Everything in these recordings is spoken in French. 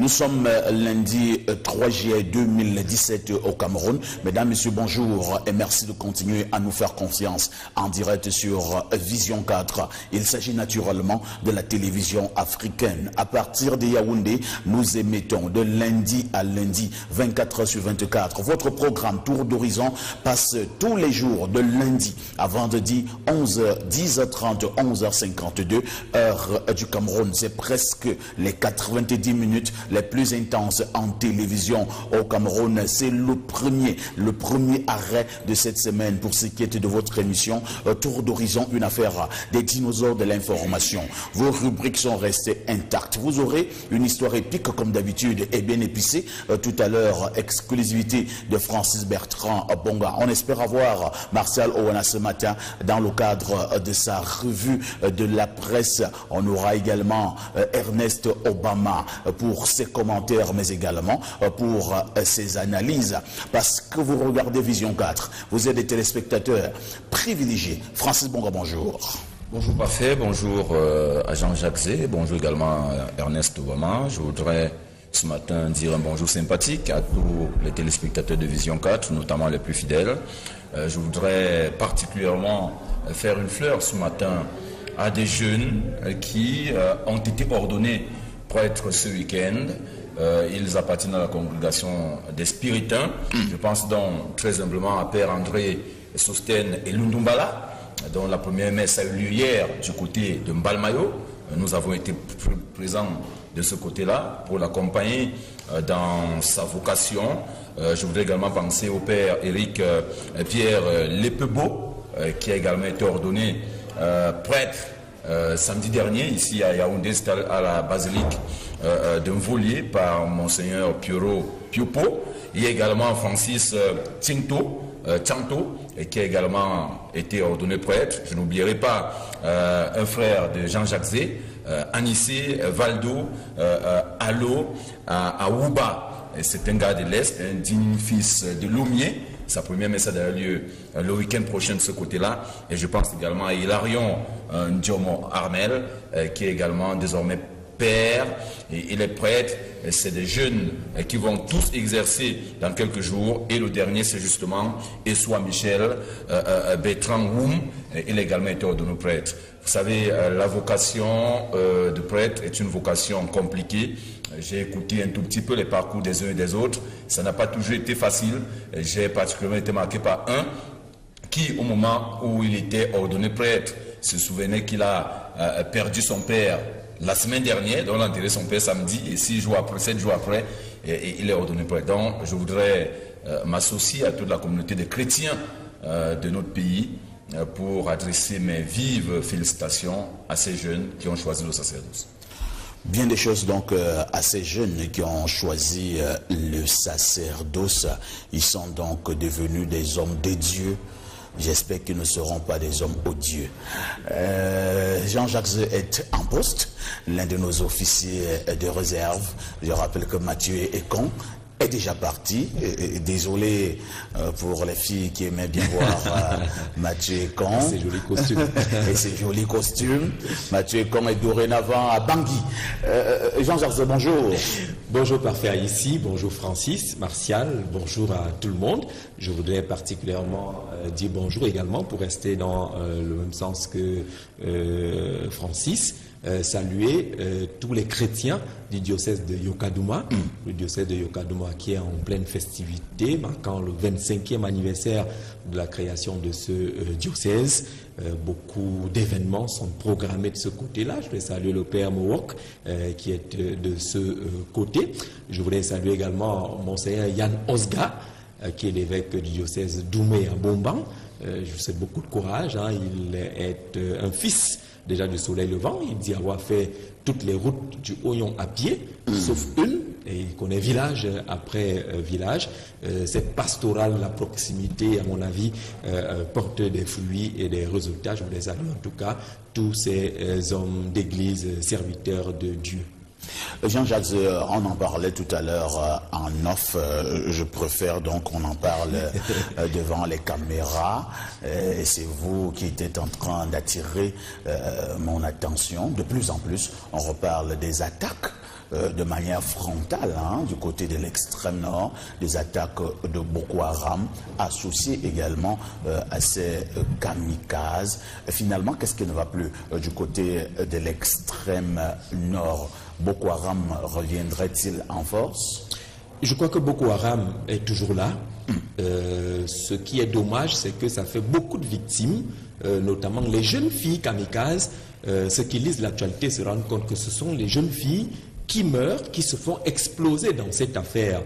Nous sommes lundi 3 juillet 2017 au Cameroun. Mesdames, Messieurs, bonjour et merci de continuer à nous faire confiance en direct sur Vision 4. Il s'agit naturellement de la télévision africaine. À partir de Yaoundé, nous émettons de lundi à lundi, 24 heures sur 24. Votre programme Tour d'Horizon passe tous les jours de lundi à vendredi, 11h, 10h30, 11h52, heure du Cameroun. C'est presque les 90 minutes les plus intenses en télévision au Cameroun. C'est le premier arrêt de cette semaine pour ce qui est de votre émission Tour d'Horizon, une affaire des dinosaures de l'information. Vos rubriques sont restées intactes. Vous aurez une histoire épique comme d'habitude et bien épicée. Tout à l'heure, exclusivité de Francis Bertrand Bonga. On espère avoir Martial Owana ce matin dans le cadre de sa revue de la presse. On aura également Ernest Obama pour ses commentaires, mais également pour ses analyses. Parce que vous regardez Vision 4, vous êtes des téléspectateurs privilégiés. Francis Bonga, bonjour. Bonjour Parfait, bonjour à Jean-Jacques Zé, bonjour également à Ernest Obama. Je voudrais ce matin dire un bonjour sympathique à tous les téléspectateurs de Vision 4, notamment les plus fidèles. Je voudrais particulièrement faire une fleur ce matin à des jeunes qui ont été ordonnés prêtres ce week-end. Ils appartiennent à la congrégation des Spiritains. Je pense donc très humblement à Père André Sosten et Lundumbala, dont la première messe a eu lieu hier du côté de Mbalmayo. Nous avons été présents de ce côté-là pour l'accompagner dans sa vocation. Je voudrais également penser au Père Éric Pierre Lepebo, qui a également été ordonné prêtre samedi dernier, ici à Yaoundé, à la basilique de Mvolier par Monseigneur Pioro Piopo. Il y a également Francis Chanto, qui a également été ordonné prêtre. Je n'oublierai pas un frère de Jean-Jacques Zé, Anissé Valdo, Allo, Aouba. C'est un gars de l'Est, un digne fils de Loumier. Sa première messe a lieu le week-end prochain de ce côté-là. Et je pense également à Hilarion Ndiomo Armel, qui est également désormais père. Et il est prêtre. C'est des jeunes qui vont tous exercer dans quelques jours. Et le dernier, c'est justement Essoua Michel Bertrand Woum. Il a également été ordonné prêtre. Vous savez, la vocation de prêtre est une vocation compliquée. J'ai écouté un tout petit peu les parcours des uns et des autres. Ça n'a pas toujours été facile. J'ai particulièrement été marqué par un qui, au moment où il était ordonné prêtre, se souvenait qu'il a perdu son père la semaine dernière, donc il a enterré son père samedi, et 7 jours après, il est ordonné prêtre. Donc je voudrais m'associer à toute la communauté des chrétiens de notre pays pour adresser mes vives félicitations à ces jeunes qui ont choisi le sacerdoce. Bien des choses donc à ces jeunes qui ont choisi le sacerdoce. Ils sont donc devenus des hommes de Dieu. J'espère qu'ils ne seront pas des hommes odieux. Jean-Jacques Zé est en poste, l'un de nos officiers de réserve. Je rappelle que Mathieu Ekon est déjà parti. Désolé pour les filles qui aimaient bien voir Mathieu Ekon. Ses jolis costumes. Et ses jolis costumes. Mathieu Ekon est dorénavant à Bangui. Jean-Jacques Zé, bonjour. Bonjour Parfait ici, bonjour Francis, Martial, bonjour à tout le monde. Je voudrais particulièrement dire bonjour également pour rester dans le même sens que Francis. Saluer tous les chrétiens du diocèse de Yokadouma, le diocèse de Yokadouma qui est en pleine festivité, marquant le 25e anniversaire de la création de ce diocèse. Beaucoup d'événements sont programmés de ce côté-là. Je voudrais saluer le Père Mowok qui est de ce côté. Je voudrais saluer également Monseigneur Yann Osga, qui est l'évêque du diocèse d'Oumé à Bomban. Je vous souhaite beaucoup de courage. Il est un fils déjà du soleil levant. Il dit avoir fait toutes les routes du Oyon à pied, sauf une, et il connaît village après village. Cette pastorale, la proximité, à mon avis, porte des fruits et des résultats. Je voulais saluer en tout cas tous ces hommes d'église, serviteurs de Dieu. Jean-Jacques, on en parlait tout à l'heure en off. Je préfère donc qu'on en parle devant les caméras. Et c'est vous qui êtes en train d'attirer mon attention. De plus en plus, on reparle des attaques de manière frontale du côté de l'extrême nord, des attaques de Boko Haram, associées également à ces kamikazes. Finalement, qu'est-ce qui ne va plus du côté de l'extrême nord? Boko Haram reviendrait-il en force? Je crois que Boko Haram est toujours là. Ce qui est dommage, c'est que ça fait beaucoup de victimes, notamment les jeunes filles kamikazes. Ceux qui lisent l'actualité se rendent compte que ce sont les jeunes filles qui meurent, qui se font exploser dans cette affaire.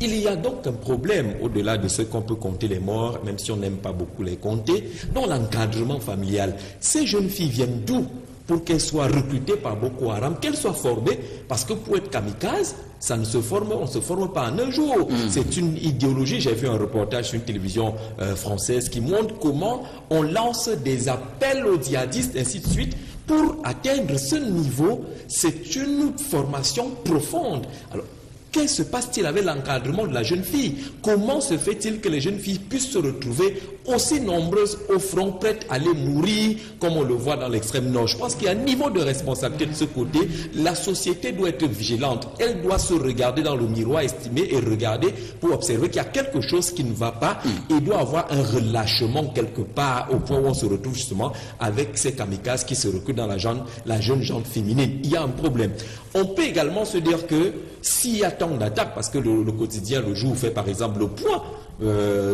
Il y a donc un problème, au-delà de ce qu'on peut compter les morts, même si on n'aime pas beaucoup les compter, dans l'encadrement familial. Ces jeunes filles viennent d'où pour qu'elles soient recrutées par Boko Haram, qu'elles soient formées, parce que pour être kamikaze, ça ne se forme, on ne se forme pas en un jour. C'est une idéologie. J'ai vu un reportage sur une télévision française qui montre comment on lance des appels aux djihadistes, ainsi de suite. Pour atteindre ce niveau, c'est une formation profonde. Alors, que se passe-t-il avec l'encadrement de la jeune fille? Comment se fait-il que les jeunes filles puissent se retrouver aussi nombreuses au front, prêtes à aller mourir, comme on le voit dans l'extrême nord? Je pense qu'il y a un niveau de responsabilité de ce côté. La société doit être vigilante. Elle doit se regarder dans le miroir, estimer et regarder pour observer qu'il y a quelque chose qui ne va pas et doit avoir un relâchement quelque part au point où on se retrouve justement avec ces kamikazes qui se recrutent dans la jeune gente féminine. Il y a un problème. On peut également se dire que s'il y a tant d'attaques, parce que le quotidien, le jour, fait par exemple le point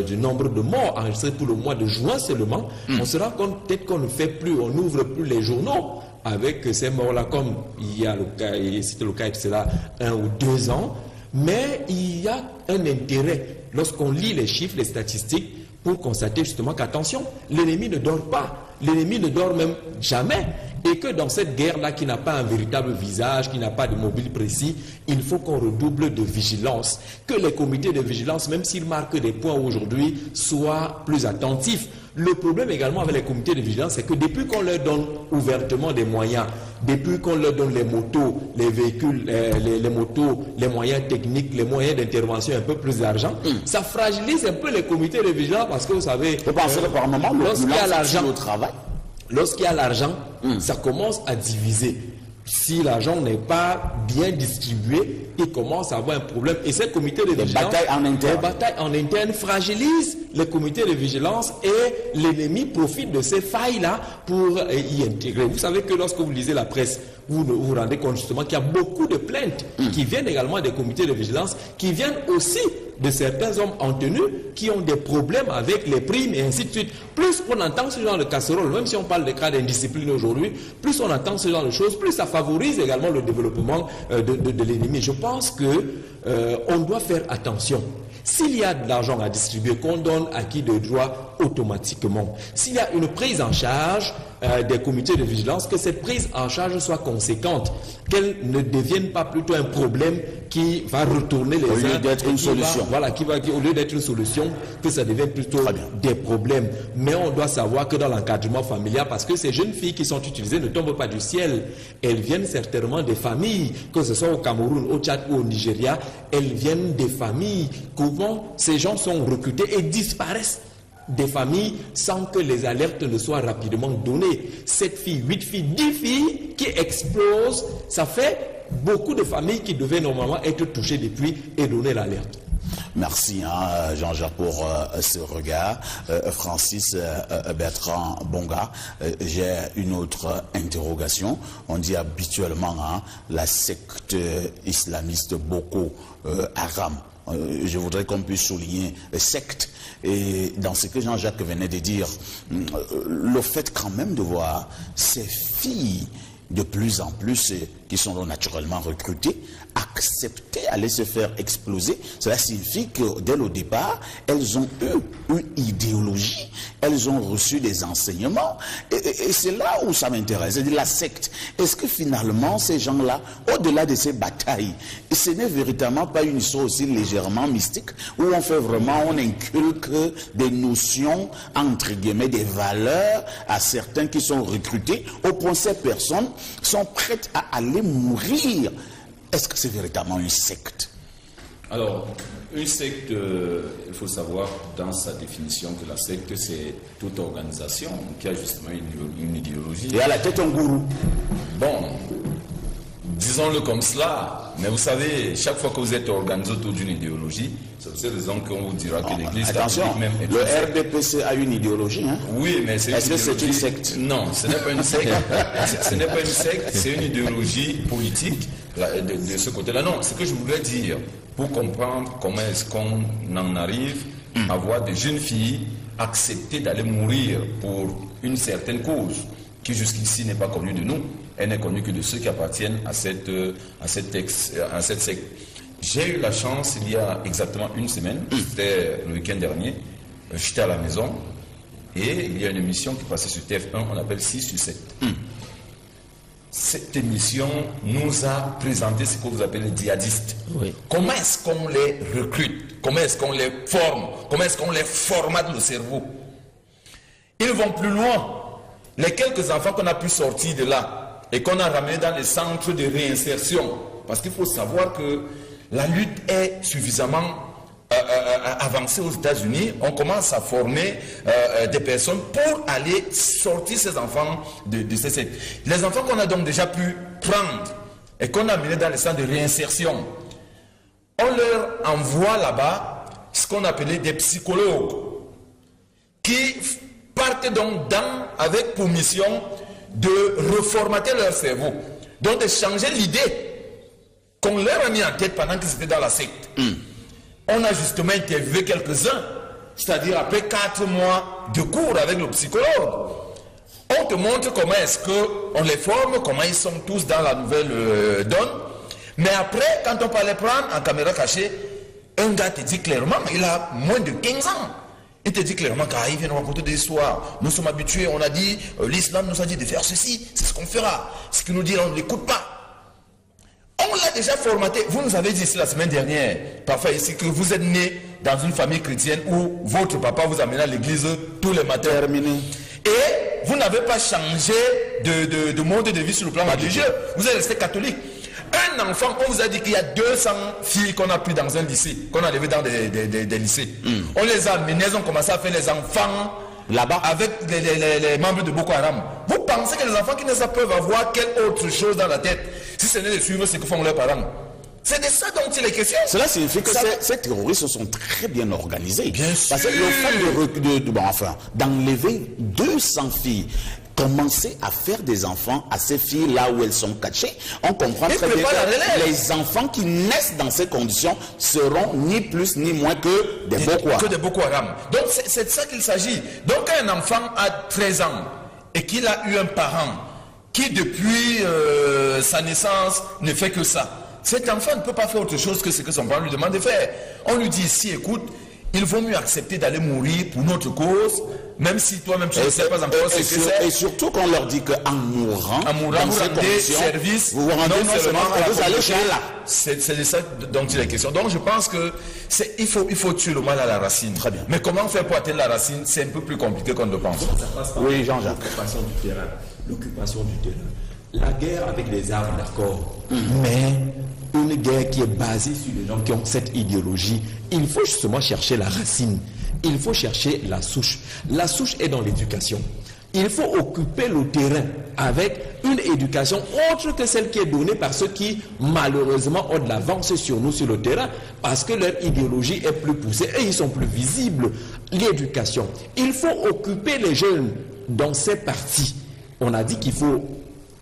du nombre de morts enregistrés pour le mois de juin seulement, on se rend compte peut-être qu'on ne fait plus, on n'ouvre plus les journaux avec ces morts-là, comme il y a le cas, et c'était le cas de cela 1 ou 2 ans, mais il y a un intérêt lorsqu'on lit les chiffres, les statistiques, pour constater justement qu'attention, l'ennemi ne dort pas, l'ennemi ne dort même jamais, et que dans cette guerre-là qui n'a pas un véritable visage, qui n'a pas de mobile précis, il faut qu'on redouble de vigilance, que les comités de vigilance, même s'ils marquent des points aujourd'hui, soient plus attentifs. Le problème également avec les comités de vigilance, c'est que depuis qu'on leur donne ouvertement des moyens, depuis qu'on leur donne les motos, les véhicules, les motos, les moyens techniques, les moyens d'intervention, un peu plus d'argent, ça fragilise un peu les comités de vigilance parce que vous savez, lorsqu'il y a l'argent, lorsqu'il y a l'argent, ça commence à diviser. Si l'argent n'est pas bien distribué, il commence à avoir un problème. Et ces comités de vigilance, les batailles en interne fragilisent les comités de vigilance et l'ennemi profite de ces failles-là pour y intégrer. Vous savez que lorsque vous lisez la presse, vous vous rendez compte justement qu'il y a beaucoup de plaintes qui viennent également des comités de vigilance, qui viennent aussi de certains hommes en tenue qui ont des problèmes avec les primes et ainsi de suite. Plus on entend ce genre de casserole, même si on parle de cas d'indiscipline aujourd'hui, plus on entend ce genre de choses, plus ça favorise également le développement de l'ennemi. Je pense que on doit faire attention. S'il y a de l'argent à distribuer, qu'on donne à qui de droit automatiquement. S'il y a une prise en charge des comités de vigilance, que cette prise en charge soit conséquente, qu'elle ne devienne pas plutôt un problème qui va retourner les uns. Au lieu d'être une solution. Au lieu d'être une solution, que ça devienne plutôt des problèmes. Mais on doit savoir que dans l'encadrement familial, parce que ces jeunes filles qui sont utilisées ne tombent pas du ciel, elles viennent certainement des familles, que ce soit au Cameroun, au Tchad ou au Nigeria, elles viennent des familles. Comment ces gens sont recrutés et disparaissent des familles sans que les alertes ne soient rapidement données. 7 filles, 8 filles, 10 filles qui explosent, ça fait beaucoup de familles qui devaient normalement être touchées depuis et donner l'alerte. Merci Jean-Jacques pour ce regard. Francis Bertrand Bonga, j'ai une autre interrogation. On dit habituellement la secte islamiste Boko Haram. Je voudrais qu'on puisse souligner secte. Et dans ce que Jean-Jacques venait de dire, le fait quand même de voir ces filles de plus en plus qui sont naturellement recrutées, accepter aller se faire exploser, cela signifie que dès le départ, elles ont eu une idéologie, elles ont reçu des enseignements, et c'est là où ça m'intéresse, c'est-à-dire la secte. Est-ce que finalement, ces gens-là, au-delà de ces batailles, ce n'est véritablement pas une histoire aussi légèrement mystique, où on fait vraiment, on inculque des notions, entre guillemets, des valeurs à certains qui sont recrutés, au point que ces personnes sont prêtes à aller mourir. Est-ce que c'est véritablement une secte? Alors, une secte, il faut savoir dans sa définition que la secte, c'est toute organisation qui a justement une idéologie. Et à la tête un gourou. Bon, disons Disons-le comme cela, mais vous savez, chaque fois que vous êtes organisé autour d'une idéologie, c'est pour cette raison qu'on vous dira que l'Église attention, même est le RDPC a une idéologie. Hein? Oui, mais c'est Est-ce que c'est une secte? Non, ce n'est pas une secte. Ce n'est pas une secte, c'est une idéologie politique de ce côté-là. Non, ce que je voulais dire, pour comprendre comment est-ce qu'on en arrive à voir des jeunes filles accepter d'aller mourir pour une certaine cause qui jusqu'ici n'est pas connue de nous, elle n'est connue que de ceux qui appartiennent à cette secte. J'ai eu la chance, il y a exactement une semaine, c'était le week-end dernier, j'étais à la maison et il y a une émission qui passait sur TF1, on appelle 6 sur 7. Cette émission nous a présenté ce que vous appelez les djihadistes. Oui. Comment est-ce qu'on les recrute? Comment est-ce qu'on les forme? Comment est-ce qu'on les formate le cerveau? Ils vont plus loin. Les quelques enfants qu'on a pu sortir de là et qu'on a ramenés dans les centres de réinsertion, parce qu'il faut savoir que la lutte est suffisamment avancée aux États-Unis, on commence à former des personnes pour aller sortir ces enfants de ces sectes. Les enfants qu'on a donc déjà pu prendre et qu'on a amenés dans les centres de réinsertion, on leur envoie là-bas ce qu'on appelait des psychologues qui partent donc avec pour mission de reformater leur cerveau, donc de changer l'idée qu'on leur a mis en tête pendant qu'ils étaient dans la secte. On a justement interviewé quelques-uns, c'est-à-dire après 4 mois de cours avec le psychologue. On te montre comment est-ce qu'on les forme, comment ils sont tous dans la nouvelle donne. Mais après, quand on peut les prendre en caméra cachée, un gars te dit clairement, il a moins de 15 ans. Il te dit clairement qu'il vient nous raconter des histoires. Nous sommes habitués, on a dit, l'islam nous a dit de faire ceci, c'est ce qu'on fera. Ce qu'il nous dit, on ne l'écoute pas. On l'a déjà formaté. Vous nous avez dit ici la semaine dernière, parfois ici, que vous êtes né dans une famille chrétienne où votre papa vous amène à l'église tous les matins. Terminé. Et vous n'avez pas changé de mode de vie sur le plan religieux. Vous êtes resté catholique. Un enfant, on vous a dit qu'il y a 200 filles qu'on a pris dans un lycée, qu'on a levé dans des lycées. On les a amenées, elles ont commencé à faire les enfants là-bas avec les membres de Boko Haram. Vous pensez que les enfants qui ne savent peuvent avoir quelle autre chose dans la tête si ce n'est de suivre ce que font leurs parents? C'est de ça dont il est question. Cela signifie que ces terroristes sont très bien organisés. Bien sûr. Parce que le fait d'enlever 200 filles, commencer à faire des enfants à ces filles là où elles sont cachées, on comprend très bien que les enfants qui naissent dans ces conditions seront ni plus ni moins que des Boko Haram. Que des Boko Haram. Donc c'est de ça qu'il s'agit. Donc un enfant a 13 ans et qu'il a eu un parent qui depuis sa naissance ne fait que ça. Cet enfant ne peut pas faire autre chose que ce que son parent lui demande de faire. On lui dit ici, écoute, il vaut mieux accepter d'aller mourir pour notre cause, même si toi-même tu ne sais pas encore ce que c'est. Et surtout qu'on leur dit qu'en mourant, vous rendez service, vous rendez seulement, vous allez chez Allah. C'est de ça dont il est question. Donc je pense que il faut tuer le mal à la racine. Très bien. Mais comment faire pour atteindre la racine, c'est un peu plus compliqué qu'on ne le pense. Oui, Jean-Jacques. L'occupation du terrain. L'occupation du terrain. La guerre avec les armes, d'accord. Mais une guerre qui est basée sur les gens qui ont cette idéologie, il faut justement chercher la racine. Il faut chercher la souche. La souche est dans l'éducation. Il faut occuper le terrain avec une éducation autre que celle qui est donnée par ceux qui, malheureusement, ont de l'avance sur nous sur le terrain parce que leur idéologie est plus poussée et ils sont plus visibles. L'éducation. Il faut occuper les jeunes dans ces parties. On a dit qu'il faut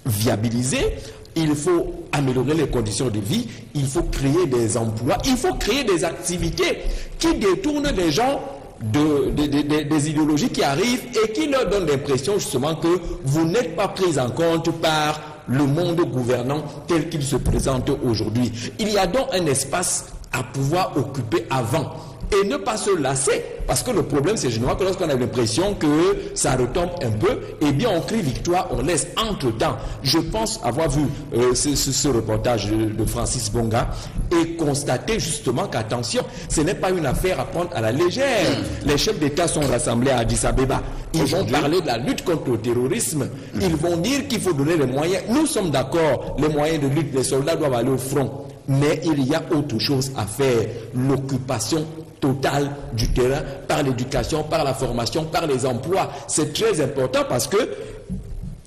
viabiliser, il faut améliorer les conditions de vie, il faut créer des emplois, il faut créer des activités qui détournent les gens des idéologies qui arrivent et qui leur donnent l'impression justement que vous n'êtes pas pris en compte par le monde gouvernant tel qu'il se présente aujourd'hui. Il y a donc un espace à pouvoir occuper avant et ne pas se lasser, parce que le problème c'est généralement que lorsqu'on a l'impression que ça retombe un peu, eh bien on crie victoire, on laisse. Entre-temps, je pense avoir vu ce reportage de Francis Bonga et constater justement qu'attention, ce n'est pas une affaire à prendre à la légère. Les chefs d'État sont rassemblés à Addis Abeba, ils vont parler de la lutte contre le terrorisme, ils vont dire qu'il faut donner les moyens. Nous sommes d'accord, les moyens de lutte, les soldats doivent aller au front, mais il y a autre chose à faire, l'occupation totale du terrain par l'éducation, par la formation, par les emplois. C'est très important parce que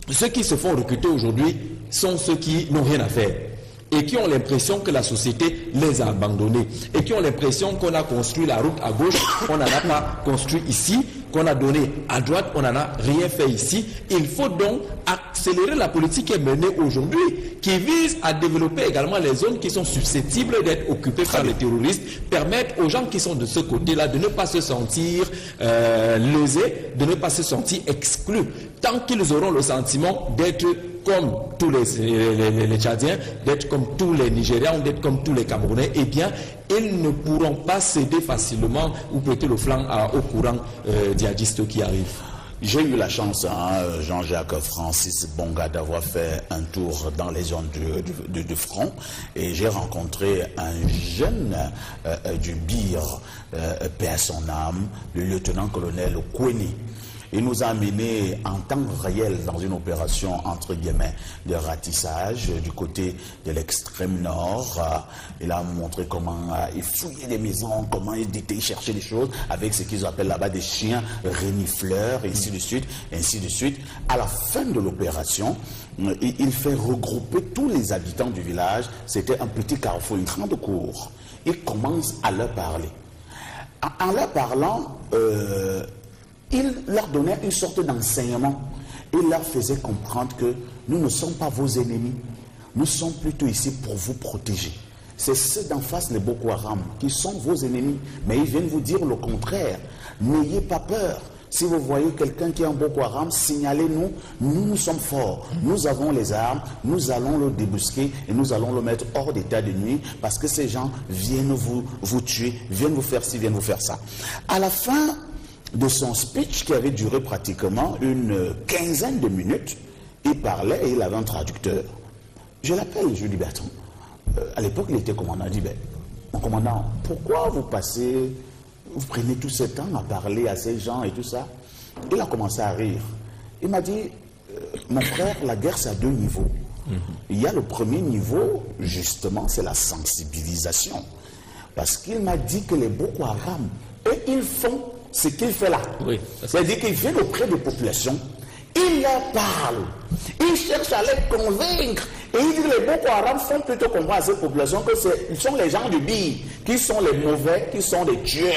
ceux qui se font recruter aujourd'hui sont ceux qui n'ont rien à faire. et qui ont l'impression que la société les a abandonnés et qui ont l'impression qu'on a construit la route à gauche, on n'en a pas construit ici, qu'on a donné à droite, on n'en a rien fait ici. Il faut donc accélérer la politique qui est menée aujourd'hui, qui vise à développer également les zones qui sont susceptibles d'être occupées par les terroristes, permettre aux gens qui sont de ce côté-là de ne pas se sentir lésés, de ne pas se sentir exclus, tant qu'ils auront le sentiment d'être comme tous les Tchadiens, d'être comme tous les Nigérians, d'être comme tous les Camerounais, eh bien, ils ne pourront pas céder facilement ou prêter le flanc au courant djihadiste qui arrive. J'ai eu la chance, Jean-Jacques Francis Bonga, d'avoir fait un tour dans les zones de front et j'ai rencontré un jeune du BIR, paix à son âme, le lieutenant-colonel Koueni. Il nous a amenés en temps réel dans une opération entre guillemets de ratissage du côté de l'extrême nord. Il a montré comment il fouillait les maisons, comment il cherchait des choses avec ce qu'ils appellent là-bas des chiens renifleurs, et ainsi de suite, ainsi de suite. À la fin de l'opération, il fait regrouper tous les habitants du village. C'était un petit carrefour, une grande cour. Il commence à leur parler. En leur parlant, il leur donnait une sorte d'enseignement. Il leur faisait comprendre que nous ne sommes pas vos ennemis. Nous sommes plutôt ici pour vous protéger. C'est ceux d'en face, les Boko Haram, qui sont vos ennemis. Mais ils viennent vous dire le contraire. N'ayez pas peur. Si vous voyez quelqu'un qui est en Boko Haram, signalez-nous. Nous sommes forts. Nous avons les armes. Nous allons le débusquer et nous allons le mettre hors d'état de nuit parce que ces gens viennent vous tuer, viennent vous faire ci, viennent vous faire ça. À la fin de son speech qui avait duré pratiquement une quinzaine de minutes, il parlait et il avait un traducteur. Je l'appelle, je lui dis, Bertrand, à l'époque il était commandant, il dit, mon commandant, pourquoi vous prenez tout ce temps à parler à ces gens et tout ça? Il a commencé à rire. Il m'a dit, mon frère, la guerre c'est à deux niveaux. Il y a le premier niveau, justement, c'est la sensibilisation. Parce qu'il m'a dit que les Boko Haram, eux, ils font ce qu'il fait là. Oui, c'est-à-dire qu'il vient auprès des populations, il leur parle, il cherche à les convaincre. Et il dit que les Boko Haram font plutôt comprendre à ces populations que ils sont les gens du BIR, qui sont les mauvais, qui sont des tueurs.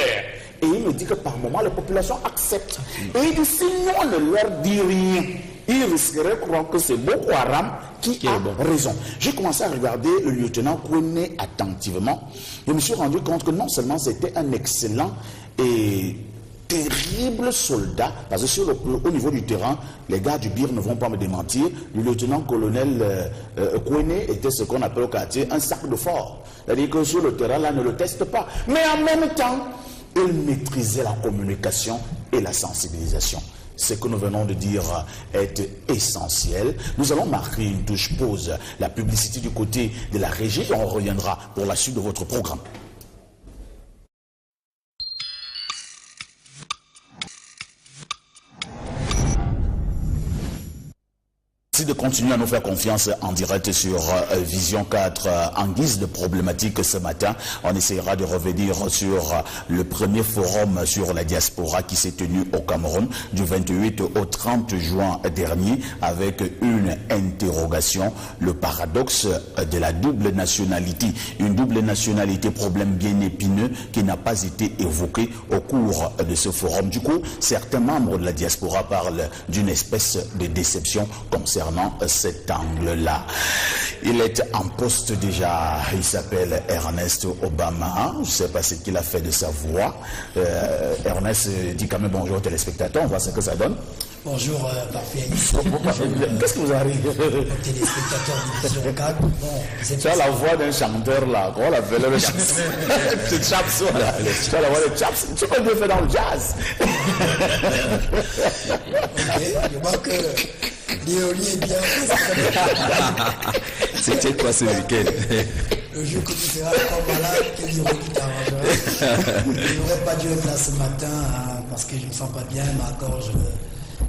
Et il me dit que par moment, les populations acceptent. Et il dit, si nous, on ne leur dit rien, ils risqueraient de croire que c'est Boko Haram qui a raison. J'ai commencé à regarder le lieutenant Kouene attentivement. Je me suis rendu compte que non seulement c'était un excellent et terrible soldat, parce que au niveau du terrain, les gars du BIR ne vont pas me démentir, le lieutenant-colonel Kouene était ce qu'on appelle au quartier un sac de fort. C'est-à-dire que sur le terrain, là, ne le teste pas. Mais en même temps, il maîtrisait la communication et la sensibilisation. Ce que nous venons de dire est essentiel. Nous allons marquer une touche pause, la publicité du côté de la régie, et on reviendra pour la suite de votre programme. Merci de continuer à nous faire confiance en direct sur Vision 4 en guise de problématique ce matin. On essaiera de revenir sur le premier forum sur la diaspora qui s'est tenu au Cameroun du 28 au 30 juin dernier avec une interrogation, le paradoxe de la double nationalité. Une double nationalité, problème bien épineux qui n'a pas été évoqué au cours de ce forum. Du coup, certains membres de la diaspora parlent d'une espèce de déception concernant cet angle-là. Il est en poste déjà, il s'appelle Ernest Obama, je ne sais pas ce qu'il a fait de sa voix. Ernest dit quand même bonjour aux téléspectateurs, on voit ce que ça donne. Bonjour, parfait. Qu'est-ce que vous arrivez? Téléspectateurs de Vision 4. Bon, tu as la voix d'un chanteur là, comment on l'appelle le Chaps? C'est Chaps, voilà. Tu as la voix de Chaps. Tu peux le faire dans le jazz. Ok, je vois que Léonie est bien. C'était quoi ce week-end? Le jour que tu seras encore malade, que l'ironie t'arrangera. Je n'aurais pas dû être là ce matin parce que je ne me sens pas bien, ma gorge.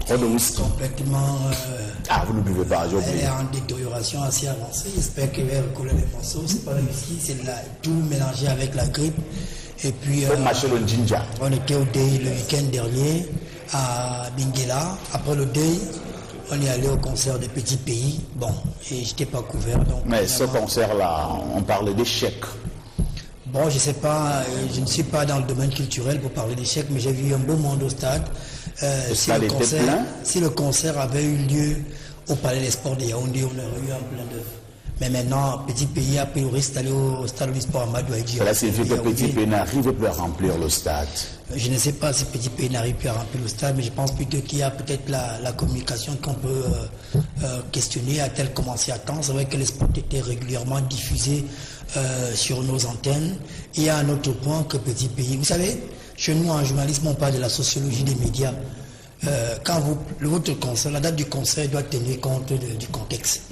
Complètement. Vous ne buvez pas, j'ai oublié. Elle est en détérioration assez avancée. J'espère qu'elle va recoller les morceaux. C'est pas le whisky, c'est tout mélangé avec la grippe. Et puis. Le ginger. On était au Day le week-end dernier à Bingela. Après le Day, On est allé au concert des Petits Pays. Bon, et je n'étais pas couvert. Donc, mais ce concert-là, on parlait d'échecs. Bon, je ne sais pas, je ne suis pas dans le domaine culturel pour parler d'échecs, mais j'ai vu un beau monde au stade. Si le concert avait eu lieu au Palais des Sports de Yaoundé, on aurait eu un plein d'œuvre. Mais maintenant, Petit Pays, a priori, c'est allé au stade du sport Amadou Ahidjo. Cela signifie que Petit Pays n'arrive plus à remplir le stade. Je ne sais pas si Petit Pays n'arrive plus à remplir le stade, mais je pense plutôt qu'il y a peut-être la communication qu'on peut questionner. A-t-elle commencé à temps? C'est vrai que les sports étaient régulièrement diffusés sur nos antennes. Et il y a un autre point que Petit Pays. Vous savez, chez nous, en journalisme, on parle de la sociologie des médias. Quand votre concert, la date du concert doit tenir compte du contexte.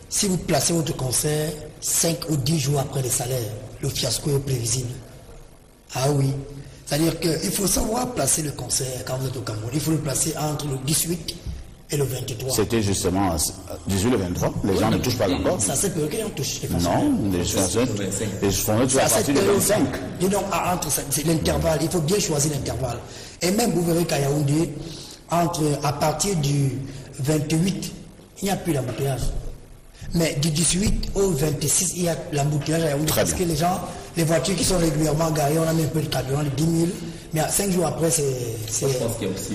Si vous placez votre concert 5 ou 10 jours après les salaires, le fiasco est prévisible. Ah oui. C'est-à-dire qu'il faut savoir placer le concert quand vous êtes au Cameroun. Il faut le placer entre le 18 et le 23. C'était justement 18 le 23. Les gens ne touchent pas encore. Ça c'est peu qu'on touche. Non, les journées à partir du 25. Et donc, c'est l'intervalle. Il faut bien choisir l'intervalle. Et même, vous verrez qu'à Yaoundé, à partir du 28, il n'y a plus d'embouteillage. Mais du 18 au 26, il y a l'embouteillage à Yaoundé parce que les voitures qui sont régulièrement garées, on a mis un peu de carburant, de 10 000, mais 5 jours après, c'est... Je pense qu'il y a aussi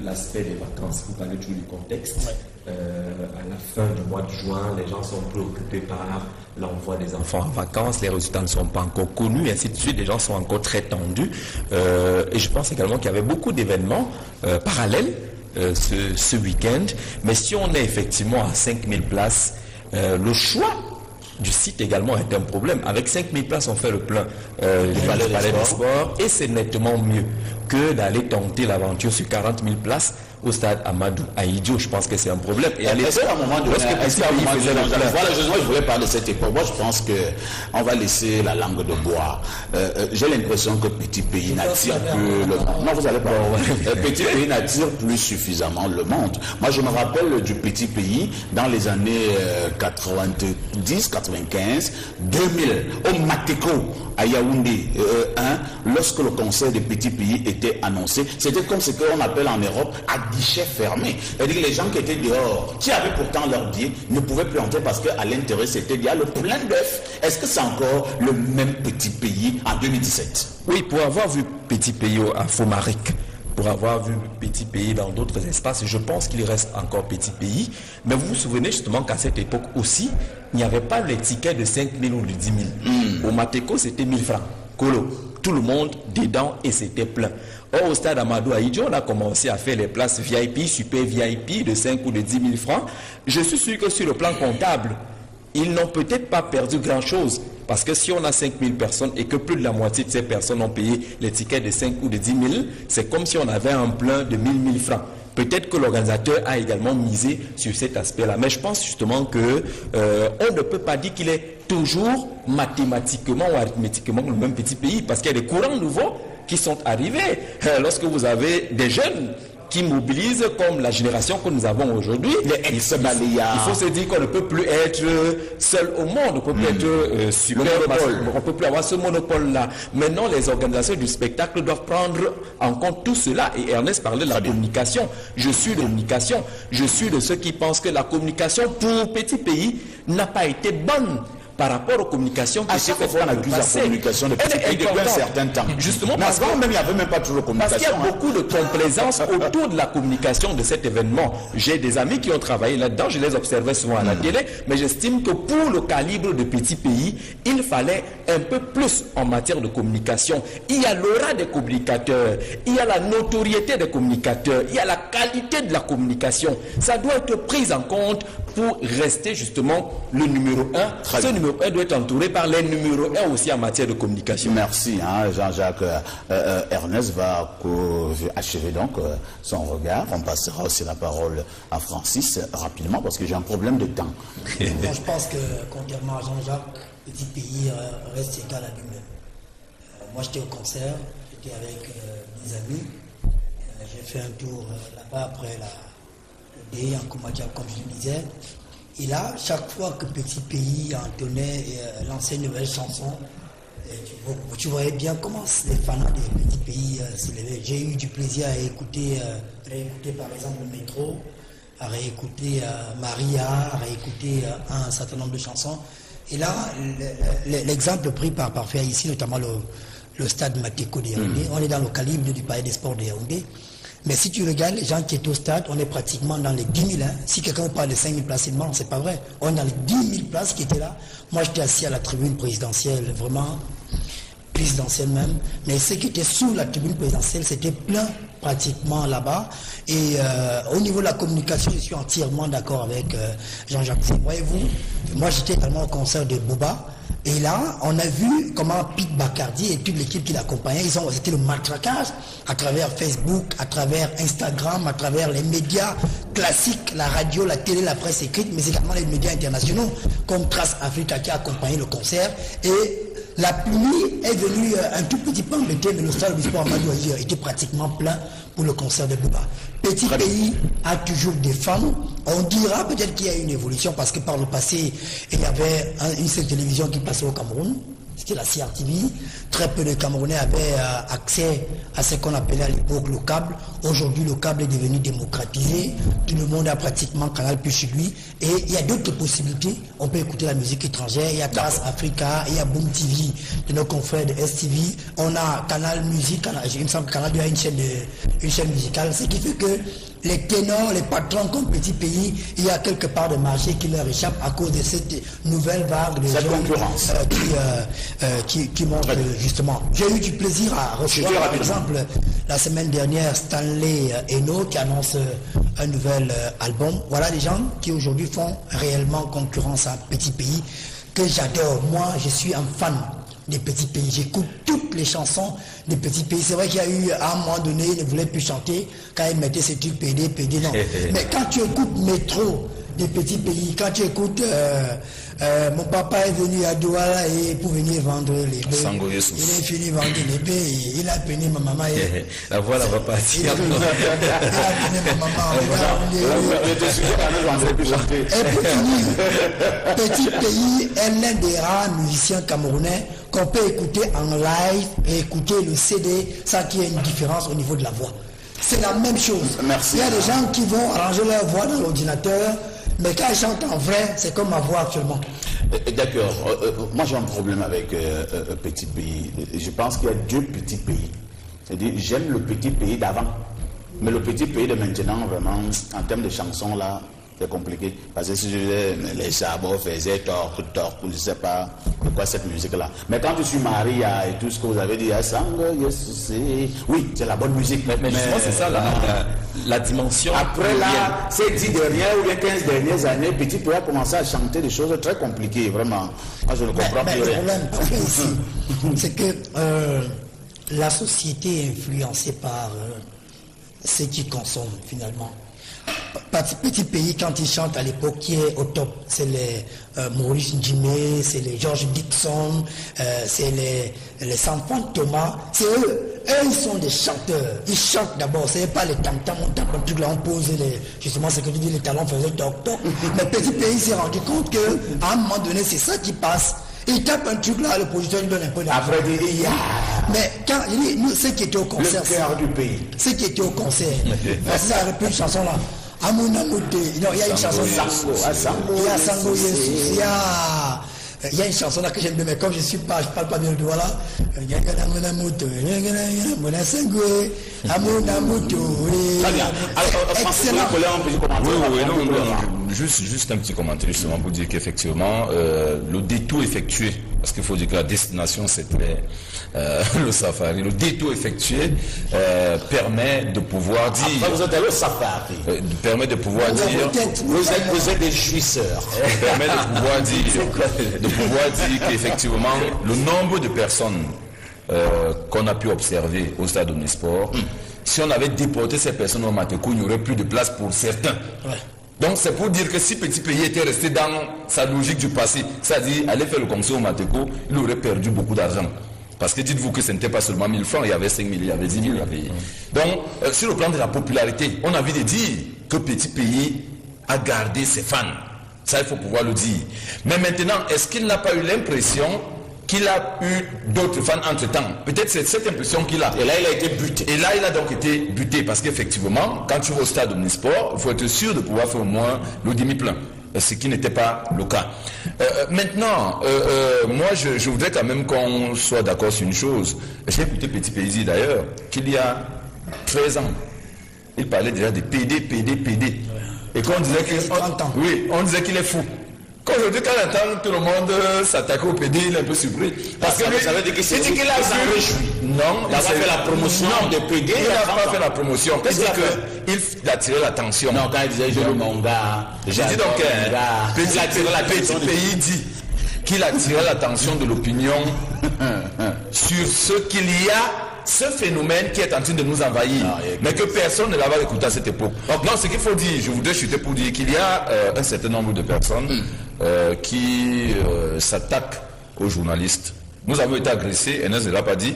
l'aspect des vacances, vous parlez toujours du contexte. Ouais. À la fin du mois de juin, les gens sont préoccupés par l'envoi des enfants en vacances, les résultats ne sont pas encore connus, et ainsi de suite, les gens sont encore très tendus. Et je pense également qu'il y avait beaucoup d'événements parallèles ce week-end, mais si on est effectivement à 5000 places, le choix du site également est un problème. Avec 5000 places, on fait le plein du Palais des Sports et c'est nettement mieux que d'aller tenter l'aventure sur 40 000 places au stade Amadou Ahidjo. Je pense que c'est un problème. Et est-ce qu'à un moment donné, voilà, je voulais parler de cette époque. Moi, je pense qu'on va laisser la langue de bois. J'ai l'impression que Petit Pays n'attire plus le monde. Non, vous allez pas. Petit Pays n'attire plus suffisamment le monde. Moi, je me rappelle du Petit Pays dans les années 90, 95, 2000, au Mateko, à Yaoundé, lorsque le concert des Petits Pays était annoncé, c'était comme ce qu'on appelle en Europe à guichet fermé. C'est-à-dire que les gens qui étaient dehors, qui avaient pourtant leur billet, ne pouvaient plus entrer parce qu'à l'intérieur, c'était il y a le plein d'œufs. Est-ce que c'est encore le même Petit Pays en 2017? Oui, pour avoir vu Petit Pays à Fomaric, pour avoir vu Petit Pays dans d'autres espaces, je pense qu'il reste encore Petit Pays. Mais vous vous souvenez justement qu'à cette époque aussi, il n'y avait pas les tickets de 5 000 ou de 10 000. Au Mateko, c'était 1000 francs. Colo. Tout le monde dedans et c'était plein. Or, au stade Amadou Ahidjo, on a commencé à faire les places VIP, super VIP de 5 ou de 10 000 francs. Je suis sûr que sur le plan comptable, ils n'ont peut-être pas perdu grand-chose. Parce que si on a 5 000 personnes et que plus de la moitié de ces personnes ont payé les tickets de 5 ou de 10 000, c'est comme si on avait un plein de 1000 francs. Peut-être que l'organisateur a également misé sur cet aspect-là. Mais je pense justement que on ne peut pas dire qu'il est toujours mathématiquement ou arithmétiquement le même Petit Pays. Parce qu'il y a des courants nouveaux qui sont arrivés. Lorsque vous avez des jeunes qui mobilisent comme la génération que nous avons aujourd'hui, il faut se dire qu'on ne peut plus être seul au monde, on ne peut plus être super, on ne peut plus avoir ce monopole-là. Maintenant, les organisations du spectacle doivent prendre en compte tout cela. Et Ernest parlait de la communication. Je suis de communication. Je suis de ceux qui pensent que la communication pour Petit Pays n'a pas été bonne par rapport aux communications qui étaient faites par la communication de Petit Pays depuis un certain temps. Justement, parce qu'il n'y avait même pas toujours de communication. Parce qu'il y a beaucoup de complaisance autour de la communication de cet événement. J'ai des amis qui ont travaillé là-dedans, je les observais souvent à la télé, mais j'estime que pour le calibre de Petit Pays, il fallait un peu plus en matière de communication. Il y a l'aura des communicateurs, il y a la notoriété des communicateurs, il y a la qualité de la communication. Ça doit être pris en compte pour rester justement le numéro 1. Ce numéro 1 doit être entouré par les numéros 1 aussi en matière de communication. Merci Jean-Jacques. Ernest va achever donc son regard. On passera aussi la parole à Francis rapidement parce que j'ai un problème de temps. Moi, je pense que contrairement à Jean-Jacques, Petit Pays reste égal à lui-même. Moi j'étais au concert, j'étais avec des amis. J'ai fait un tour là-bas après en Komadia, comme je le disais. Et là, chaque fois que Petit Pays entonnait lançait une nouvelle chanson, tu voyais bien comment les fans des Petits Pays s'élevaient. J'ai eu du plaisir à écouter par exemple le Métro, à réécouter Maria, à réécouter un certain nombre de chansons. Et là, l'exemple pris par Parfait ici, notamment le stade Mateko de Yaoundé, on est dans le calibre du palais des sports de Yaoundé. Mais si tu regardes les gens qui étaient au stade, on est pratiquement dans les 10 000. Hein. Si quelqu'un parle de 5 000 places, c'est pas vrai. On est dans les 10 000 places qui étaient là. Moi, j'étais assis à la tribune présidentielle, vraiment présidentielle même. Mais ceux qui étaient sous la tribune présidentielle, c'était plein pratiquement là-bas. Et au niveau de la communication, je suis entièrement d'accord avec Jean-Jacques. Voyez-vous, moi j'étais également au concert de Boba. Et là, on a vu comment Pete Bacardi et toute l'équipe qui l'accompagnait, c'était le matraquage à travers Facebook, à travers Instagram, à travers les médias classiques, la radio, la télé, la presse écrite, mais également les médias internationaux, comme Trace Africa qui a accompagné le concert. Et la pluie est venue un tout petit peu embêtée, mais le stade du sport Amadou Aziz était pratiquement plein pour le concert de Bouba. Petit pays a toujours des fans. On dira peut-être qu'il y a une évolution parce que par le passé, il y avait une seule télévision qui passait au Cameroun. C'était la CRTV. Très peu de Camerounais avaient accès à ce qu'on appelait à l'époque le câble. Aujourd'hui, le câble est devenu démocratisé. Tout le monde a pratiquement Canal Plus chez lui. Et il y a d'autres possibilités. On peut écouter la musique étrangère. Il y a Trace Africa, il y a Boom TV de nos confrères de STV. On a Canal Musique. Il me semble que Canal a une chaîne musicale. Ce qui fait que les ténors, les patrons comme petit pays, il y a quelque part de marché qui leur échappe à cause de cette nouvelle vague de concurrence qui montre justement. J'ai eu du plaisir à recevoir par exemple la semaine dernière Stanley Eno qui annonce un nouvel album. Voilà des gens qui aujourd'hui font réellement concurrence à un petit pays que j'adore. Moi, je suis un fan des petits pays. J'écoute toutes les chansons des petits pays. C'est vrai qu'il y a eu, à un moment donné, il ne voulait plus chanter quand il mettait ses trucs PD, non. Mais quand tu écoutes Métro des petits pays, quand tu écoutes mon papa est venu à Douala et pour venir vendre les baies. Il est fini vendre les baies, il a peiné ma maman. La voix là va partir. Il a peiné ma maman. Et pour finir, Petit Pays est l'un des rares musiciens camerounais qu'on peut écouter en live et écouter le CD sans qu'il y ait une différence au niveau de la voix. C'est la même chose. Merci. Il y a des gens qui vont arranger leur voix dans l'ordinateur, mais quand ils chantent en vrai, c'est comme ma voix actuellement. D'accord. Moi j'ai un problème avec Petit Pays. Je pense qu'il y a deux petits pays. C'est-à-dire, j'aime le petit pays d'avant. Mais le petit pays de maintenant, vraiment, en termes de chansons, là, c'est compliqué. Parce que si je disais, les sabots faisaient tort, je ne sais pas de quoi cette musique-là. Mais quand je suis Maria et tout ce que vous avez dit, oui, c'est la bonne musique. Mais justement, c'est ça la dimension. Après là, ces 10 dernières ou les 15 dernières années, Petit Pays a commencé à chanter des choses très compliquées, vraiment. Moi, je ne comprends plus rien. Le problème, c'est que la société est influencée par ce qui consomme finalement. Petit Pays, quand ils chantent à l'époque, qui est au top, c'est les Maurice Njimé, c'est les George Dixon, c'est les enfants Thomas, c'est eux. Eux, ils sont des chanteurs. Ils chantent d'abord, c'est pas les tam-tam, on tape un truc là, on pose justement ce que tu dis, les talons faisaient toc-toc. Mais Petit Pays s'est rendu compte qu'à un moment donné, c'est ça qui passe. Il tape un truc là, le producteur lui donne un peu d'argent. Après, il dit, mais quand il dit, nous, ceux qui étaient au concert, le cœur du pays. Ceux qui étaient au concert, parce que ça aurait pu une chanson là. Amunamoute, il y a une chanson Sango, il y a Sango Yesus, il y a une chanson là que j'aime bien, mais comme je parle pas bien de voilà. Excellent. Juste un petit commentaire justement pour dire qu'effectivement le détour effectué, parce qu'il faut dire que la destination c'était le safari, le détour effectué permet de pouvoir dire. Après vous êtes allé au safari. Permet de pouvoir dire. Vous êtes des jouisseurs. Permet de pouvoir dire qu'effectivement le nombre de personnes qu'on a pu observer au stade Omnisport, si on avait déporté ces personnes au Mateko, il n'y aurait plus de place pour certains. Ouais. Donc c'est pour dire que si Petit Pays était resté dans sa logique du passé, c'est-à-dire aller faire le concert au Mateko, il aurait perdu beaucoup d'argent. Parce que dites-vous que ce n'était pas seulement 1000 francs, il y avait 5 000, il y avait 10 000 à payer. Donc sur le plan de la popularité, on a envie de dire que Petit Pays a gardé ses fans. Ça, il faut pouvoir le dire. Mais maintenant, est-ce qu'il n'a pas eu l'impression qu'il a eu d'autres fans entre-temps. Peut-être c'est cette impression qu'il a. Et là, il a été buté. Et là, il a donc été buté parce qu'effectivement, quand tu vas au stade Omnisport, il faut être sûr de pouvoir faire au moins le demi-plein, ce qui n'était pas le cas. Maintenant, moi, je voudrais quand même qu'on soit d'accord sur une chose. J'ai écouté Petit Paysi d'ailleurs, qu'il y a 13 ans, il parlait déjà de PD. Et qu'on disait on disait qu'il est fou. Qu'aujourd'hui, quand on entend tout le monde s'attaquer au PD, il est un peu surpris. Parce que ça veut dire qu'il dit qu'il a vu. Non, il n'a pas fait la promotion de PD. Il n'a pas fait la promotion. Il dit qu'il a attiré l'attention. Non, quand il disait je le manga. J'ai dit donc, Petit Pays dit qu'il a attiré l'attention de l'opinion sur ce qu'il y a. Ce phénomène qui est en train de nous envahir, mais que personne ne l'avait écouté à cette époque. Non, ce qu'il faut dire, je voudrais chuter pour dire qu'il y a un certain nombre de personnes qui s'attaquent aux journalistes. Nous avons été agressés, Ernest ne l'a pas dit,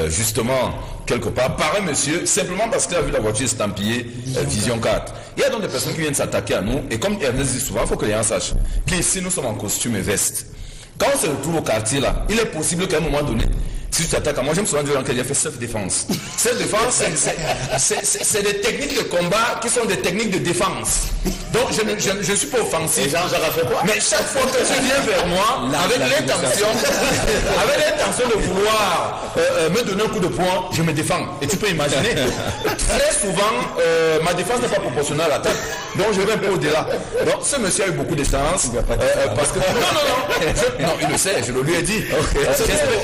justement, quelque part, par un monsieur, simplement parce qu'il a vu la voiture estampillée Vision 4. Il y a donc des personnes qui viennent s'attaquer à nous, et comme Ernest dit souvent, il faut que les gens sachent qu'ici nous sommes en costume et veste. Quand on se retrouve au quartier là, il est possible qu'à un moment donné, si tu t'attaques à moi, je me souviens du qu'il a fait self-défense. Self-défense, c'est des techniques de combat qui sont des techniques de défense. Donc je ne suis pas offensif. Mais chaque fois que tu viens vers moi, avec l'intention de vouloir me donner un coup de poing, je me défends. Et tu peux imaginer, très souvent, ma défense n'est pas proportionnelle à l'attaque. Donc je vais un peu au-delà. Donc ce monsieur a eu beaucoup de chance. Parce que... Non, il le sait, je le lui ai dit.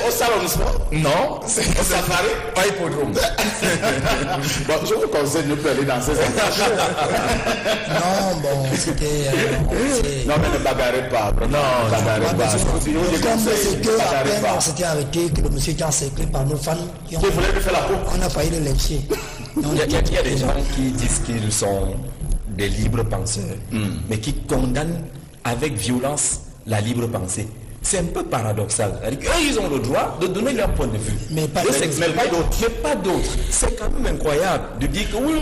Au salon du sport. Non, c'est safari, pas hippodrome. Bon, je vous conseille de ne plus aller dans ces endroits. Non, bon, c'était... non, mais ne bagarrez pas. Non, comme c'est qu'après on s'était arrêté, que le monsieur était encerclé par nos fans. Qui voulaient lui faire la peau. On a failli le lyncher. Il y a des gens qui disent qu'ils sont des libres penseurs, mais qui condamnent avec violence la libre pensée. C'est un peu paradoxal. Eux, ils ont le droit de donner leur point de vue. Mais pas d'autres. Mais pas d'autres. C'est quand même incroyable de dire que oui,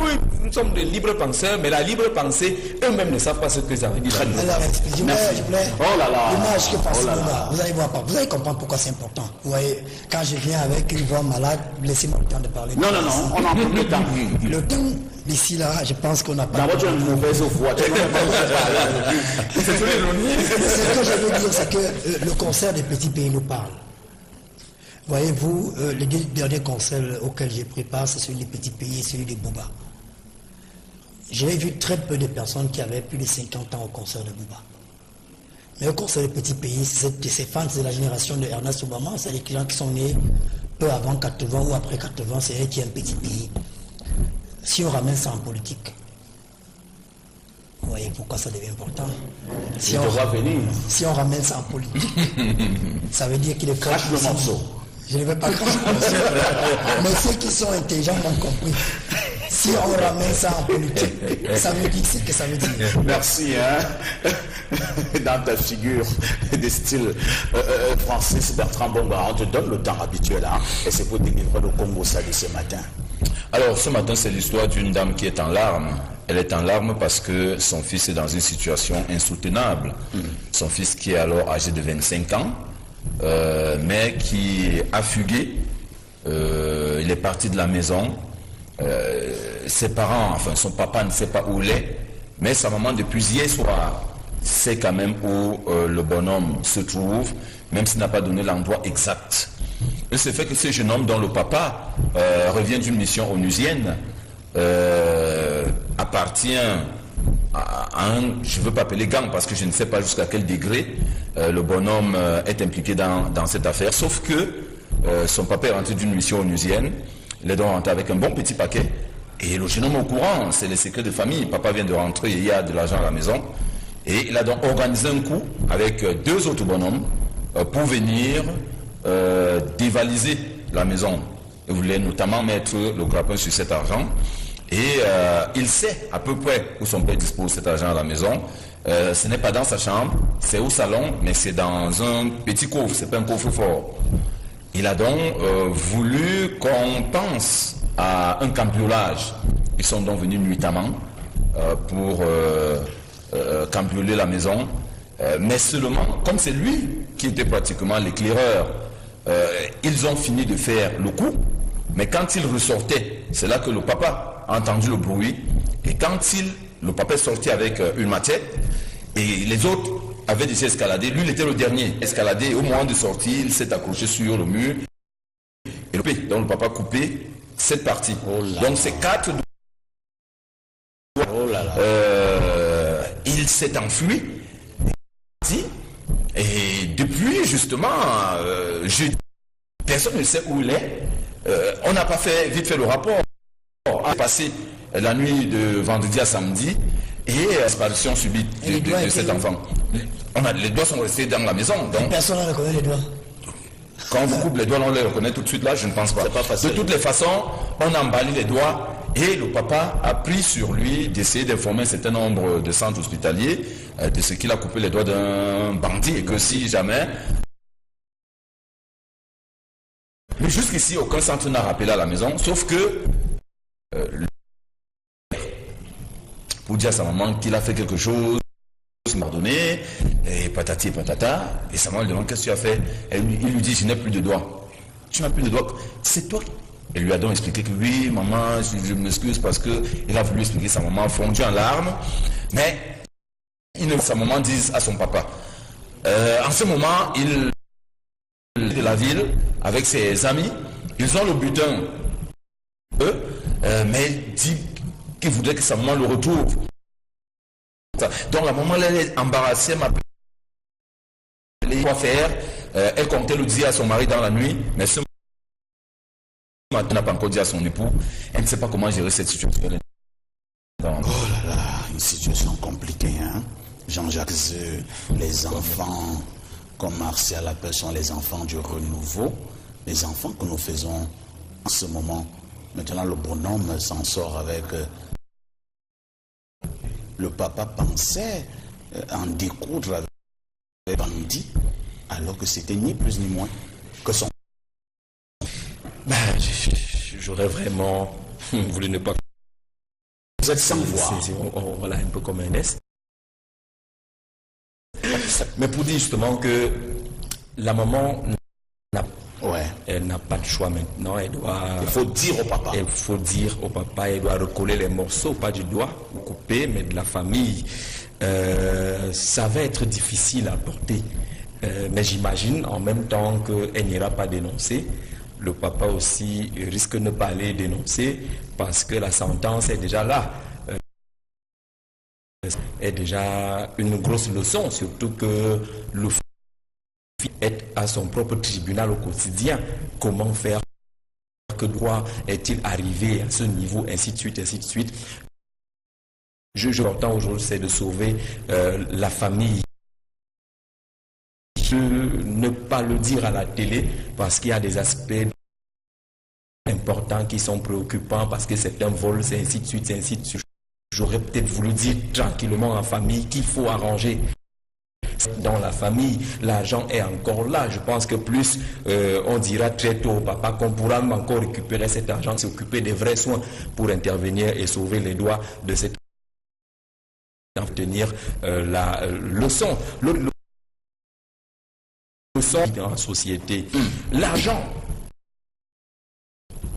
nous sommes des libres penseurs, mais la libre pensée, eux-mêmes ne savent pas ce que ça veut dire. Alors, excusez-moi, s'il vous plaît. Oh là là. L'image que passe là, vous allez voir, vous allez comprendre pourquoi c'est important. Vous voyez, quand je viens avec une voix malade, laissez-moi le temps de parler. Non, on a peu de temps. Le temps d'ici là, je pense qu'on n'a pas... D'abord, tu as une mauvaise voix. Ce que je veux dire, c'est que le concert des Petits Pays nous parle. Voyez-vous, les deux derniers concerts auxquels j'ai pris part, c'est celui des Petits Pays et celui de Bouba. J'ai vu très peu de personnes qui avaient plus de 50 ans au concert de Bouba. Mais au concert des Petits Pays, ces fans de la génération de Ernest Obama, c'est les clients qui sont nés peu avant 80 ou après 80, c'est eux qui ont un petit pays. Si on ramène ça en politique, vous voyez pourquoi ça devient important. Si on ramène ça en politique, ça veut dire qu'il est crache le morceau. Je ne vais pas cracher le morceau. Mais ceux qui sont intelligents m'ont compris. Si on ramène ça en politique, ça veut dire ce que ça veut dire. Merci, hein. Dans ta figure de style Francis Bertrand Bonga, on te donne le temps habituel, hein, et c'est pour délivrer le Congo ça de ce matin. Alors, ce matin, c'est l'histoire d'une dame qui est en larmes. Elle est en larmes parce que son fils est dans une situation insoutenable. Son fils qui est alors âgé de 25 ans, mais qui a fugué. Il est parti de la maison. Ses parents, enfin son papa ne sait pas où il est, mais sa maman depuis hier soir sait quand même où le bonhomme se trouve, même s'il n'a pas donné l'endroit exact. Et c'est fait que ce jeune homme dont le papa revient d'une mission onusienne appartient à un, je ne veux pas appeler gang parce que je ne sais pas jusqu'à quel degré le bonhomme est impliqué dans cette affaire, sauf que son papa est rentré d'une mission onusienne. Il est donc rentré avec un bon petit paquet. Et le jeune homme au courant, c'est les secrets de famille. Papa vient de rentrer, il y a de l'argent à la maison. Et il a donc organisé un coup avec deux autres bonhommes pour venir dévaliser la maison. Il voulait notamment mettre le grappin sur cet argent. Et il sait à peu près où son père dispose cet argent à la maison. Ce n'est pas dans sa chambre, c'est au salon, mais c'est dans un petit coffre, c'est pas un coffre fort. Il a donc voulu qu'on pense à un cambriolage. Ils sont donc venus nuitamment pour cambrioler la maison. Mais seulement, comme c'est lui qui était pratiquement l'éclaireur, ils ont fini de faire le coup. Mais quand il ressortait, c'est là que le papa a entendu le bruit. Et quand le papa est sorti avec une machette, et les autres avaient déjà escaladé, lui il était le dernier escaladé. Au moment de sortir, il s'est accroché sur le mur. Et donc le papa a coupé cette partie. Donc c'est 4 doigts. Il s'est enfui. Et depuis, justement, personne ne sait où il est. On n'a pas vite fait le rapport. On a passé la nuit de vendredi à samedi et disparition subite de cet enfant. Les doigts sont restés dans la maison. Donc, personne ne reconnaît les doigts. Quand on vous coupe les doigts, on les reconnaît tout de suite là, je ne pense pas. De toutes les façons, on a emballé les doigts et le papa a pris sur lui d'essayer d'informer un certain nombre de centres hospitaliers de ce qu'il a coupé les doigts d'un bandit et que si jamais... Mais jusqu'ici, aucun centre n'a rappelé à la maison, sauf que pour dire à sa maman qu'il a fait quelque chose, pardonné, et patati et patata, et sa maman lui demande qu'est-ce que tu as fait, il lui dit je n'ai plus de doigts. Tu n'as plus de doigts, c'est toi. Elle lui a donc expliqué que oui, maman, je m'excuse parce qu'il a voulu expliquer sa maman fondu en larmes, mais sa maman dit à son papa. En ce moment, il de la ville avec ses amis, ils ont le butin, mais il dit qu'il voudrait que sa maman le retrouve. Donc la maman elle est embarrassée, elle m'appelle quoi faire, elle comptait le dire à son mari dans la nuit, mais ce matin elle n'a pas encore dit à son époux, elle ne sait pas comment gérer cette situation. Oh là là, une situation compliquée, hein. Jean-Jacques Zeu, les enfants, comme Martial appelle, sont les enfants du renouveau, les enfants que nous faisons en ce moment. Maintenant le bonhomme s'en sort avec... Le papa pensait en découdre avec les bandits, alors que c'était ni plus ni moins que son... J'aurais vraiment voulu ne pas... Vous êtes sans voix. Voilà, un peu comme un est. Mais pour dire justement que la maman elle n'a pas de choix maintenant. Elle doit... Il faut dire au papa. Il faut dire au papa, elle doit recoller les morceaux, pas du doigt, ou couper, mais de la famille. Ça va être difficile à porter. Mais j'imagine en même temps qu'elle n'ira pas dénoncer. Le papa aussi risque de ne pas aller dénoncer parce que la sentence est déjà là. Est déjà une grosse leçon, surtout que le fils est à son propre tribunal au quotidien. Comment faire, que droit est-il arrivé à ce niveau, ainsi de suite, ainsi de suite. Je l'entends aujourd'hui, c'est de sauver la famille. Ne pas le dire à la télé parce qu'il y a des aspects importants qui sont préoccupants parce que c'est un vol, c'est ainsi de suite, c'est ainsi de suite. J'aurais peut-être voulu dire tranquillement en famille qu'il faut arranger. Dans la famille, l'argent est encore là. Je pense que plus on dira très tôt au papa qu'on pourra encore récupérer cet argent, s'occuper des vrais soins pour intervenir et sauver les doigts de cette tenir la leçon. Le leçon dans la société. L'argent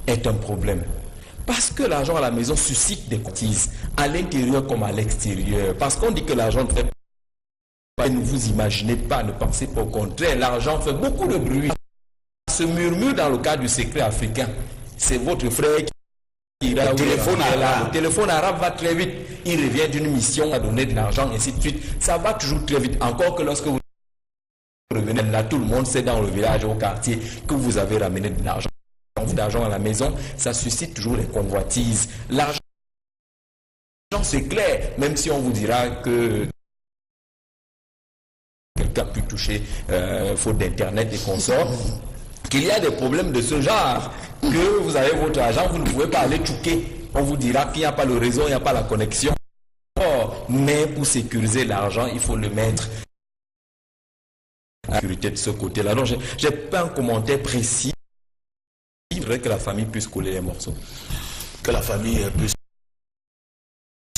est un problème. Parce que l'argent à la maison suscite des convoitises, à l'intérieur comme à l'extérieur. Parce qu'on dit que l'argent ne fait pas, ne vous imaginez pas, ne pensez pas au contraire. L'argent fait beaucoup de bruit. Se murmure dans le cadre du secret africain. C'est votre frère qui ira au téléphone arabe. Le téléphone arabe va très vite. Il revient d'une mission à donner de l'argent, ainsi de suite. Ça va toujours très vite. Encore que lorsque vous revenez là, tout le monde sait dans le village, au quartier, que vous avez ramené de l'argent. D'argent à la maison, ça suscite toujours les convoitises. L'argent, c'est clair, même si on vous dira que quelqu'un peut toucher faute d'internet et consorts, qu'il y a des problèmes de ce genre, que vous avez votre argent, vous ne pouvez pas aller touquer. On vous dira qu'il n'y a pas le réseau, il n'y a pas la connexion. Mais pour sécuriser l'argent, il faut le mettre à la sécurité de ce côté-là. Donc, j'ai pas un commentaire précis. Il faudrait que la famille puisse coller les morceaux. Que la famille puisse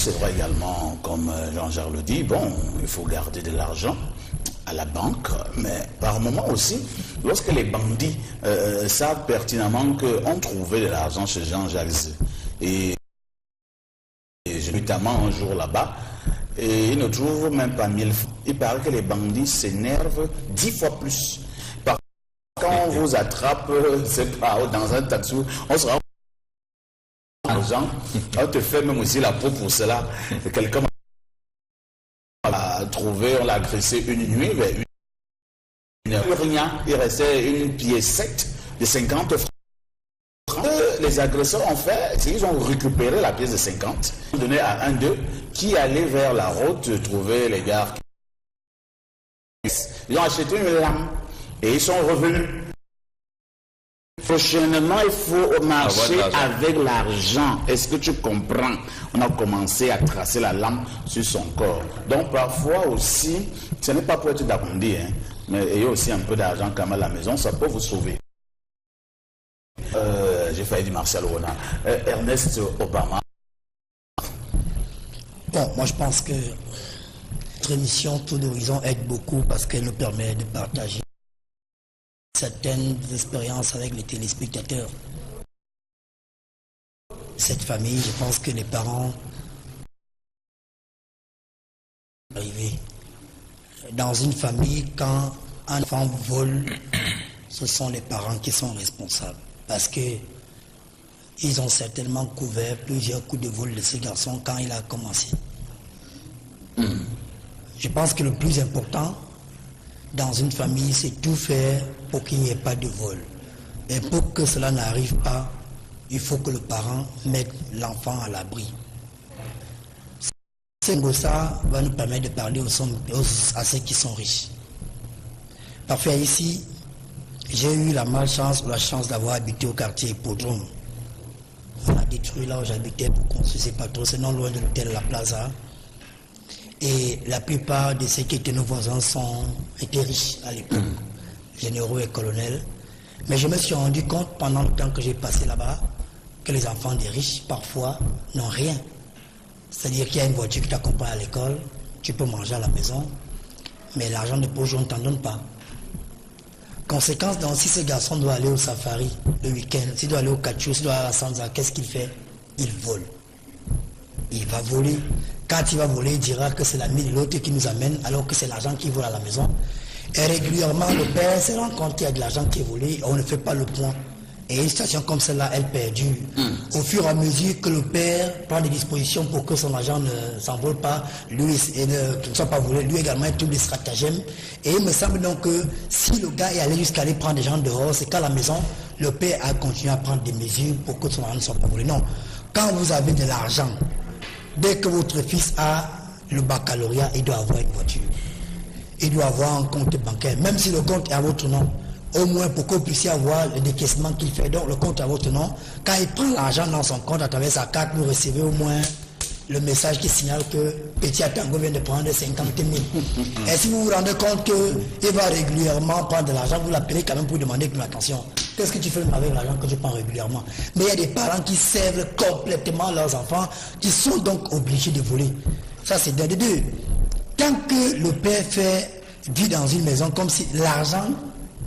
C'est vrai également, comme Jean-Jacques le dit, bon, il faut garder de l'argent à la banque, mais par moment aussi, lorsque les bandits savent pertinemment qu'on trouvait de l'argent chez Jean-Jacques et j'ai notamment un jour là-bas, et ils ne trouvent même pas 1000 francs. Il paraît que les bandits s'énervent 10 fois plus. Quand on vous attrape, c'est pas dans un taxi, on sera argent, on te fait même aussi la peau pour cela. Quelqu'un l'a trouvé, on l'a agressé une nuit, mais rien, il restait une piécette de 50 francs. Les agresseurs ont fait, c'est qu'ils ont récupéré la pièce de 50, ils ont donné à un d'eux qui allait vers la route trouver les gars. Ils ont acheté une lampe et ils sont revenus. Prochainement, il faut marcher avec l'argent. Est-ce que tu comprends? On a commencé à tracer la lampe sur son corps. Donc parfois aussi, ce n'est pas pour être d'abondi, hein, mais ayez aussi un peu d'argent quand même à la maison, ça peut vous sauver. J'ai failli dire Martial Rona. Ernest Obama. Bon, moi je pense que notre émission Tour d'Horizon aide beaucoup parce qu'elle nous permet de partager certaines expériences avec les téléspectateurs. Cette famille, je pense que les parents arrivés dans une famille, quand un enfant vole, ce sont les parents qui sont responsables parce que ils ont certainement couvert plusieurs coups de vol de ce garçon quand il a commencé. Je pense que le plus important dans une famille, c'est tout faire pour qu'il n'y ait pas de vol. Et pour que cela n'arrive pas, il faut que le parent mette l'enfant à l'abri. Ça va nous permettre de parler à ceux qui sont riches. Parfois ici, j'ai eu la malchance ou la chance d'avoir habité au quartier Hippodrome. On a détruit là où j'habitais pour construire ces patrouilles, c'est non loin de l'hôtel La Plaza. Et la plupart de ceux qui étaient nos voisins étaient riches à l'époque, généraux et colonels. Mais je me suis rendu compte pendant le temps que j'ai passé là-bas que les enfants des riches, parfois, n'ont rien. C'est-à-dire qu'il y a une voiture qui t'accompagne à l'école, tu peux manger à la maison, mais l'argent de poche, on ne t'en donne pas. Conséquence, donc, si ce garçon doit aller au safari le week-end, s'il doit aller au Cacho, s'il doit aller à la Sanza, qu'est-ce qu'il fait? Il vole. Il va voler. Quand il va voler, il dira que c'est l'ami de l'autre qui nous amène, alors que c'est l'argent qui vole à la maison. Et régulièrement, le père se rend compte qu'il y a de l'argent qui est volé, on ne fait pas le point. Et une situation comme celle-là, elle perdure. Au fur et à mesure que le père prend des dispositions pour que son argent ne s'envole pas, lui ne soit pas volé, lui également il trouve des stratagèmes. Et il me semble donc que si le gars est allé jusqu'à aller prendre des gens dehors, c'est qu'à la maison, le père a continué à prendre des mesures pour que son argent ne soit pas volé. Non. Quand vous avez de l'argent, dès que votre fils a le baccalauréat, il doit avoir une voiture. Il doit avoir un compte bancaire, même si le compte est à votre nom. Au moins pour que vous puissiez avoir le décaissement qu'il fait. Donc le compte à votre nom. Quand il prend l'argent dans son compte à travers sa carte, vous recevez au moins le message qui signale que Petit Atango vient de prendre 50 000. Et si vous vous rendez compte qu'il va régulièrement prendre de l'argent, vous l'appelez quand même pour demander une attention. Qu'est-ce que tu fais avec l'argent que tu prends régulièrement? Mais il y a des parents qui servent complètement leurs enfants, qui sont donc obligés de voler. Ça c'est d'un des deux. Tant que le père vit dans une maison comme si l'argent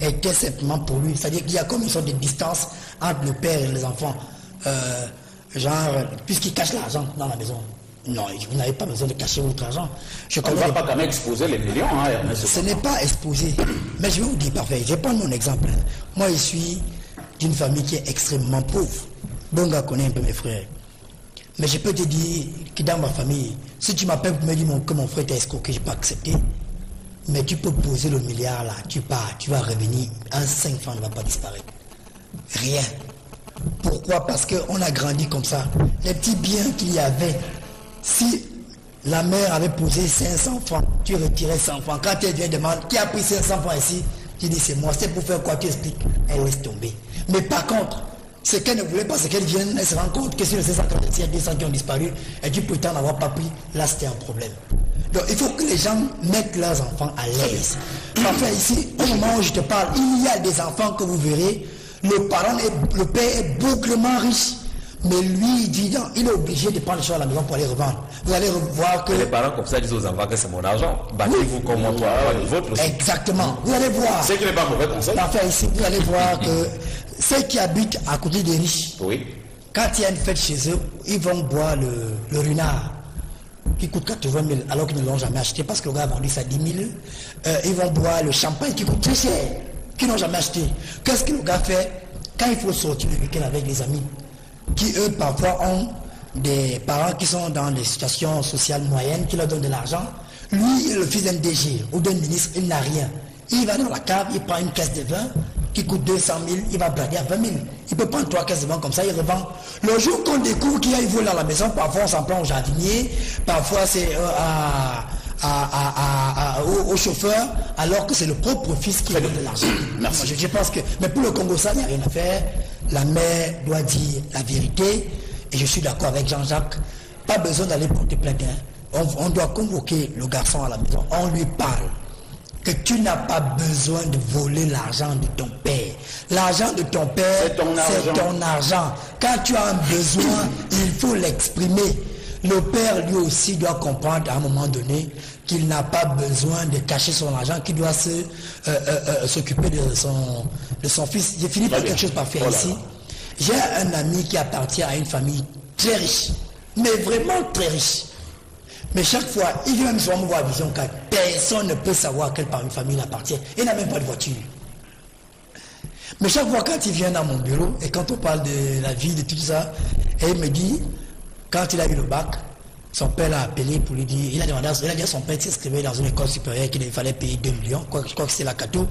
était simplement pour lui, c'est-à-dire qu'il y a comme une sorte de distance entre le père et les enfants, puisqu'il cache l'argent dans la maison. Non, vous n'avez pas besoin de cacher votre argent. On ne va pas quand même exposer les millions. Hein, ce n'est pas exposé. Mais je vais vous dire, parfait, je prends mon exemple. Moi, je suis d'une famille qui est extrêmement pauvre. Bonga connaît un peu mes frères. Mais je peux te dire que dans ma famille, si tu m'appelles pour me dire que mon frère t'a escroqué, je ne peux pas accepter. Mais tu peux poser le milliard là, tu pars, tu vas revenir, un 5 francs ne va pas disparaître. Rien. Pourquoi? Parce qu'on a grandi comme ça. Les petits biens qu'il y avait, si la mère avait posé 500 francs, tu retirais 100 francs. Quand elle vient demander qui a pris 500 francs ici, tu dis c'est moi, c'est pour faire quoi? Tu expliques. Elle laisse tomber. Mais par contre, ce qu'elle ne voulait pas, c'est qu'elle vienne, elle se rend compte que sur les 500, il y a 200 qui ont disparu et tu prétends n'avoir pas pris, là c'était un problème. Donc il faut que les gens mettent leurs enfants à l'aise. Parfois ici, au moment où je te parle, il y a des enfants que vous verrez, le père est bouclement riche. Mais lui, il est obligé de prendre les choses à la maison pour aller revendre. Vous allez voir que... Les parents comme ça disent aux enfants que c'est mon argent. Battez-vous comme moi, toi, le vôtre aussi. Exactement. Vous allez voir. C'est qui n'est pas mauvais conseil. Enfin, ici, vous allez voir que ceux qui habitent à côté des riches, Oui. quand il y a une fête chez eux, ils vont boire le renard qui coûte 80 000 alors qu'ils ne l'ont jamais acheté parce que le gars a vendu ça 10 000. Ils vont boire le champagne qui coûte très cher, qu'ils n'ont jamais acheté. Qu'est-ce que le gars fait quand il faut sortir le week-end avec les amis qui eux parfois ont des parents qui sont dans des situations sociales moyennes, qui leur donnent de l'argent? Lui, il est le fils d'un DG ou d'un ministre, il n'a rien. Il va dans la cave, il prend une caisse de vin qui coûte 200 000, il va brader à 20 000. Il peut prendre 3 caisses de vin comme ça, il revend. Le jour qu'on découvre qu'il y a une vol à la maison, parfois on s'en prend au jardinier, parfois c'est au chauffeur, alors que c'est le propre fils qui donne de l'argent. Merci. Je pense que, mais pour le Congo, ça, il n'y a rien à faire. La mère doit dire la vérité, et je suis d'accord avec Jean-Jacques. Pas besoin d'aller porter plainte. On doit convoquer le garçon à la maison, on lui parle. Que tu n'as pas besoin de voler l'argent de ton père. L'argent de ton père, c'est ton argent. Quand tu as un besoin, il faut l'exprimer. Le père, lui aussi, doit comprendre à un moment donné qu'il n'a pas besoin de cacher son argent, qu'il doit s'occuper de son fils. J'ai fini par quelque chose par faire ici. J'ai un ami qui appartient à une famille très riche, mais vraiment très riche. Mais chaque fois, il vient même souvent me voir à Vision 4. Personne ne peut savoir à quelle famille il appartient. Il n'a même pas de voiture. Mais chaque fois, quand il vient dans mon bureau, et quand on parle de la vie, de tout ça, et il me dit, quand il a eu le bac, son père l'a appelé pour lui dire, il a dit à son père qu'il s'inscrivait dans une école supérieure qu'il fallait payer 2 millions, je crois que c'est la Cato.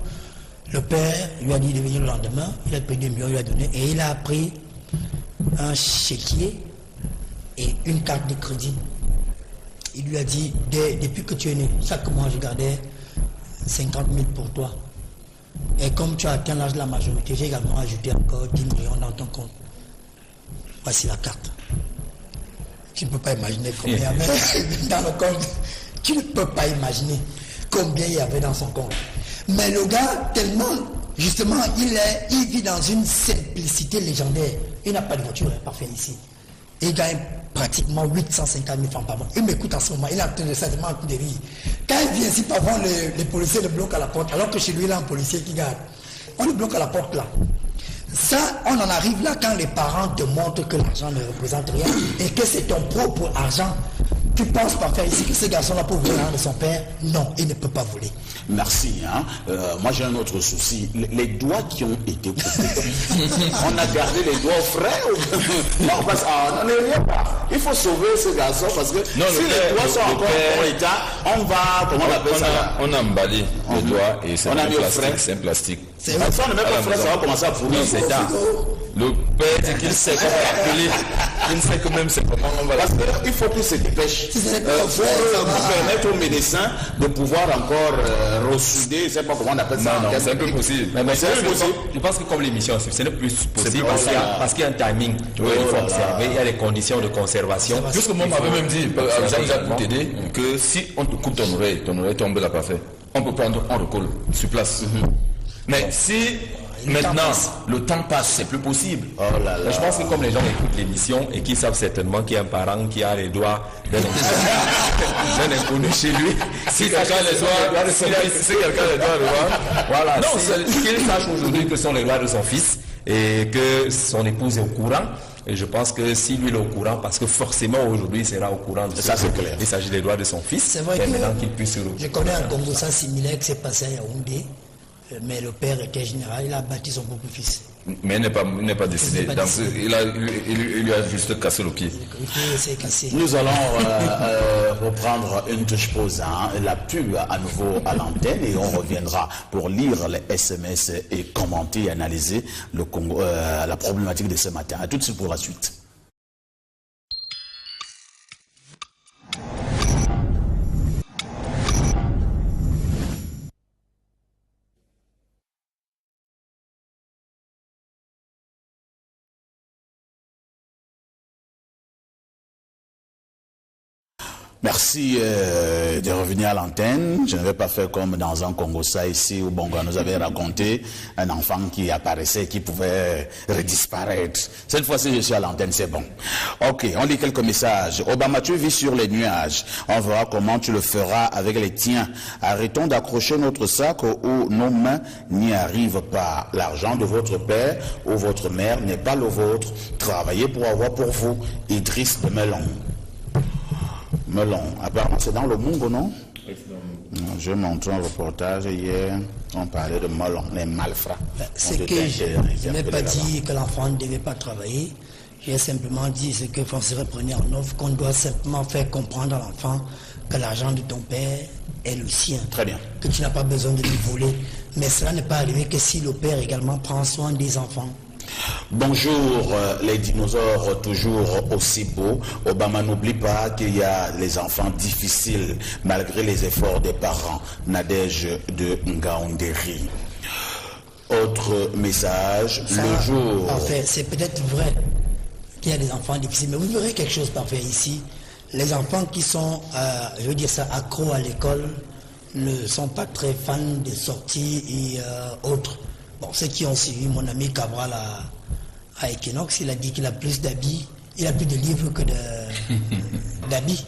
Le père lui a dit de venir le lendemain, il a payé 2 millions, il lui a donné, et il a pris un chéquier et une carte de crédit. Il lui a dit, depuis que tu es né, chaque mois je gardais 50 000 pour toi. Et comme tu as atteint l'âge de la majorité, j'ai également ajouté encore 10 millions dans ton compte. Voici la carte. Tu ne peux pas imaginer combien il y avait dans le compte. Tu ne peux pas imaginer combien il y avait dans son compte. Mais le gars, tellement, justement, il vit dans une simplicité légendaire. Il n'a pas de voiture, parfait ici. Il gagne pratiquement 850 000 francs par mois. Il m'écoute en ce moment, il est en train de certainement un coup de rire. Quand il vient ici, parfois les policiers le bloquent à la porte, alors que chez lui, il a un policier qui garde. On le bloque à la porte là. Ça, on en arrive là quand les parents te montrent que l'argent ne représente rien et que c'est ton propre argent. Tu penses par faire ici que ce garçon-là peut voler l'argent de son père? Non, il ne peut pas voler. Merci. Moi j'ai un autre souci. Les doigts qui ont été coupés. On a gardé les doigts frais. Non, parce qu'on ne rien pas. Il faut sauver ce garçon parce que non, si les doigts sont encore en état, on va, comment on appelle ça? On a emballé les doigts et c'est un plastique. C'est un plastique. Ça ne met pas frais, ça va commencer à pourrir. C'est ça. Le père dit qu'il sait qu'on va appeler. Il ne sait que même c'est comment on va l'appeler. Il faut qu'il se dépêche. Pour permettre aux médecins de pouvoir encore ressouder, je ne sais pas comment on appelle ça. Non, c'est un peu possible. Mais je pense que comme l'émission, c'est le plus possible parce qu'il y a un timing. Il faut observer, il y a des conditions de conservation. Juste que moi, m'avait même dit, Jean-Jacques pour t'aider, que si on te coupe ton oreille tombe là pas fait. On peut prendre, on recolle sur place. Mais si maintenant le temps passe, c'est plus possible. Je pense que comme les gens écoutent l'émission et qu'ils savent certainement qu'il y a un parent qui a les doigts d'un inconnu chez lui, si quelqu'un les doigts, voilà, qu'il sache aujourd'hui que ce sont les doigts de son fils et que son épouse est au courant. Et je pense que si lui est au courant, parce que forcément aujourd'hui il sera au courant de ça, c'est clair. Il s'agit des doigts de son fils. C'est vrai que maintenant qu'il puisse je connais un Congo ça similaire qui s'est passé à Yaoundé. Mais le père était général, il a bâti son propre fils. Mais il n'est pas décidé. Il lui a juste cassé le pied. Nous allons reprendre une touche pause, la pub à nouveau à l'antenne et on reviendra pour lire les SMS et commenter et analyser le Congo, la problématique de ce matin. À tout de suite pour la suite. Merci de revenir à l'antenne. Je ne vais pas faire comme dans un Congo-Ça ici où Bongo nous avait raconté un enfant qui apparaissait, qui pouvait redisparaître. Cette fois-ci, je suis à l'antenne, c'est bon. Ok, on lit quelques messages. Obama, tu vis sur les nuages. On verra comment tu le feras avec les tiens. Arrêtons d'accrocher notre sac où nos mains n'y arrivent pas. L'argent de votre père ou votre mère n'est pas le vôtre. Travaillez pour avoir pour vous. Idriss de Melon. Melon, apparemment c'est dans le Mungo, non? Je montre un reportage hier, on parlait de Melon, les malfrats. C'est que je n'ai pas dit que l'enfant ne devait pas travailler, j'ai simplement dit ce que François prenait en offre, qu'on doit simplement faire comprendre à l'enfant que l'argent de ton père est le sien. Très bien. Que tu n'as pas besoin de lui voler. Mais cela n'est pas arrivé que si le père également prend soin des enfants. Bonjour les dinosaures toujours aussi beaux. Obama n'oublie pas qu'il y a les enfants difficiles malgré les efforts des parents. Nadège de Ngaoundéry. Autre message, Ça, le jour... Parfait, c'est peut-être vrai qu'il y a des enfants difficiles, mais vous verrez quelque chose parfait ici. Les enfants qui sont, je veux dire ça, accros à l'école ne sont pas très fans des sorties et autres. Bon, ceux qui ont suivi mon ami Cabral à Equinox, il a dit qu'il a plus d'habits, il a plus de livres que d'habits.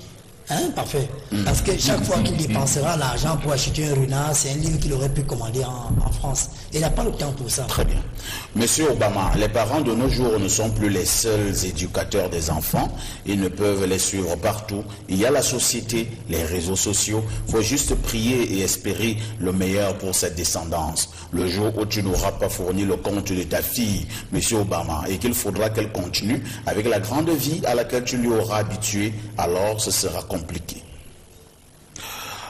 Hein, parfait. Parce que chaque fois qu'il dépensera l'argent pour acheter un renard, c'est un livre qu'il aurait pu commander en France. Il n'a pas le temps pour ça. Très bien. Monsieur Obama, les parents de nos jours ne sont plus les seuls éducateurs des enfants. Ils ne peuvent les suivre partout. Il y a la société, les réseaux sociaux. Il faut juste prier et espérer le meilleur pour cette descendance. Le jour où tu n'auras pas fourni le compte de ta fille, Monsieur Obama, et qu'il faudra qu'elle continue avec la grande vie à laquelle tu lui auras habitué, alors ce sera compliqué.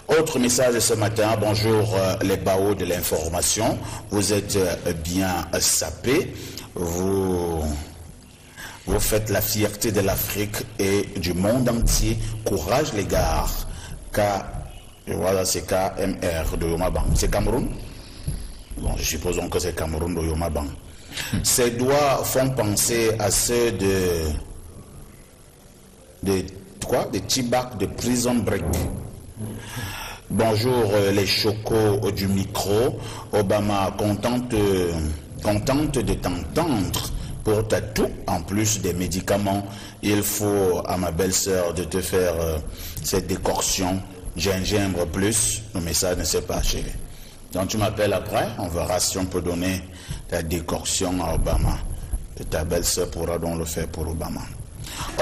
Autre message de ce matin, bonjour les baos de l'information, vous êtes bien sapés, vous faites la fierté de l'Afrique et du monde entier, courage les gars, voilà c'est KMR de Yomabang, c'est Cameroun? Bon, je suppose que c'est Cameroun de Yomabang. Ces doigts font penser à ceux de Tibac de Prison Break. Bonjour les chocos du micro. Obama, contente de t'entendre pour ta toux, en plus des médicaments. Il faut à ma belle-sœur de te faire cette décoction gingembre plus. Le message ne s'est pas achevé. Donc tu m'appelles après, on verra si on peut donner ta décoction à Obama. Et ta belle-sœur pourra donc le faire pour Obama.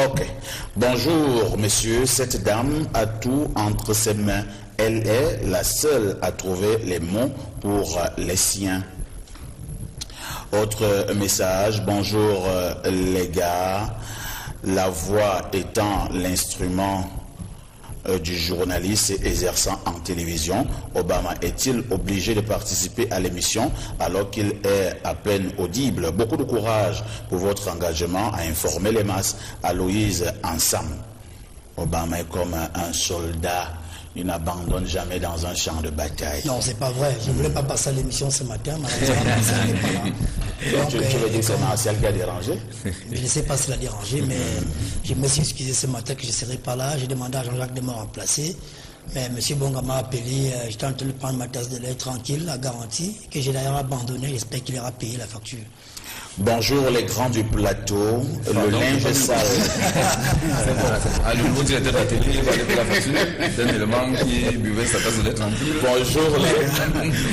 Ok. Bonjour, monsieur. Cette dame a tout entre ses mains. Elle est la seule à trouver les mots pour les siens. Autre message. Bonjour, les gars. La voix étant l'instrument du journaliste exerçant en télévision, Obama est-il obligé de participer à l'émission alors qu'il est à peine audible? Beaucoup de courage pour votre engagement à informer les masses. Aloïse Ansam. Obama est comme un soldat. Il n'abandonne jamais dans un champ de bataille. Non, c'est pas vrai. Je ne voulais pas passer à l'émission ce matin, malheureusement, Martial n'est pas là. Donc, tu veux dire que c'est Martial qui a dérangé? Je ne sais pas s'il a dérangé, mais je me suis excusé ce matin que je ne serai pas là. J'ai demandé à Jean-Jacques de me remplacer. Mais M. Bonga m'a appelé, j'étais en train de prendre ma tasse de lait tranquille, la garantie, que j'ai d'ailleurs abandonné. J'espère qu'il aura payé la facture. Bonjour les grands du plateau, le linge sale. Le nouveau directeur de la télé, il va aller pour la facture. C'est un élément qui buvait sa tasse de lait tranquille.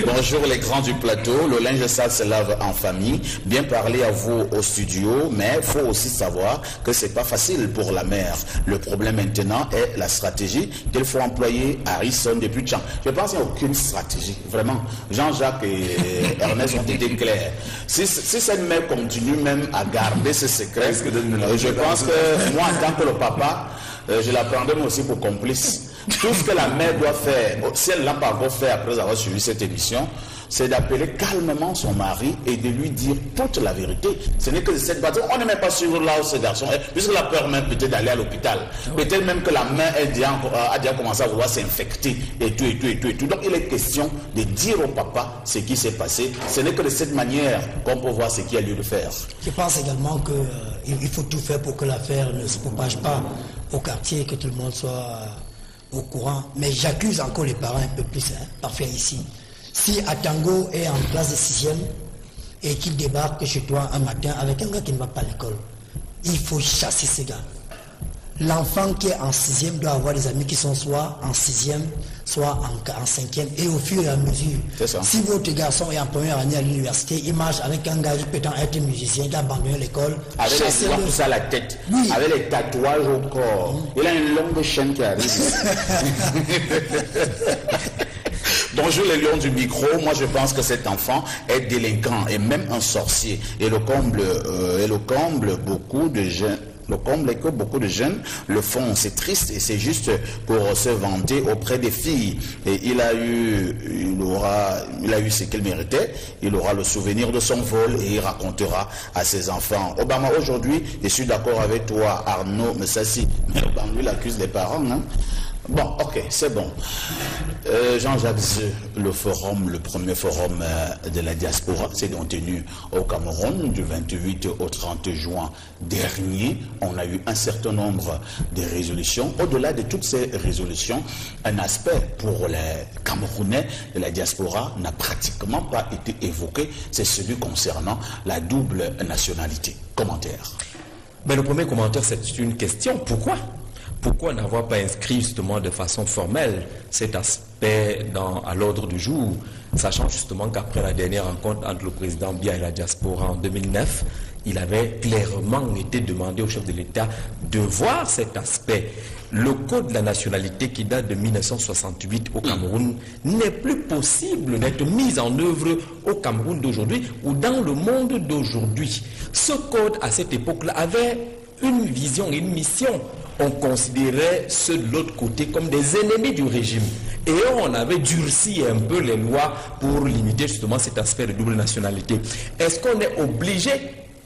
Bonjour les grands du plateau, le linge sale se lave en famille. Bien parler à vous au studio, mais il faut aussi savoir que c'est pas facile pour la mère. Le problème maintenant est la stratégie qu'il faut employer à Harrison depuis Tchang. Je pense qu'il n'y a aucune stratégie, vraiment. Jean-Jacques et Ernest ont été clairs. Si cette mère continue même à garder ce secret, je pense que moi en tant que le papa, je la prendrai moi aussi pour complice. Tout ce que la mère doit faire, si elle l'a pas encore fait après avoir suivi cette émission, c'est d'appeler calmement son mari et de lui dire toute la vérité. Ce n'est que de cette bataille. On n'est même pas sûr là où ce garçon est, puisque la peur même peut-être d'aller à l'hôpital. Peut-être même que la main a déjà commencé à vouloir s'infecter et tout. Donc il est question de dire au papa ce qui s'est passé. Ce n'est que de cette manière qu'on peut voir ce qu'il y a lieu de faire. Je pense également qu'il faut tout faire pour que l'affaire ne se propage pas au quartier, que tout le monde soit au courant, mais j'accuse encore les parents un peu plus, parfois ici. Si Atango est en classe de 6e et qu'il débarque chez toi un matin avec un gars qui ne va pas à l'école, il faut chasser ces gars. L'enfant qui est en 6e doit avoir des amis qui sont soit en 6e, soit en 5e, et au fur et à mesure. Si votre garçon est en première année à l'université, il marche avec un gars qui peut être musicien, il a abandonné l'école. Avec tout ça à la tête, oui. Avec les tatouages au corps. Il a une longue chaîne qui arrive. Bonjour les lions du micro, moi je pense que cet enfant est délinquant et même un sorcier. Et le comble, beaucoup de jeunes. Le comble est que beaucoup de jeunes le font. C'est triste et c'est juste pour se vanter auprès des filles. Et il a eu ce qu'il méritait. Il aura le souvenir de son vol et il racontera à ses enfants. Obama, aujourd'hui, je suis d'accord avec toi, Arnaud Messassi. Mais Obama, lui, il accuse les parents, hein. Bon, ok, c'est bon. Jean-Jacques Zeu, le premier forum de la diaspora, s'est donc tenu au Cameroun du 28 au 30 juin dernier. On a eu un certain nombre de résolutions. Au-delà de toutes ces résolutions, un aspect pour les Camerounais de la diaspora n'a pratiquement pas été évoqué. C'est celui concernant la double nationalité. Commentaire. Mais le premier commentaire, c'est une question. Pourquoi n'avoir pas inscrit justement de façon formelle cet aspect à l'ordre du jour, sachant justement qu'après la dernière rencontre entre le président Biya et la diaspora en 2009, il avait clairement été demandé au chef de l'État de voir cet aspect. Le code de la nationalité qui date de 1968 au Cameroun n'est plus possible d'être mis en œuvre au Cameroun d'aujourd'hui ou dans le monde d'aujourd'hui. Ce code, à cette époque-là, avait une vision et une mission. On considérait ceux de l'autre côté comme des ennemis du régime. Et on avait durci un peu les lois pour limiter justement cet aspect de double nationalité. Est-ce qu'on est obligé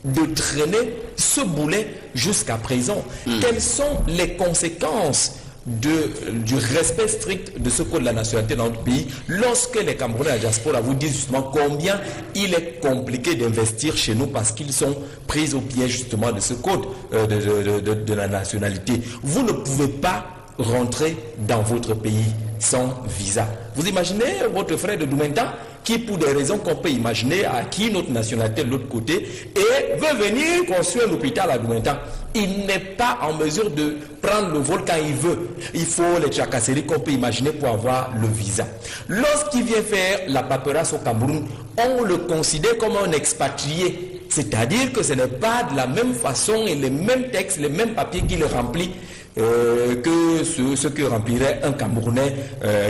de traîner ce boulet jusqu'à présent? Quelles sont les conséquences du respect strict de ce code de la nationalité dans notre pays lorsque les Camerounais à la diaspora vous disent justement combien il est compliqué d'investir chez nous parce qu'ils sont pris au piège justement de ce code de la nationalité? Vous ne pouvez pas rentrer dans votre pays sans visa. Vous imaginez votre frère de Doumenta qui, pour des raisons qu'on peut imaginer, a acquis notre nationalité de l'autre côté et veut venir construire un hôpital à Doumenta. Il n'est pas en mesure de prendre le vol quand il veut. Il faut les tracasseries qu'on peut imaginer pour avoir le visa. Lorsqu'il vient faire la paperasse au Cameroun, on le considère comme un expatrié. C'est-à-dire que ce n'est pas de la même façon et les mêmes textes, les mêmes papiers qu'il remplit que ce que remplirait un Camerounais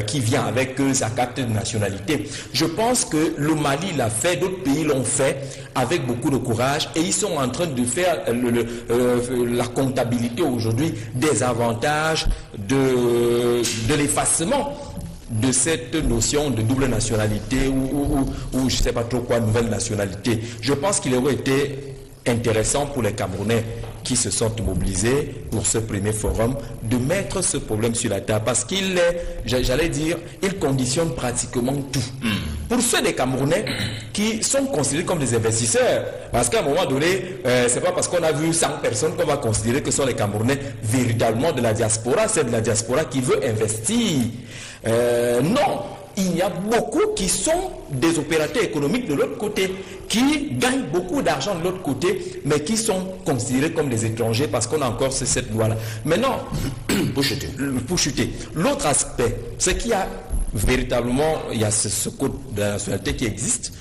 qui vient avec sa carte de nationalité. Je pense que le Mali l'a fait, d'autres pays l'ont fait avec beaucoup de courage et ils sont en train de faire la comptabilité aujourd'hui des avantages de l'effacement de cette notion de double nationalité ou je ne sais pas trop quoi, nouvelle nationalité. Je pense qu'il aurait été intéressant pour les Camerounais qui se sont mobilisés pour ce premier forum de mettre ce problème sur la table parce qu'il est, j'allais dire, il conditionne pratiquement tout. Pour ceux des Camerounais qui sont considérés comme des investisseurs, parce qu'à un moment donné, c'est pas parce qu'on a vu 100 personnes qu'on va considérer que ce sont les Camerounais véritablement de la diaspora, c'est de la diaspora qui veut investir. Non, il y a beaucoup qui sont des opérateurs économiques de l'autre côté, qui gagnent beaucoup d'argent de l'autre côté, mais qui sont considérés comme des étrangers parce qu'on a encore cette loi-là. Maintenant, pour chuter. L'autre aspect, c'est qu'il y a véritablement, il y a ce code de la nationalité qui existe.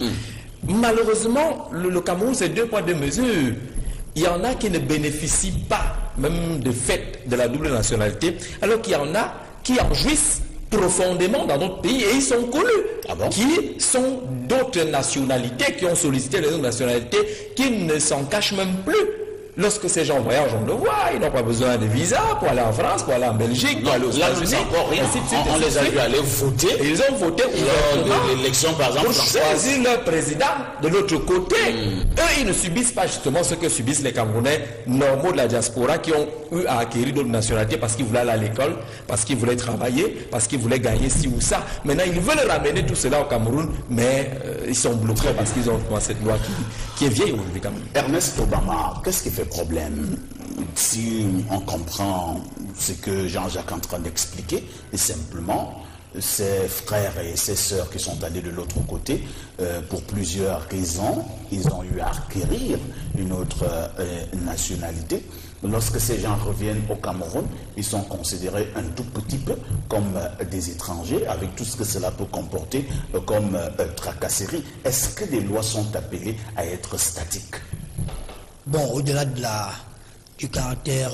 Malheureusement, le Cameroun, c'est 2 poids 2 mesures. Il y en a qui ne bénéficient pas, même de fait, de la double nationalité, alors qu'il y en a qui en jouissent profondément dans notre pays et ils sont connus, qui sont d'autres nationalités, qui ont sollicité les autres nationalités, qui ne s'en cachent même plus. Lorsque ces gens voyagent, on le voit, ils n'ont pas besoin de visa pour aller en France, pour aller en Belgique, pour aller aux États-Unis. On les a vu aller voter. Et ils ont voté lors de l'élection, par exemple, pour choisir leur président de l'autre côté. Eux, ils ne subissent pas justement ce que subissent les Camerounais normaux de la diaspora qui ont eu à acquérir d'autres nationalités parce qu'ils voulaient aller à l'école, parce qu'ils voulaient travailler, parce qu'ils voulaient gagner ci ou ça. Maintenant, ils veulent ramener tout cela au Cameroun, mais ils sont bloqués parce qu'ils ont cette loi qui est vieille aujourd'hui quand même. Ernest Obama, qu'est-ce qui fait problème? si on comprend ce que Jean-Jacques est en train d'expliquer, et simplement, ses frères et ses sœurs qui sont allés de l'autre côté, pour plusieurs raisons, ils ont eu à acquérir une autre nationalité. Lorsque ces gens reviennent au Cameroun, ils sont considérés un tout petit peu comme des étrangers, avec tout ce que cela peut comporter comme tracasserie. Est-ce que les lois sont appelées à être statiques? Bon, au-delà du caractère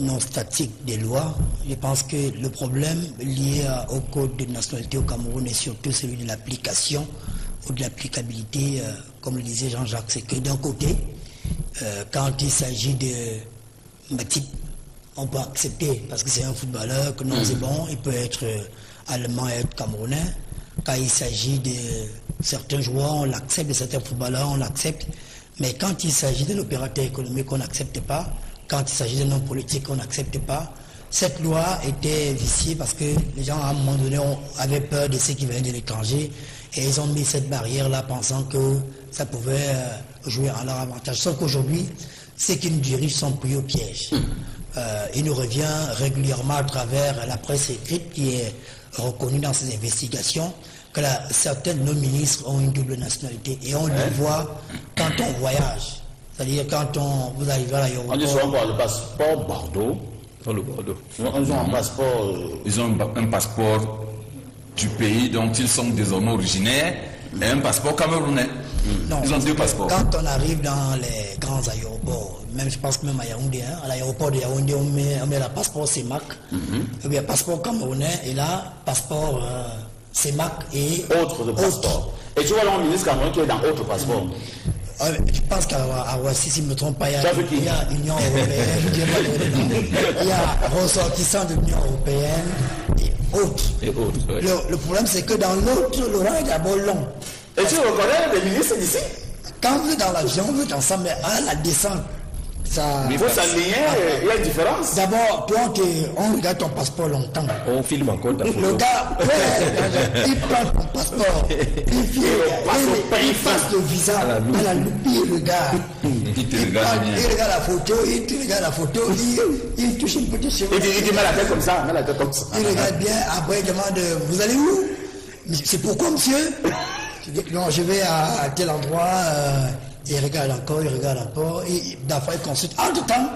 non statique des lois, je pense que le problème lié au code de nationalité au Cameroun est surtout celui de l'application ou de l'applicabilité, comme le disait Jean-Jacques. C'est que d'un côté, quand il s'agit de Matip, on peut accepter parce que c'est un footballeur, que non c'est bon, il peut être allemand et être camerounais. Quand il s'agit de certains joueurs, on l'accepte, de certains footballeurs, on l'accepte. Mais quand il s'agit de l'opérateur économique, on n'accepte pas. Quand il s'agit d'un homme politique, on n'accepte pas. Cette loi était viciée parce que les gens, à un moment donné, avaient peur de ceux qui venaient de l'étranger. Et ils ont mis cette barrière-là pensant que ça pouvait jouer à leur avantage. Sauf qu'aujourd'hui, ceux qui nous dirigent sont pris au piège. Il nous revient régulièrement à travers la presse écrite qui est reconnue dans ces investigations que certains de nos ministres ont une double nationalité. Et on le voit quand on voyage. C'est-à-dire quand vous arrivez à l'aéroport. On dit souvent le passeport Bordeaux. Le Bordeaux. Ils ont un passeport. Ils ont un passeport du pays dont ils sont désormais originaires et un passeport camerounais. Non, ils ont deux passeports. Quand on arrive dans les grands aéroports, même je pense que même à Yaoundé, à l'aéroport de Yaoundé, on met le passeport CEMAC, et bien passeport camerounais, et là, passeport CEMAC et autre de passeport. Et tu vois là, on ministre camerounais qui est dans autre passeport. Je pense qu'à Roissy, si je ne me trompe pas, il y a l'Union européenne, il y a ressortissants de l'Union européenne et autres. Ouais. Le problème, c'est que dans l'autre, le rang est d'abord long. Et tu reconnais les ministres d'ici? Quand vous êtes dans l'avion, vous êtes ensemble, mais à la descente, ça... Il faut s'aligner, il y a une différence. D'abord, toi, on regarde ton passeport longtemps. On filme encore ta photo. Le gars, il prend ton passeport, il passe le visa à la loupe, il regarde. Il regarde la photo, il touche une petite chose. Il met la tête comme ça, Il regarde bien, après il demande, vous allez où? C'est pourquoi, monsieur? Non, je vais à tel endroit, il regarde encore, et d'affaires il consulte. Entre temps,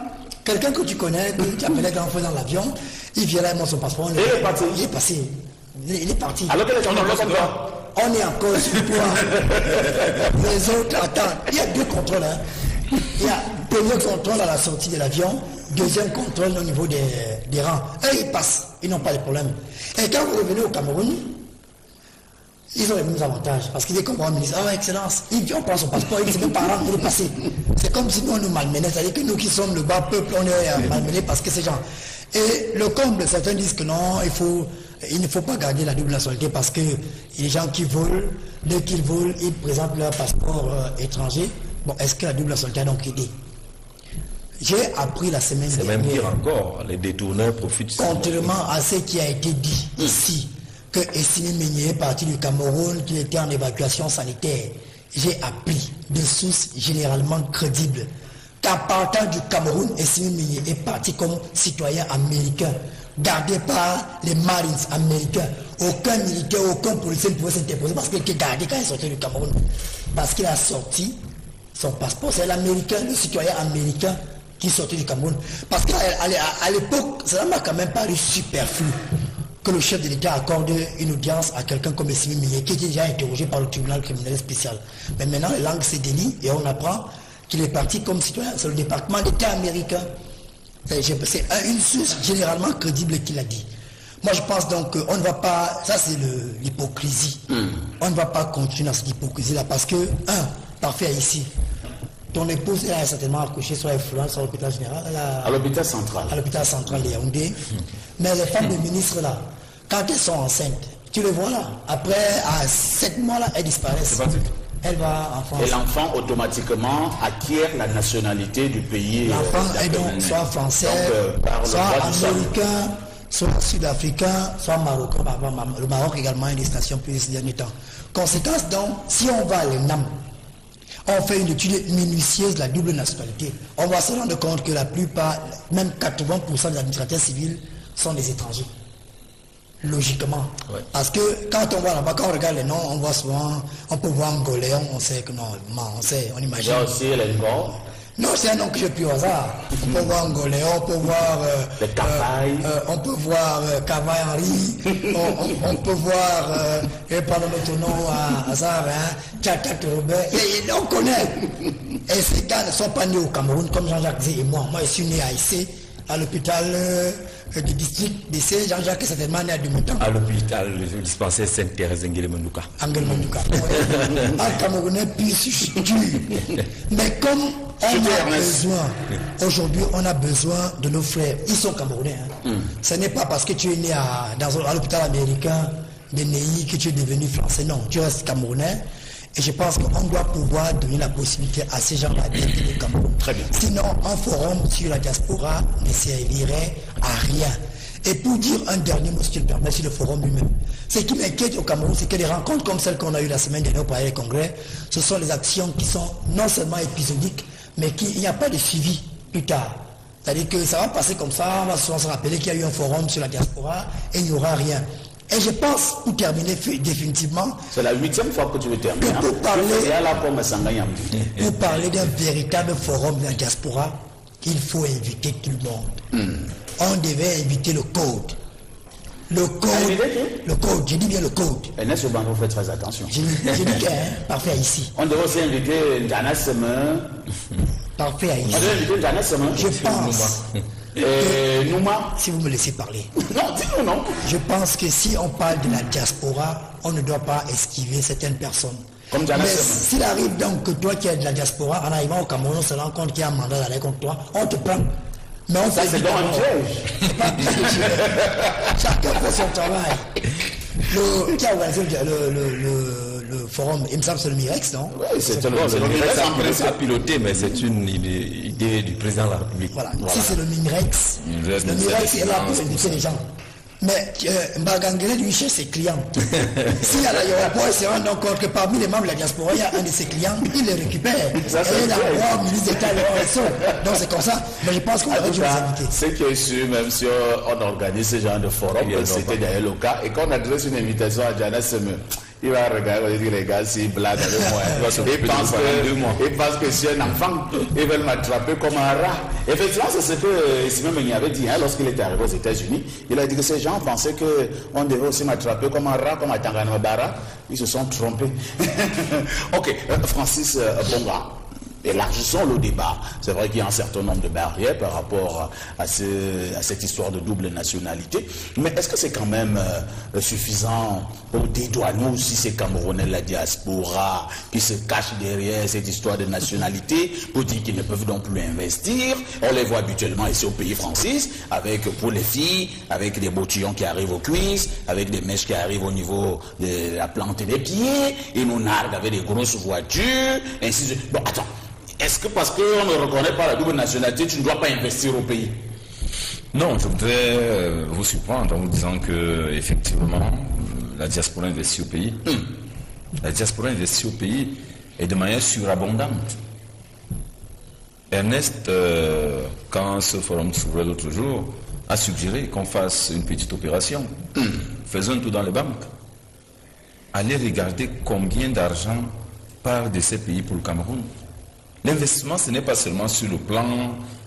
quelqu'un que tu connais, que tu appelais grand frère dans l'avion, il vient là, il montre son passeport. Il est parti. Il est parti. Alors que les gens n'ont pas encore. On est encore sur le point. Les autres attendent. Il y a deux contrôles. Il y a premier contrôle à la sortie de l'avion, deuxième contrôle au niveau des rangs. Et ils passent, ils n'ont pas de problème. Et quand vous revenez au Cameroun, ils ont les mêmes avantages. Parce qu'ils comprennent, ils disent, ah, excellence, on prend son passeport, il ne sait pas par pour le passer. C'est comme si nous, on nous malmenait. C'est-à-dire que nous qui sommes le bas peuple, on est malmenés parce que ces gens. Et le comble, certains disent que non, il ne faut pas garder la double nationalité parce que les gens qui volent, dès qu'ils volent, ils présentent leur passeport étranger. Bon, est-ce que la double nationalité a donc aidé? J'ai appris la semaine dernière. C'est même pire encore, les détourneurs profitent. Contrairement à ce qui a été dit ici, que Essimi Meigné est parti du Cameroun, qu'il était en évacuation sanitaire, j'ai appris de sources généralement crédibles qu'en partant du Cameroun, Essimi Meigné est parti comme citoyen américain, gardé par les Marines américains. Aucun militaire, aucun policier ne pouvait s'interposer parce qu'il était gardé quand il sortait du Cameroun. Parce qu'il a sorti son passeport, c'est l'américain, le citoyen américain qui sortait du Cameroun. Parce qu'à l'époque, ça m'a quand même paru superflu que le chef de l'État accorde une audience à quelqu'un comme Essimi Meigné, qui était déjà interrogé par le tribunal criminel spécial. Mais maintenant, la langue s'est délie et on apprend qu'il est parti comme citoyen. C'est le département d'État américain. C'est une source généralement crédible qui l'a dit. Moi, je pense donc qu'on ne va pas... Ça, c'est l'hypocrisie. On ne va pas continuer dans cette hypocrisie-là parce que, parfait ici. Ton épouse, elle a certainement accouché soit à Florence, soit à l'hôpital général. À l'hôpital central. À l'hôpital central de Yaoundé. Mais les femmes de ministres, là, quand elles sont enceintes, tu les vois là. Après, à 7 mois, là, elles disparaissent. Elle va en France. Et l'enfant, automatiquement, acquiert la nationalité du pays. L'enfant est donc soit français, soit américain, soit sud-africain, soit marocain. Le Maroc également a une destination plus ces derniers temps. Conséquence donc, si on va à l'ENAM, on fait une étude minutieuse de la double nationalité. On va se rendre compte que la plupart, même 80% des administrateurs civils sont des étrangers. Logiquement. Ouais. Parce que quand on voit là-bas, quand on regarde les noms, on voit souvent, on peut voir Angoléon, on sait que non, on sait, on imagine. Il y a aussi les Ngor. Non, c'est un nom que je puis au hasard. On peut voir Angoléon, on peut voir on peut voir Cavaille Henry, on peut voir pardon notre nom à hasard, Tchatat Robert, et on connaît. Et ces gars ne sont pas nés au Cameroun comme Jean-Jacques Zé et moi. Moi je suis né à Issé, à l'hôpital du district d'Issé. Jean-Jacques est certainement né à Dumontan. À l'hôpital, le dispensaire Sainte-Thérèse Nguélémandouka. Nguélémandouka. Un Camerounais plus dur. Mais comme on a besoin, aujourd'hui on a besoin de nos frères, ils sont Camerounais. Ce n'est pas parce que tu es né à l'hôpital américain de Neuilly que tu es devenu français, non, tu restes Camerounais. Et je pense qu'on doit pouvoir donner la possibilité à ces gens-là d'être au Cameroun. Très bien. Sinon, un forum sur la diaspora ne servirait à rien. Et pour dire un dernier mot, si tu le permets, sur le forum lui-même, ce qui m'inquiète au Cameroun, c'est que les rencontres comme celles qu'on a eues la semaine dernière au Palais des Congrès, ce sont des actions qui sont non seulement épisodiques, mais qu'il n'y a pas de suivi plus tard. C'est-à-dire que ça va passer comme ça, on va souvent se rappeler qu'il y a eu un forum sur la diaspora et il n'y aura rien. Et je pense, pour terminer définitivement... C'est la 8e fois que tu veux terminer. Pour parler d'un véritable forum de la diaspora, il faut inviter tout le monde. On devait inviter le code. Le code, je dis bien le code. Et n'est-ce pas, vous faites très attention. Je dis que, parfait ici. On devait aussi inviter Njana Semen. Parfait ici. On devait inviter Njana Semen. Je pense... Nouma. Si vous me laissez parler. Non, dis-nous non. Je pense que si on parle de la diaspora, on ne doit pas esquiver certaines personnes. Comme Jana. Mais s'il arrive donc que toi qui es de la diaspora, en arrivant au Cameroun, on se rend compte qu'il y a un mandat d'aller contre toi, on te prend. Mais on ça c'est dans un piège. Chacun fait son travail. Qui a organisé le forum, il me semble que c'est le Mirex, non? Oui, c'est le Mirex à piloter, mais c'est une idée du président de la République. Voilà. Si c'est le Mirex, le Mirex est là pour inviter les gens. Mais Mbagangele lui cherche ses clients. S'il y a l'aéroport, il se rend compte que parmi les membres de la diaspora, il y a un de ses clients, il les récupère. Ça, et il a au ministre d'État, donc c'est comme ça. Mais je pense qu'on aurait dû les inviter. Ce qui est sûr, même si on organise ce genre de forum, c'était d'ailleurs le cas, et quand on adresse une invitation à Jana Semen, il va regarder, il dit les gars, s'il blague avec moi. Il pense que c'est un enfant. Ils veulent m'attraper comme un rat. Effectivement, c'est ce que Simon y avait dit lorsqu'il était arrivé aux États-Unis. Il a dit que ces gens pensaient qu'on devait aussi m'attraper comme un rat, comme à Tanganabara. Ils se sont trompés. Ok, Francis Bonga. Élargissons le débat. C'est vrai qu'il y a un certain nombre de barrières par rapport à cette histoire de double nationalité. Mais est-ce que c'est quand même suffisant pour dédouaner aussi ces Camerounais de la diaspora qui se cachent derrière cette histoire de nationalité pour dire qu'ils ne peuvent donc plus investir? On les voit habituellement ici au pays Francis, avec pour les filles, avec des bottillons qui arrivent aux cuisses, avec des mèches qui arrivent au niveau de la plante des pieds, et nous narguent avec des grosses voitures, ainsi de suite. Bon, attends. Est-ce que parce qu'on ne reconnaît pas la double nationalité, tu ne dois pas investir au pays? Non, je voudrais vous surprendre en vous disant que effectivement, la diaspora investit au pays. La diaspora investit au pays et de manière surabondante. Ernest, quand ce forum s'ouvrait l'autre jour, a suggéré qu'on fasse une petite opération. Faisons un tour dans les banques. Allez regarder combien d'argent part de ces pays pour le Cameroun. L'investissement, ce n'est pas seulement sur le plan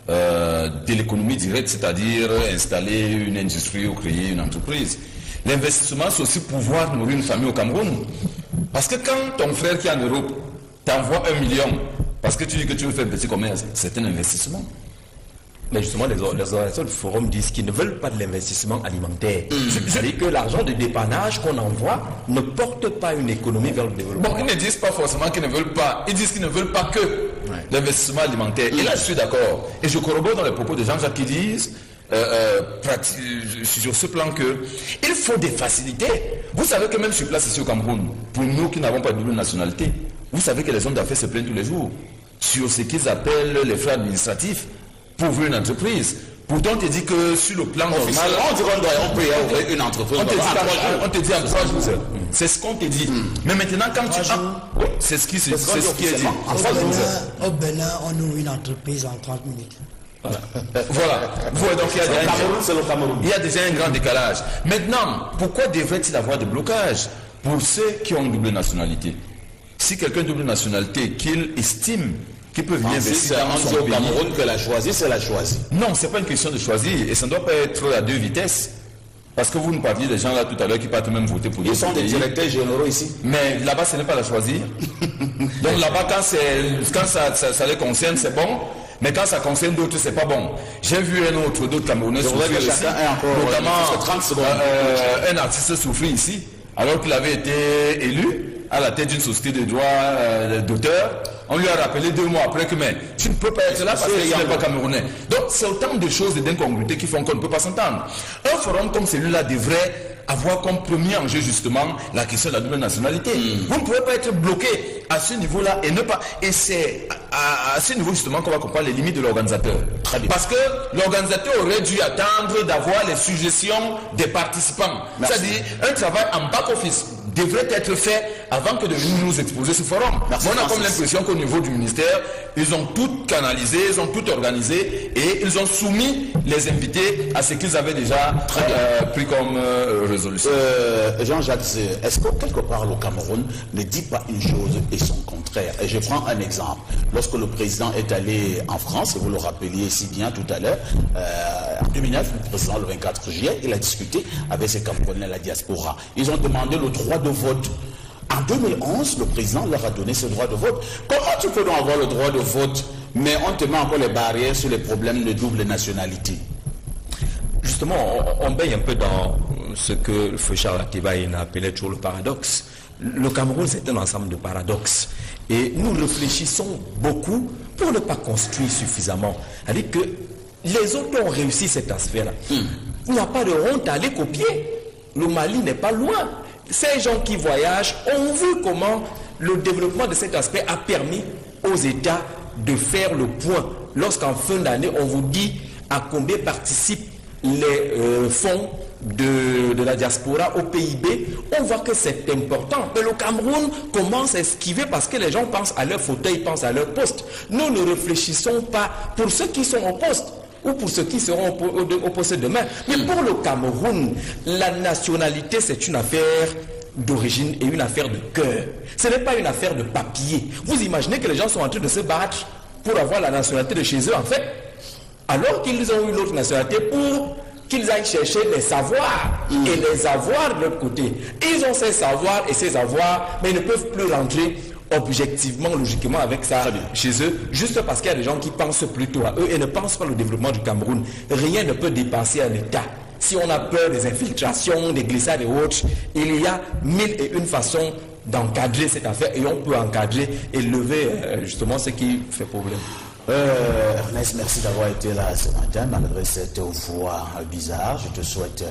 de l'économie directe, c'est-à-dire installer une industrie ou créer une entreprise. L'investissement, c'est aussi pouvoir nourrir une famille au Cameroun. Parce que quand ton frère qui est en Europe t'envoie 1 million, parce que tu dis que tu veux faire un petit commerce, c'est un investissement. Mais justement, les organisations du forum disent qu'ils ne veulent pas de l'investissement alimentaire. C'est-à-dire que l'argent de dépannage qu'on envoie ne porte pas une économie vers le développement. Bon, ils ne disent pas forcément qu'ils ne veulent pas. Ils disent qu'ils ne veulent pas que l'investissement alimentaire. Et là, je suis d'accord. Et je corrobore dans les propos de Jean-Jacques qui disent, sur ce plan, que il faut des facilités. Vous savez que même sur place ici au Cameroun, pour nous qui n'avons pas de double nationalité, vous savez que les hommes d'affaires se plaignent tous les jours sur ce qu'ils appellent les frais administratifs pour ouvrir une entreprise. Pourtant, on te dit que sur le plan normal, on dit qu'on peut ouvrir une entreprise. On te dit en 3 jours. C'est ce qu'on te dit. Mais maintenant, quand tu c'est ce qui est dit. Au Bénin, on ouvre une entreprise en 30 minutes. Voilà. Donc il y a déjà un grand décalage. Maintenant, pourquoi devrait-il avoir des blocages pour ceux qui ont une double nationalité? Si quelqu'un a une double nationalité qu'il estime qu'il peut venir investir dans son pays, Cameroun que la choisi, c'est la choisie. Non, c'est pas une question de choisir et ça ne doit pas être à 2 vitesses. Parce que vous nous parliez des gens là tout à l'heure qui partent même voter pour Ils sont des directeurs généraux ici. Mais là-bas, ce n'est pas la choisir. Donc là-bas, quand ça les concerne, c'est bon. Mais quand ça concerne d'autres, c'est pas bon. J'ai vu d'autres Camerounais souffrir ici, notamment un artiste souffrir ici, alors qu'il avait été élu à la tête d'une société de droit d'auteur. On lui a rappelé 2 mois après que mais tu ne peux pas être là parce qu'il n'est pas camerounais. Donc c'est autant de choses et d'incongruités qui font qu'on ne peut pas s'entendre. Un forum comme celui-là devrait avoir comme premier enjeu justement la question de la double nationalité. Vous ne pouvez pas être bloqué à ce niveau-là et ne pas. Et c'est à ce niveau justement qu'on va comprendre les limites de l'organisateur. Parce que l'organisateur aurait dû attendre d'avoir les suggestions des participants. C'est-à-dire un travail en back-office devrait être fait avant que de venir nous exposer ce forum. On a comme l'impression qu'au niveau du ministère, ils ont tout canalisé, ils ont tout organisé et ils ont soumis les invités à ce qu'ils avaient déjà pris comme résolution. Jean-Jacques, est-ce que quelque part le Cameroun ne dit pas une chose et son contraire? Et je prends un exemple. Lorsque le président est allé en France, et vous le rappeliez si bien tout à l'heure, en 2009, le président le 24 juillet, il a discuté avec ses Camerounais de la diaspora. Ils ont demandé le droit de vote. En 2011, le président leur a donné ce droit de vote. Comment tu peux donc avoir le droit de vote, mais on te met encore les barrières sur les problèmes de double nationalité? Justement, on baigne un peu dans ce que le feu Charles Atibaï appelait toujours le paradoxe. Le Cameroun, c'est un ensemble de paradoxes. Et nous réfléchissons beaucoup pour ne pas construire suffisamment. C'est-à-dire que les autres ont réussi cette affaire-là. Il n'y a pas de honte à aller copier. Le Mali n'est pas loin. Ces gens qui voyagent ont vu comment le développement de cet aspect a permis aux États de faire le point. Lorsqu'en fin d'année, on vous dit à combien participent les fonds de la diaspora au PIB, on voit que c'est important. Mais le Cameroun commence à esquiver parce que les gens pensent à leur fauteuil, pensent à leur poste. Nous ne réfléchissons pas pour ceux qui sont au poste ou pour ceux qui seront au poste demain. Mais pour le Cameroun, la nationalité, c'est une affaire d'origine et une affaire de cœur. Ce n'est pas une affaire de papier. Vous imaginez que les gens sont en train de se battre pour avoir la nationalité de chez eux, en fait, alors qu'ils ont une autre nationalité pour qu'ils aillent chercher les savoirs et les avoirs de l'autre côté. Ils ont ces savoirs et ces avoirs, mais ils ne peuvent plus rentrer objectivement, logiquement avec ça chez eux, juste parce qu'il y a des gens qui pensent plutôt à eux et ne pensent pas au développement du Cameroun. Rien ne peut dépasser un État. Si on a peur des infiltrations, des glissades et autres, il y a 1001 façons d'encadrer cette affaire et on peut encadrer et lever justement ce qui fait problème. Ernest, merci d'avoir été là ce matin, malgré cette voix bizarre. Je te souhaite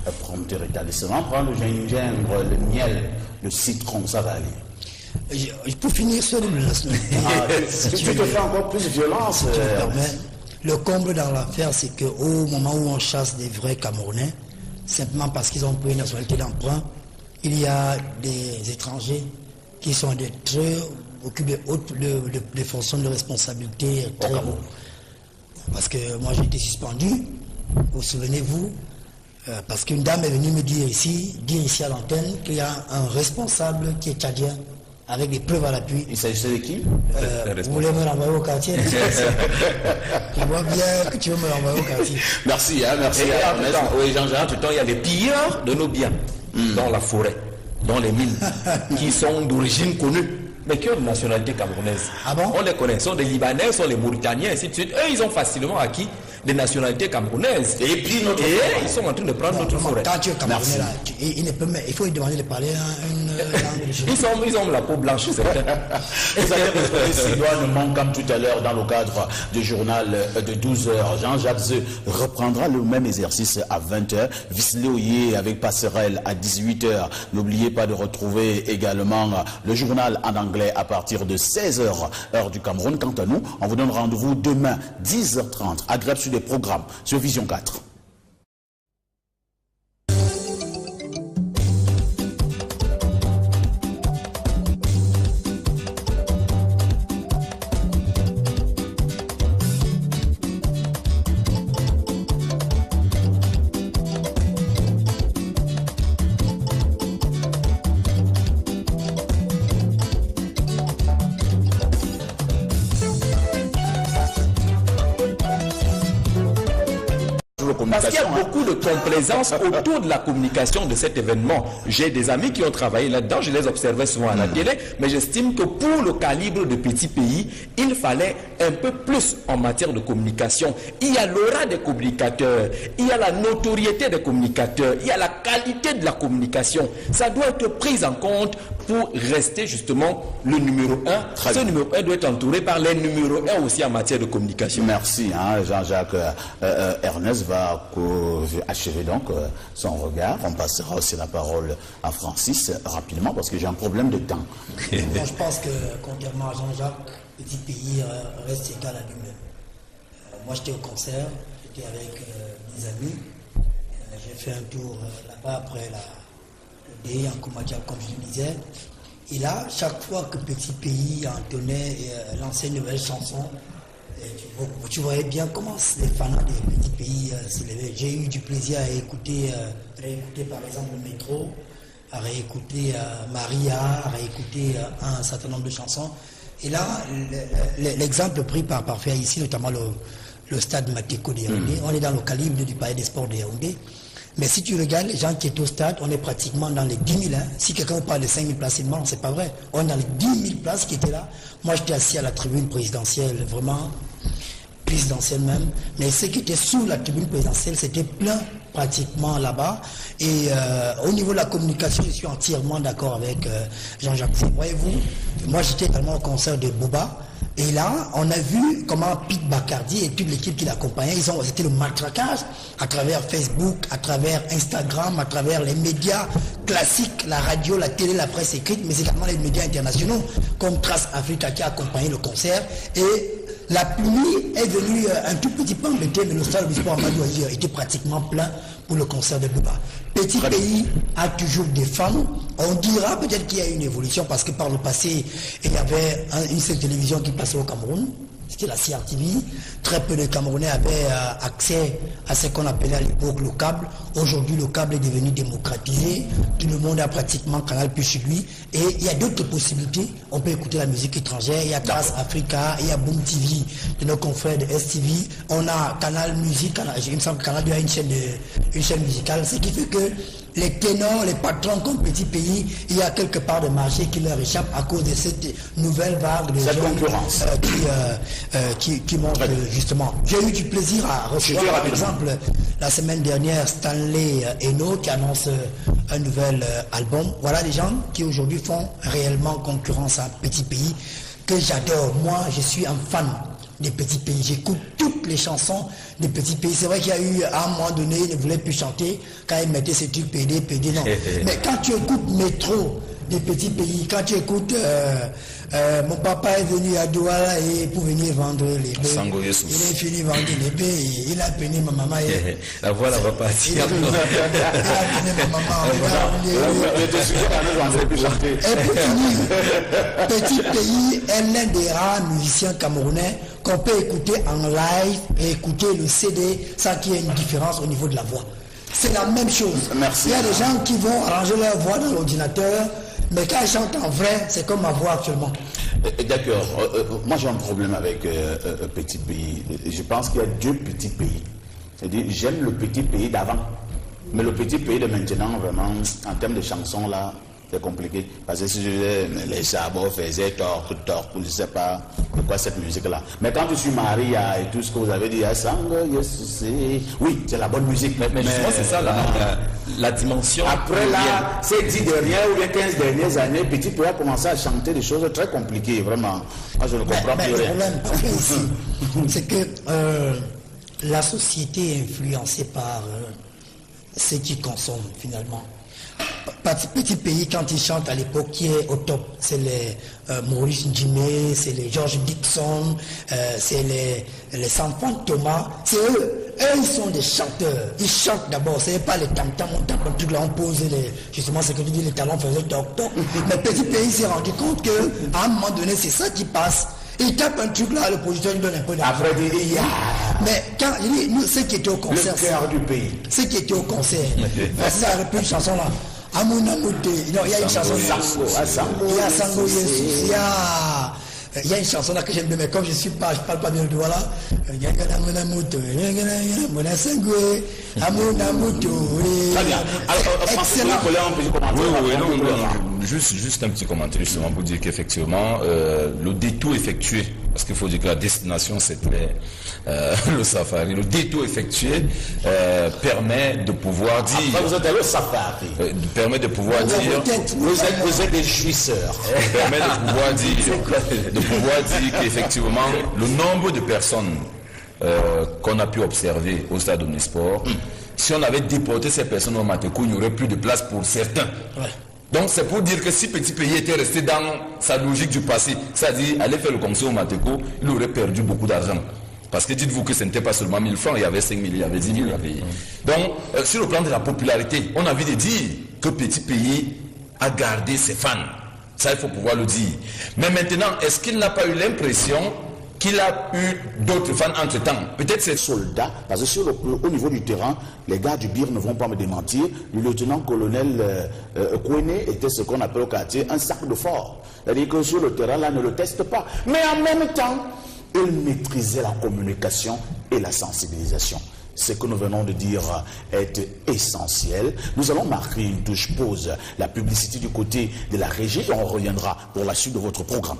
un prompt rétablissement. Prends le gingembre, le miel, le citron, ça va aller. Pour finir sur le tu te fais encore plus violence. Le comble dans l'affaire, c'est qu'au moment où on chasse des vrais Camerounais, simplement parce qu'ils ont pris une nationalité d'emprunt, il y a des étrangers qui sont occupent des fonctions de responsabilité très haut. Parce que moi j'ai été suspendu, vous souvenez-vous, parce qu'une dame est venue me dire ici à l'antenne qu'il y a un responsable qui est tchadien, avec des preuves à l'appui. Il s'agissait de qui? Vous voulez me renvoyer au quartier? Je vois bien que tu veux me renvoyer au quartier. Merci, merci. Oui, Jean-Jacques, tout le temps, il y a les pilleurs de nos biens dans la forêt, dans les mines, qui sont d'origine connue, mais qui ont une nationalité camerounaise. Ah bon? On les connaît, sont des Libanais, sont les Mauritaniens, ainsi de suite. Eux, ils ont facilement acquis des nationalités camerounaises. Et puis ils sont en train de prendre notre forêt. Quand tu es Camerounais, là, il faut lui demander de parler Ils ont la peau blanche, certains. Vous allez retrouver Sidoine Mankam tout à l'heure dans le cadre du journal de 12h. Jean-Jacques Zeu reprendra le même exercice à 20h. Visléoyer avec Passerelle à 18h. N'oubliez pas de retrouver également le journal en anglais à partir de 16h, heure du Cameroun. Quant à nous, on vous donne rendez-vous demain 10h30 à Grève sur des programmes sur Vision 4. Parce qu'il y a beaucoup de complaisance autour de la communication de cet événement. J'ai des amis qui ont travaillé là-dedans, je les observais souvent à la télé, mais j'estime que pour le calibre de petits pays, il fallait un peu plus en matière de communication. Il y a l'aura des communicateurs, il y a la notoriété des communicateurs, il y a la qualité de la communication. Ça doit être pris en compte pour rester justement le numéro 1. Ce numéro 1 doit être entouré par les numéros 1 aussi en matière de communication. Merci, Jean-Jacques. Ernest va achever donc son regard. On passera aussi la parole à Francis rapidement parce que j'ai un problème de temps. Moi, je pense que contrairement à Jean-Jacques, petit pays reste égal à lui-même. Moi, j'étais au concert, j'étais avec des amis. J'ai fait un tour là-bas après le dé en Komadia, comme je le disais. Et là, chaque fois que petit pays entonnait lançait une nouvelle chanson, tu voyais bien comment les fans des petits pays s'élevaient. J'ai eu du plaisir à réécouter par exemple le Métro, à réécouter Maria, à réécouter un certain nombre de chansons. Et là, l'exemple pris par Parfait ici, notamment le stade Mateko de Yaoundé, on est dans le calibre du palais des sports de Yaoundé. Mais si tu regardes les gens qui étaient au stade, on est pratiquement dans les 10 000. Hein. Si quelqu'un parle de 5 000 places, c'est pas vrai. On est dans les 10 000 places qui étaient là. Moi, j'étais assis à la tribune présidentielle, vraiment présidentielle même. Mais ceux qui étaient sous la tribune présidentielle, c'était plein pratiquement là-bas. Et au niveau de la communication, je suis entièrement d'accord avec Jean-Jacques. Voyez-vous, moi, j'étais également au concert de Boba. Et là, on a vu comment Pete Bacardi et toute l'équipe qui l'accompagnait, c'était le matraquage à travers Facebook, à travers Instagram, à travers les médias classiques, la radio, la télé, la presse écrite, mais également les médias internationaux, comme Trace Africa qui a accompagné le concert. Et la pluie est venue un tout petit peu embêtée, mais le stade du sport Amadou Aziz était pratiquement plein pour le concert de Bouba. Petit pays a toujours des fans. On dira peut-être qu'il y a une évolution parce que par le passé, il y avait une seule télévision qui passait au Cameroun. C'était la CRTV. Très peu de Camerounais avaient accès à ce qu'on appelait à l'époque le câble. Aujourd'hui, le câble est devenu démocratisé. Tout le monde a pratiquement Canal Plus chez lui. Et il y a d'autres possibilités. On peut écouter la musique étrangère. Il y a Trace Africa, il y a Boom TV de nos confrères de STV. On a Canal Musique. Il me semble que Canal a une chaîne musicale. Ce qui fait que les ténors, les patrons comme petit pays, il y a quelque part de marché qui leur échappe à cause de cette nouvelle vague de cette gens concurrence qui montrent justement. J'ai eu du plaisir à recevoir par exemple la semaine dernière Stanley Eno qui annonce un nouvel album. Voilà des gens qui aujourd'hui font réellement concurrence à un petit pays que j'adore. Moi, je suis un fan des petits pays. J'écoute toutes les chansons des petits pays. C'est vrai qu'il y a eu, à un moment donné, il ne voulait plus chanter quand il mettait ses trucs PD, non. Mais quand tu écoutes Métro des petits pays, quand tu écoutes mon papa est venu à Douala et pour venir vendre les baies. Il est fini vendre les baies, il a peiné ma maman. La voix là va partir. Il a peiné ma maman. Et pour finir, petit pays est l'un des rares musiciens camerounais qu'on peut écouter en live et écouter le CD sans qu'il y ait une différence au niveau de la voix. C'est la même chose. Merci. Il y a des gens qui vont arranger leur voix dans l'ordinateur, mais quand ils chantent en vrai, c'est comme ma voix actuellement. D'accord. Moi, j'ai un problème avec petit pays. Je pense qu'il y a deux petits pays. C'est-à-dire, j'aime le petit pays d'avant. Mais le petit pays de maintenant, vraiment, en termes de chansons, là, c'est compliqué. Parce que si je disais, les sabots faisaient tort, je ne sais pas pourquoi cette musique-là. Mais quand je suis Maria et tout ce que vous avez dit, oui, c'est la bonne musique. Mais justement, c'est ça la dimension. Après là, ces 10 dernières ou les 15 dernières années, Petit Pays a commencé à chanter des choses très compliquées, vraiment. Moi, je ne comprends plus rien. Le problème, c'est que la société est influencée par ce qui consomme finalement. Petit Pays, quand ils chantent à l'époque, qui est au top, c'est les Maurice Njimé, c'est les George Dixon, c'est les enfants Thomas, c'est eux. Eux, ils sont des chanteurs. Ils chantent d'abord, c'est pas les tam-tam, on tape un truc là, on pose justement ce que tu dis, les talons faisaient toc-toc. Mais Petit Pays s'est rendu compte qu'à un moment donné, c'est ça qui passe. Il tape un truc là, le producteur lui donne un peu d'argent. Après, il dit, mais quand il dit, nous, ceux qui étaient au concert, le cœur du pays. Ceux qui étaient au concert, ça aurait pu une chanson là. Amunamoute, il y a une chanson Sango, il y a Sango Yesus, il y a une chanson là que j'aime bien, mais comme je parle pas bien de voilà. Très bien. Excellent. Oui, juste un petit commentaire justement pour dire qu'effectivement, le détour effectué, parce qu'il faut dire que la destination c'était le safari, le détour effectué permet de pouvoir dire... Après, vous êtes allé au safari. Permet de pouvoir dire... Vous êtes des jouisseurs. Permet de pouvoir dire qu'effectivement, le nombre de personnes qu'on a pu observer au stade Omnisport, si on avait déporté ces personnes au Mateko, il n'y aurait plus de place pour certains. Ouais. Donc c'est pour dire que si Petit Pays était resté dans sa logique du passé, c'est-à-dire aller faire le concert au Mateko, il aurait perdu beaucoup d'argent. Parce que dites-vous que ce n'était pas seulement 1000 francs, il y avait 5 000, il y avait 10 000 à payer. Donc, sur le plan de la popularité, on a envie de dire que Petit Pays a gardé ses fans. Ça, il faut pouvoir le dire. Mais maintenant, est-ce qu'il n'a pas eu l'impression qu'il a eu d'autres fans entre-temps? Peut-être c'est soldats, parce que au niveau du terrain, les gars du BIR ne vont pas me démentir, le lieutenant-colonel Kouene était ce qu'on appelle au quartier un sac de fort. C'est-à-dire que sur le terrain, là, ne le teste pas. Mais en même temps, il maîtrisait la communication et la sensibilisation. Ce que nous venons de dire est essentiel. Nous allons marquer une touche pause. La publicité du côté de la régie et on reviendra pour la suite de votre programme.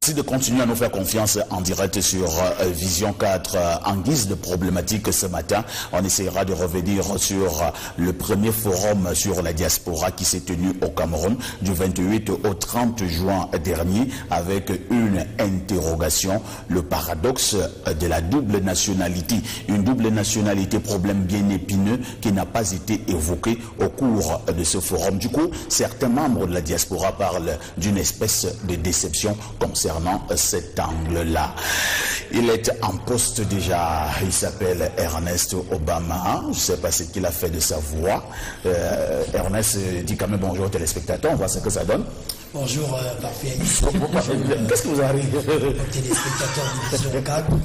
Merci de continuer à nous faire confiance en direct sur Vision 4 en guise de problématique ce matin. On essaiera de revenir sur le premier forum sur la diaspora qui s'est tenu au Cameroun du 28 au 30 juin dernier avec une interrogation, le paradoxe de la double nationalité. Une double nationalité, problème bien épineux qui n'a pas été évoqué au cours de ce forum. Du coup, certains membres de la diaspora parlent d'une espèce de déception concernant cet angle-là. Il est en poste déjà, il s'appelle Ernest Obama. Je ne sais pas ce qu'il a fait de sa voix. Ernest dit quand même bonjour aux téléspectateurs, on voit ce que ça donne. Bonjour, parfait. Qu'est-ce que vous arrive? Téléspectateurs de Vision 4. Bon,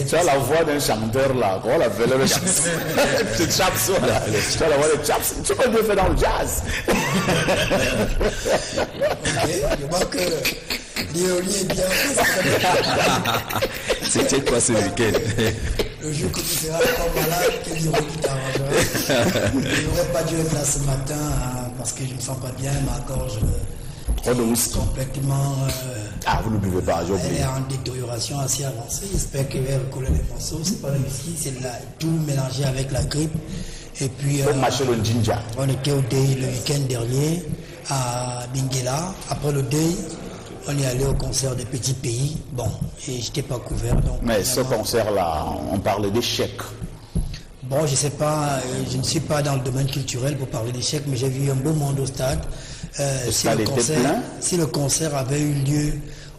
tu as la voix d'un chanteur là, comment on l'appelle le Chaps? C'est Chaps, là. Tu as la voix de Chaps. Tu peux le faire dans le jazz. Ok, je vois que l'éolien est bien. C'était quoi ce week-end? Le jour que tu seras encore malade, que l'ironie t'arrangera. Je n'aurais pas dû être là ce matin parce que je ne me sens pas bien, ma gorge. Trop de whisky. Complètement. Vous ne buvez pas, j'ai oublié. Elle est en détérioration assez avancée. J'espère qu'elle va recoller les morceaux. C'est pas le whisky, c'est tout mélangé avec la grippe. Et puis. Le ginger. On était au Day le week-end dernier à Benguela. Après le Day, on est allé au concert de Petit Pays. Bon, et je n'étais pas couvert. Donc, mais ce concert-là, on parlait d'échecs. Bon, je ne sais pas, je ne suis pas dans le domaine culturel pour parler d'échecs, mais j'ai vu un beau monde au stade. Si le concert avait eu lieu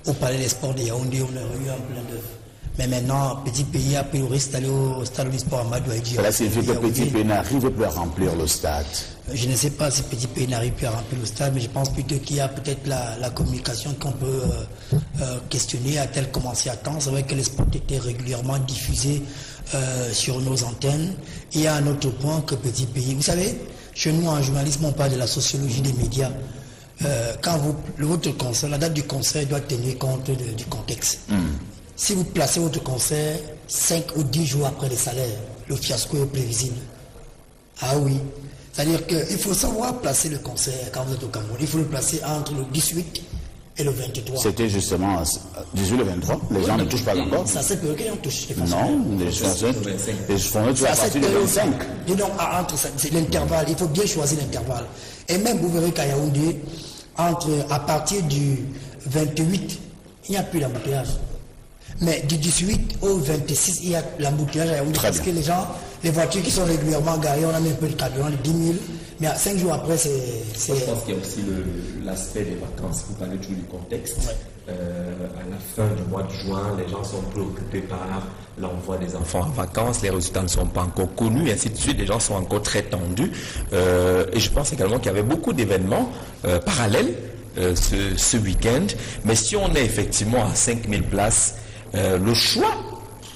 au Palais des Sports de Yaoundé, on aurait eu un plein d'œuvres. Mais maintenant, Petit Pays a pris le risque d'aller au stade du sport Amadou Aïdji. Cela signifie que Petit Pays n'arrive plus à remplir le stade. Je ne sais pas si Petit Pays n'arrive plus à remplir le stade, mais je pense plutôt qu'il y a peut-être la communication qu'on peut questionner. A-t-elle commencé à temps? C'est vrai que les sports étaient régulièrement diffusés sur nos antennes. Et il y a un autre point que Petit Pays. Vous savez, chez nous en journalisme, on parle de la sociologie des médias. Quand votre concert, la date du concert doit tenir compte du contexte. si vous placez votre concert 5 ou 10 jours après les salaires, le fiasco est prévisible. Ah oui. C'est-à-dire qu'il faut savoir placer le concert quand vous êtes au Cameroun. Il faut le placer entre le 18 et le 23. C'était justement 18 le 23. Les gens ne touchent pas encore. C'est à cette période qu'on touche. Non, les fournisseurs tu à partir du 25. Et donc, c'est l'intervalle. Il faut bien choisir l'intervalle. Et même, vous verrez qu'à Yaoundé, à partir du 28, il n'y a plus d'embouteillage. Mais du 18 au 26, il y a l'embouteillage à Yaoundé. Parce que les voitures qui sont régulièrement garées, on a mis un peu de carburant, les 10 000. Mais 5 jours après, c'est... Je pense qu'il y a aussi l'aspect des vacances. Vous parlez toujours du contexte. Ouais. À la fin du mois de juin, les gens sont préoccupés par l'envoi des enfants en vacances. Les résultats ne sont pas encore connus, et ainsi de suite. Les gens sont encore très tendus. Et je pense également qu'il y avait beaucoup d'événements parallèles ce week-end. Mais si on est effectivement à 5000 places, le choix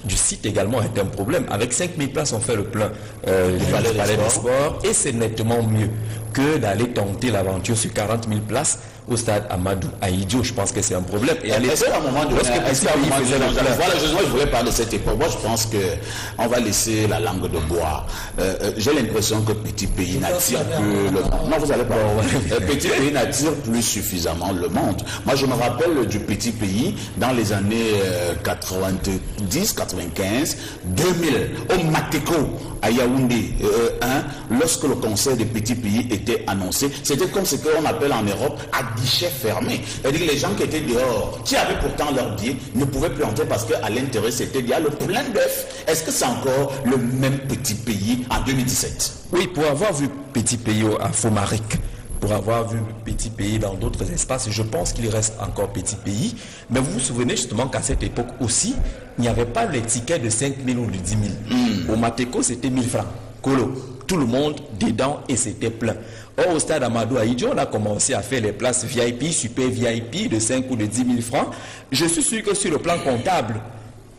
du site également est un problème. Avec 5000 places, on fait le plein du palais des sports, et c'est nettement mieux que d'aller tenter l'aventure sur 40 000 places au stade Amadou Ahidjo. Je pense que c'est un problème. Et est-ce qu'à un moment donné, voilà, je voulais parler de cette époque. Moi, je pense qu'on va laisser la langue de bois. J'ai l'impression que petit pays n'attire plus le monde. Non, vous allez pas. Petit pays n'attire plus suffisamment le monde. Moi, je me rappelle du petit pays dans les années 90, 95, 2000, au Mateko, à Yaoundé, lorsque le concert des petits pays était annoncé, c'était comme ce qu'on appelle en Europe à guichet fermé. C'est-à-dire que les gens qui étaient dehors, qui avaient pourtant leur billet, ne pouvaient plus entrer parce qu'à l'intérieur, c'était il y a le plein d'œufs. Est-ce que c'est encore le même petit pays en 2017? Oui, pour avoir vu petit pays à Fomaric, pour avoir vu petit pays dans d'autres espaces, je pense qu'il reste encore petit pays. Mais vous vous souvenez justement qu'à cette époque aussi, il n'y avait pas les tickets de 5 000 ou de 10 000. Au Mateko, c'était 1000 francs. Colo. Tout le monde dedans, et c'était plein. Or, au stade Amadou Ahidjo, on a commencé à faire les places VIP, super VIP de 5 ou de 10 000 francs. Je suis sûr que sur le plan comptable,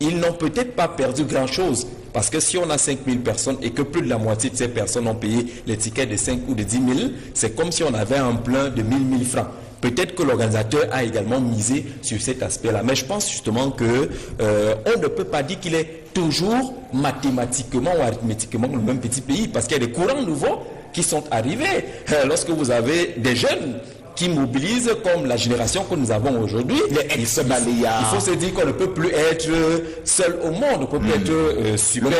ils n'ont peut-être pas perdu grand-chose. Parce que si on a 5 000 personnes et que plus de la moitié de ces personnes ont payé les tickets de 5 ou de 10 000, c'est comme si on avait un plein de 1000 francs. Peut-être que l'organisateur a également misé sur cet aspect-là. Mais je pense justement que on ne peut pas dire qu'il est toujours mathématiquement ou arithmétiquement le même petit pays. Parce qu'il y a des courants nouveaux qui sont arrivés. Lorsque vous avez des jeunes qui mobilisent comme la génération que nous avons aujourd'hui, il faut se dire qu'on ne peut plus être seul au monde, on ne peut plus être super,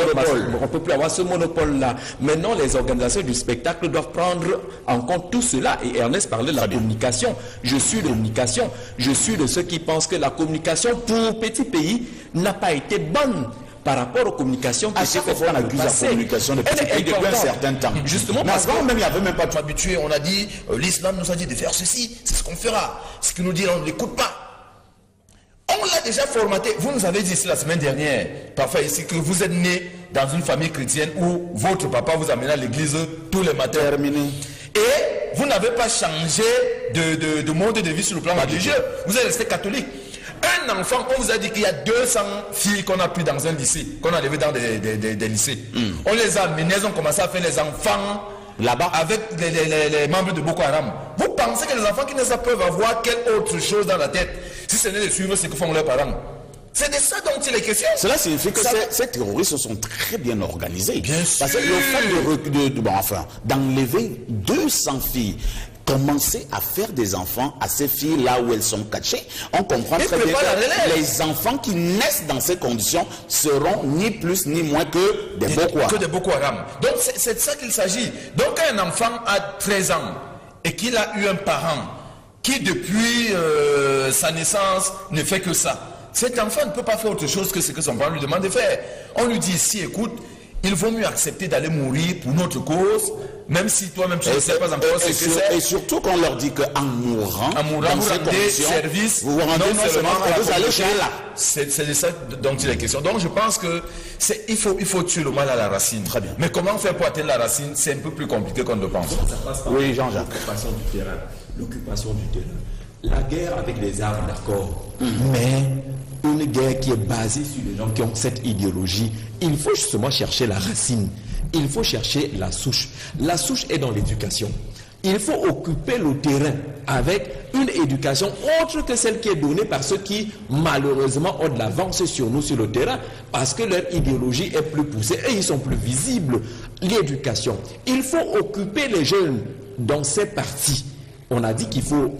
on ne peut plus avoir ce monopole-là. Maintenant, les organisations du spectacle doivent prendre en compte tout cela. Et Ernest parlait de la communication. Je suis de communication. Je suis de ceux qui pensent que la communication pour petit pays n'a pas été bonne par rapport aux communications qui étaient faites. On accuse la communication de petit pays depuis un certain temps. Justement, parce qu'avant même, il n'y avait même pas tout habitué. On a dit, l'islam nous a dit de faire ceci, c'est ce qu'on fera. Ce qu'il nous dit, on ne l'écoute pas. On l'a déjà formaté. Vous nous avez dit ici la semaine dernière, parfois ici, que vous êtes né dans une famille chrétienne où votre papa vous amène à l'église tous les matins. Terminé. Et vous n'avez pas changé de mode de vie sur le plan religieux. Vous êtes resté catholique. Un enfant, on vous a dit qu'il y a 200 filles qu'on a pris dans un lycée, qu'on a levé dans des lycées. On les a amenées, elles ont commencé à faire les enfants là-bas avec les membres de Boko Haram. Vous pensez que les enfants qui ne savent pas peuvent avoir quelle autre chose dans la tête si ce n'est de suivre ce que font leurs parents? C'est de ça dont il est question. Cela signifie que ces terroristes sont très bien organisés. Bien sûr. Parce que le fait d'enlever 200 filles, commencer à faire des enfants à ces filles là où elles sont cachées, on comprend très bien que les enfants qui naissent dans ces conditions seront ni plus ni moins que des Boko Haram. Que des Boko Haram. Donc c'est de ça qu'il s'agit. Donc quand un enfant a 13 ans et qu'il a eu un parent qui depuis sa naissance ne fait que ça, cet enfant ne peut pas faire autre chose que ce que son parent lui demande de faire. On lui dit ici, écoute, il vaut mieux accepter d'aller mourir pour notre cause, même si toi-même tu ne sais pas encore ce que c'est. Et surtout qu'on leur dit qu'en mourant, vous rendez service, vous rendez seulement vous allez chez là. C'est de ça dont il est question. Donc je pense que il faut tuer le mal à la racine. Très bien. Mais comment faire pour atteindre la racine, c'est un peu plus compliqué qu'on ne pense. Ça passe par oui, Jean-Jacques. L'occupation du terrain. L'occupation du terrain. La guerre avec les armes, d'accord. Mais une guerre qui est basée sur les gens qui ont cette idéologie, il faut justement chercher la racine. Il faut chercher la souche. La souche est dans l'éducation. Il faut occuper le terrain avec une éducation autre que celle qui est donnée par ceux qui, malheureusement, ont de l'avance sur nous sur le terrain parce que leur idéologie est plus poussée et ils sont plus visibles. L'éducation. Il faut occuper les jeunes dans ces partis. On a dit qu'il faut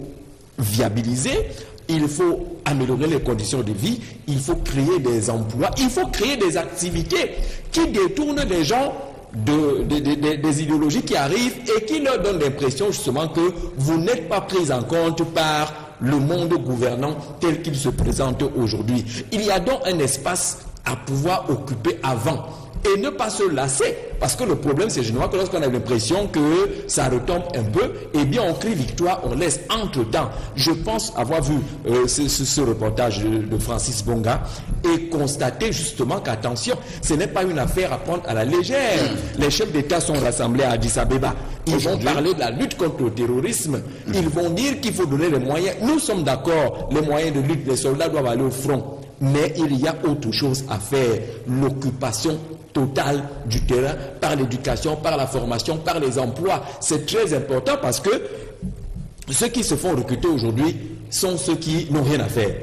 viabiliser, il faut améliorer les conditions de vie, il faut créer des emplois, il faut créer des activités qui détournent des gens des idéologies qui arrivent et qui leur donnent l'impression justement que vous n'êtes pas pris en compte par le monde gouvernant tel qu'il se présente aujourd'hui. Il y a donc un espace à pouvoir occuper avant et ne pas se lasser, parce que le problème c'est généralement que lorsqu'on a l'impression que ça retombe un peu, eh bien on crie victoire, on laisse. Entre-temps, je pense avoir vu ce reportage de Francis Bonga et constater justement qu'attention, ce n'est pas une affaire à prendre à la légère. Les chefs d'État sont rassemblés à Addis Abeba, ils vont parler de la lutte contre le terrorisme, ils vont dire qu'il faut donner les moyens. Nous sommes d'accord, les moyens de lutte, les soldats doivent aller au front, mais il y a autre chose à faire, l'occupation totale du terrain par l'éducation, par la formation, par les emplois. C'est très important parce que ceux qui se font recruter aujourd'hui sont ceux qui n'ont rien à faire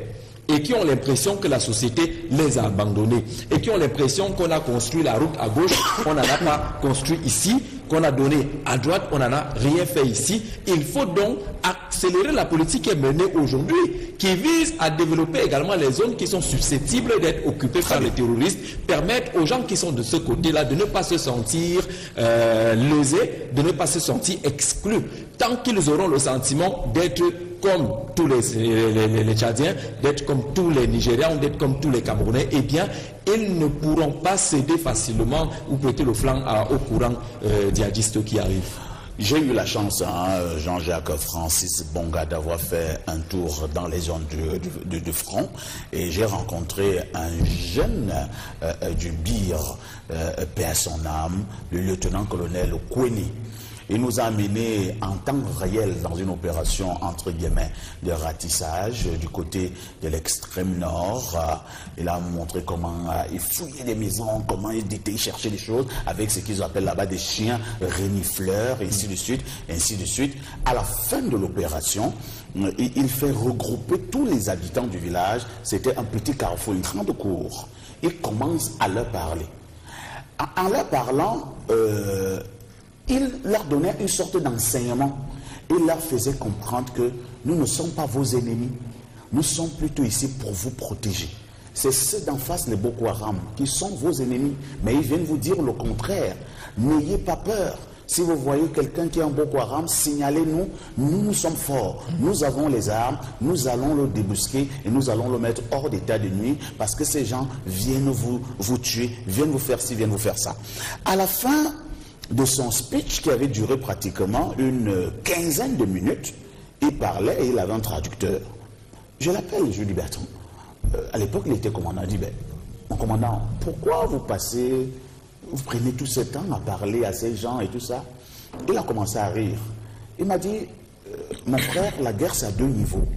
et qui ont l'impression que la société les a abandonnés et qui ont l'impression qu'on a construit la route à gauche, on n'en a pas construit ici, qu'on a donné à droite, on n'en a rien fait ici. Il faut donc accélérer la politique qui est menée aujourd'hui, qui vise à développer également les zones qui sont susceptibles d'être occupées par les terroristes, permettre aux gens qui sont de ce côté-là de ne pas se sentir lésés, de ne pas se sentir exclus, tant qu'ils auront le sentiment d'être comme tous les Tchadiens, d'être comme tous les Nigérians, d'être comme tous les Camerounais, eh bien, ils ne pourront pas céder facilement ou prêter le flanc au courant djihadiste qui arrive. J'ai eu la chance, Jean-Jacques Francis Bonga, d'avoir fait un tour dans les zones de front et j'ai rencontré un jeune du BIR, paix à son âme, le lieutenant-colonel Koueni. Il nous a amenés en temps réel dans une opération entre guillemets de ratissage du côté de l'extrême nord. Il a montré comment il fouillait des maisons, comment il était chercher des choses avec ce qu'ils appellent là-bas des chiens renifleurs, et ainsi de suite, ainsi de suite. À la fin de l'opération, il fait regrouper tous les habitants du village. C'était un petit carrefour, une grande cour. Il commence à leur parler. En leur parlant, il leur donnait une sorte d'enseignement. Il leur faisait comprendre que nous ne sommes pas vos ennemis. Nous sommes plutôt ici pour vous protéger. C'est ceux d'en face, les Boko Haram, qui sont vos ennemis. Mais ils viennent vous dire le contraire. N'ayez pas peur. Si vous voyez quelqu'un qui est en Boko Haram, signalez-nous. Nous sommes forts. Nous avons les armes. Nous allons le débusquer et nous allons le mettre hors d'état de nuit parce que ces gens viennent vous tuer, viennent vous faire ci, viennent vous faire ça. À la fin de son speech qui avait duré pratiquement une quinzaine de minutes, il parlait et il avait un traducteur. Je l'appelle, je lui dis, Bertrand, à l'époque il était commandant, il dit, mon commandant, pourquoi vous prenez tout ce temps à parler à ces gens et tout ça? Il a commencé à rire. Il m'a dit, mon frère, la guerre c'est à deux niveaux.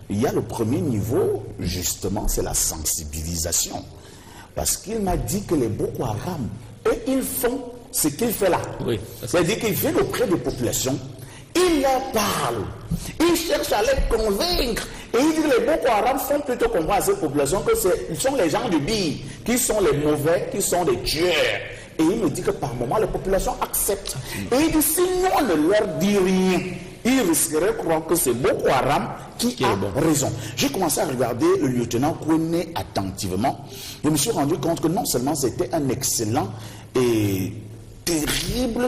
Il y a le premier niveau, justement, c'est la sensibilisation. Parce qu'il m'a dit que les Boko Haram, eux, ils font ce qu'il fait là. Oui, c'est-à-dire qu'il vient auprès des populations, il leur parle, il cherche à les convaincre. Et il dit que les Boko Haram font plutôt comprendre à ces populations que ils sont les gens du BIR, qui sont les mauvais, qui sont des tueurs. Et il me dit que par moment, les populations acceptent. Et il dit, si nous, on ne leur dit rien, ils risqueraient de croire que c'est Boko Haram qui a raison. J'ai commencé à regarder le lieutenant Koueni attentivement. Je me suis rendu compte que non seulement c'était un excellent et terrible.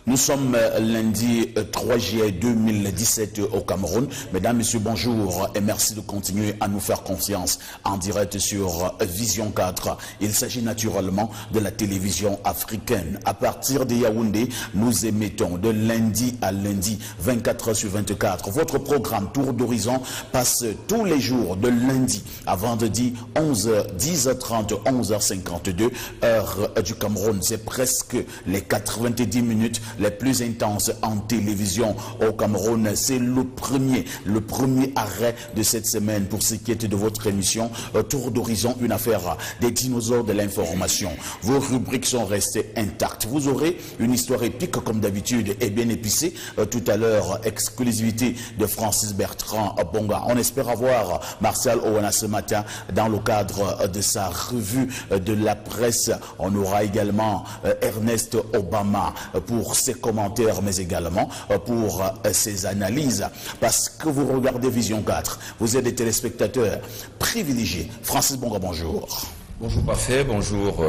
Nous sommes lundi 3 juillet 2017 au Cameroun. Mesdames, Messieurs, bonjour et merci de continuer à nous faire confiance en direct sur Vision 4. Il s'agit naturellement de la télévision africaine. À partir de Yaoundé, nous émettons de lundi à lundi, 24 heures sur 24. Votre programme Tour d'Horizon passe tous les jours de lundi à vendredi, 11h, 10h30, 11h52, heure du Cameroun. C'est presque les 90 minutes les les plus intenses en télévision au Cameroun. C'est le premier arrêt de cette semaine pour ce qui est de votre émission Tour d'horizon, une affaire des dinosaures de l'information. Vos rubriques sont restées intactes. Vous aurez une histoire épique comme d'habitude et bien épicée. Tout à l'heure, exclusivité de Francis Bertrand Bonga. On espère avoir Martial Owana ce matin dans le cadre de sa revue de la presse. On aura également Ernest Obama pour ses commentaires, mais également pour ses analyses. Parce que vous regardez Vision 4, vous êtes des téléspectateurs privilégiés. Francis Bonga, bonjour. Bonjour Parfait, bonjour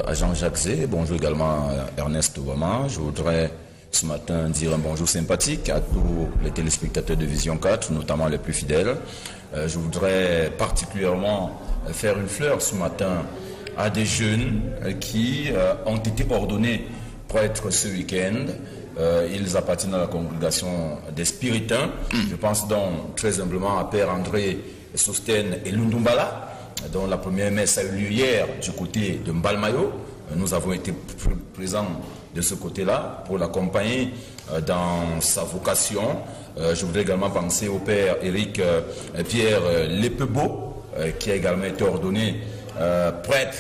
à Jean-Jacques Zé, bonjour également à Ernest Obama. Je voudrais ce matin dire un bonjour sympathique à tous les téléspectateurs de Vision 4, notamment les plus fidèles. Je voudrais particulièrement faire une fleur ce matin à des jeunes qui ont été ordonnés prêtres ce week-end. Ils appartiennent à la congrégation des Spiritains. Je pense donc très humblement à Père André Sosten et Lundumbala, dont la première messe a eu lieu hier du côté de Mbalmayo. Nous avons été présents de ce côté-là pour l'accompagner dans sa vocation. Je voudrais également penser au Père Éric Pierre Lepebo, qui a également été ordonné prêtre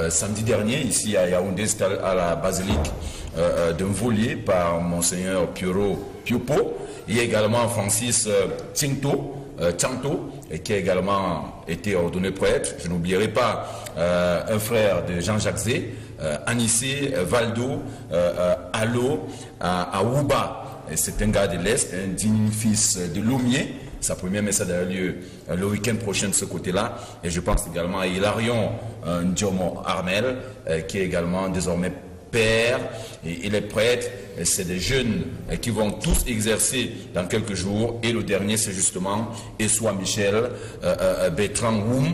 samedi dernier ici à Yaoundé, à la basilique de Mvolier par Monseigneur Piero Piopo. Il y a également Francis Tinto, qui a également été ordonné prêtre. Je n'oublierai pas un frère de Jean-Jacques Zé, Anissé Valdo, Allo, à Ouba. C'est un gars de l'Est, un digne fils de Lomier. Sa première messe a lieu le week-end prochain de ce côté-là. Et je pense également à Hilarion Ndiomo Armel, qui est également désormais père, et les prêtres, c'est des jeunes qui vont tous exercer dans quelques jours. Et le dernier, c'est justement Essoua Michel Bertrand Woum.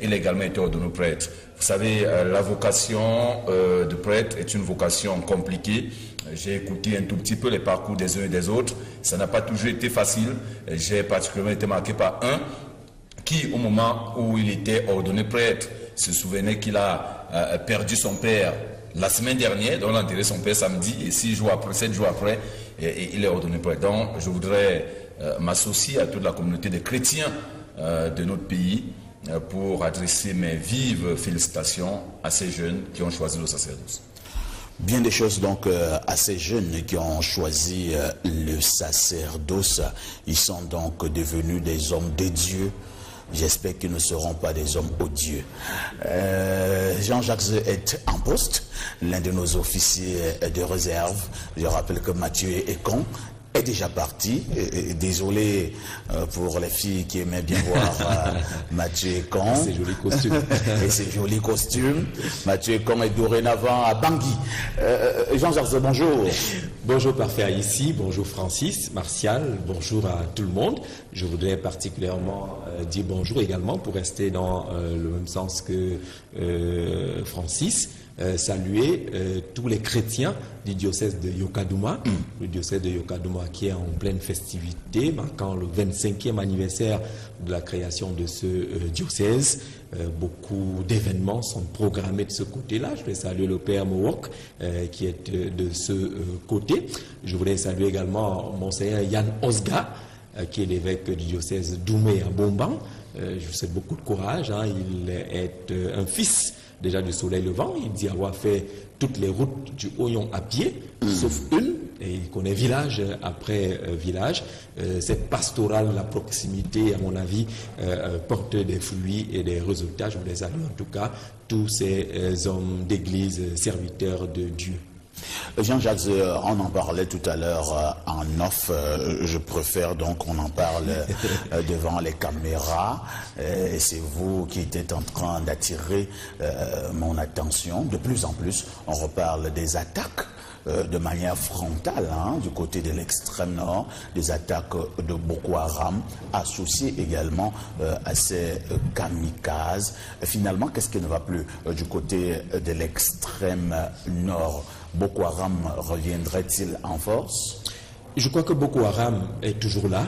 Il a également été ordonné prêtre. Vous savez, la vocation de prêtre est une vocation compliquée. J'ai écouté un tout petit peu les parcours des uns et des autres. Ça n'a pas toujours été facile. J'ai particulièrement été marqué par un qui, au moment où il était ordonné prêtre, se souvenait qu'il a perdu son père la semaine dernière, donc on a enterré son père samedi, et 7 jours après, il est ordonné prêtre. Donc, je voudrais m'associer à toute la communauté des chrétiens de notre pays pour adresser mes vives félicitations à ces jeunes qui ont choisi le sacerdoce. Bien des choses donc à ces jeunes qui ont choisi le sacerdoce. Ils sont donc devenus des hommes de Dieu. J'espère qu'ils ne seront pas des hommes odieux. Jean-Jacques Zé est en poste, l'un de nos officiers de réserve. Je rappelle que Mathieu Ekon est déjà parti. Désolé pour les filles qui aimaient bien voir Mathieu Ekon. Ses jolis costumes. Et ses jolis costumes. Mathieu Ekon est dorénavant à Bangui. Jean-Jacques Zé, bonjour. Bonjour Parfait ici, bonjour Francis, Martial, bonjour à tout le monde. Je voudrais particulièrement dire bonjour également, pour rester dans le même sens que Francis, saluer tous les chrétiens du diocèse de Yokadouma, le diocèse de Yokadouma qui est en pleine festivité, marquant le 25e anniversaire de la création de ce diocèse. Beaucoup d'événements sont programmés de ce côté-là. Je vais saluer le Père Mowok qui est de ce côté. Je voudrais saluer également Monseigneur Yann Osga, qui est l'évêque du diocèse d'Oumé à Bomban. Je vous souhaite beaucoup de courage. Il est un fils déjà du soleil levant. Il dit avoir fait toutes les routes du Oyon à pied, sauf une, et il connaît village après village. Cette pastorale, la proximité, à mon avis, porte des fruits et des résultats. Je voulais saluer en tout cas tous ces hommes d'église, serviteurs de Dieu. Jean-Jacques, on en parlait tout à l'heure en off. Je préfère donc qu'on en parle devant les caméras. Et c'est vous qui êtes en train d'attirer mon attention. De plus en plus, on reparle des attaques de manière frontale du côté de l'extrême nord, des attaques de Boko Haram, associées également à ces kamikazes. Finalement, qu'est-ce qui ne va plus du côté de l'extrême nord? Boko Haram reviendrait-il en force? Je crois que Boko Haram est toujours là.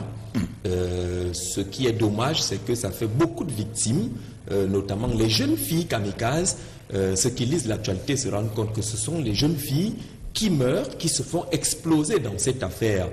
Ce qui est dommage, c'est que ça fait beaucoup de victimes, notamment les jeunes filles kamikazes. Ceux qui lisent l'actualité se rendent compte que ce sont les jeunes filles qui meurent, qui se font exploser dans cette affaire.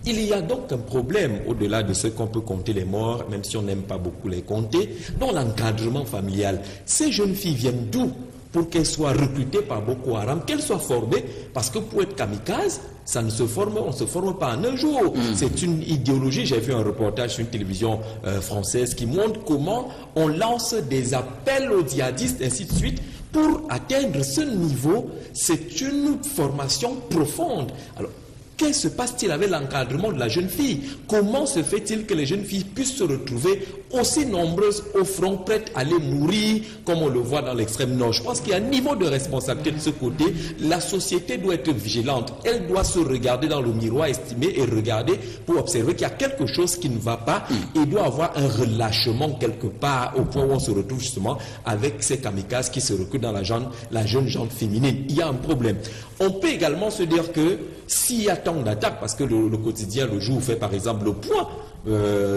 Il y a donc un problème, au-delà de ce qu'on peut compter les morts, même si on n'aime pas beaucoup les compter, dans l'encadrement familial. Ces jeunes filles viennent d'où pour qu'elles soient recrutées par Boko Haram, qu'elles soient formées, parce que pour être kamikaze, ça ne se forme, on ne se forme pas en un jour. C'est une idéologie. J'ai vu un reportage sur une télévision française qui montre comment on lance des appels aux djihadistes, ainsi de suite. Pour atteindre ce niveau, c'est une formation profonde. Alors, que se passe-t-il avec l'encadrement de la jeune fille? Comment se fait-il que les jeunes filles puissent se retrouver aussi nombreuses au front, prêtes à aller mourir, comme on le voit dans l'extrême nord? Je pense qu'il y a un niveau de responsabilité de ce côté. La société doit être vigilante. Elle doit se regarder dans le miroir, estimer et regarder pour observer qu'il y a quelque chose qui ne va pas et doit avoir un relâchement quelque part au point où on se retrouve justement avec ces kamikazes qui se recrutent dans la jeune gente féminine. Il y a un problème. On peut également se dire que s'il y a tant d'attaques, parce que le quotidien, le jour, fait par exemple le point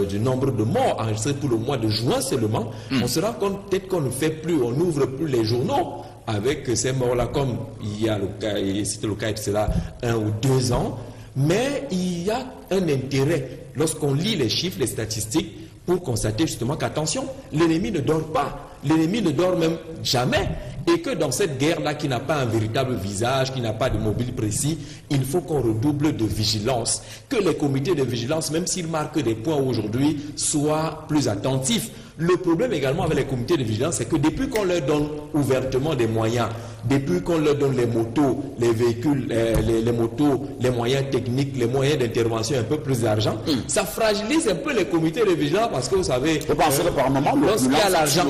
du nombre de morts enregistrés pour le mois de juin seulement, on se rend compte peut-être qu'on ne fait plus, on n'ouvre plus les journaux avec ces morts-là, comme il y a le cas, c'était le cas de cela 1 ou 2 ans, mais il y a un intérêt lorsqu'on lit les chiffres, les statistiques, pour constater justement qu'attention, l'ennemi ne dort pas. L'ennemi ne dort même jamais. Et que dans cette guerre-là, qui n'a pas un véritable visage, qui n'a pas de mobile précis, il faut qu'on redouble de vigilance. Que les comités de vigilance, même s'ils marquent des points aujourd'hui, soient plus attentifs. Le problème également avec les comités de vigilance, c'est que depuis qu'on leur donne ouvertement des moyens, depuis qu'on leur donne les motos, les véhicules, les motos, les moyens techniques, les moyens d'intervention, un peu plus d'argent, ça fragilise un peu les comités de vigilance parce que vous savez, lorsqu'il y a l'argent,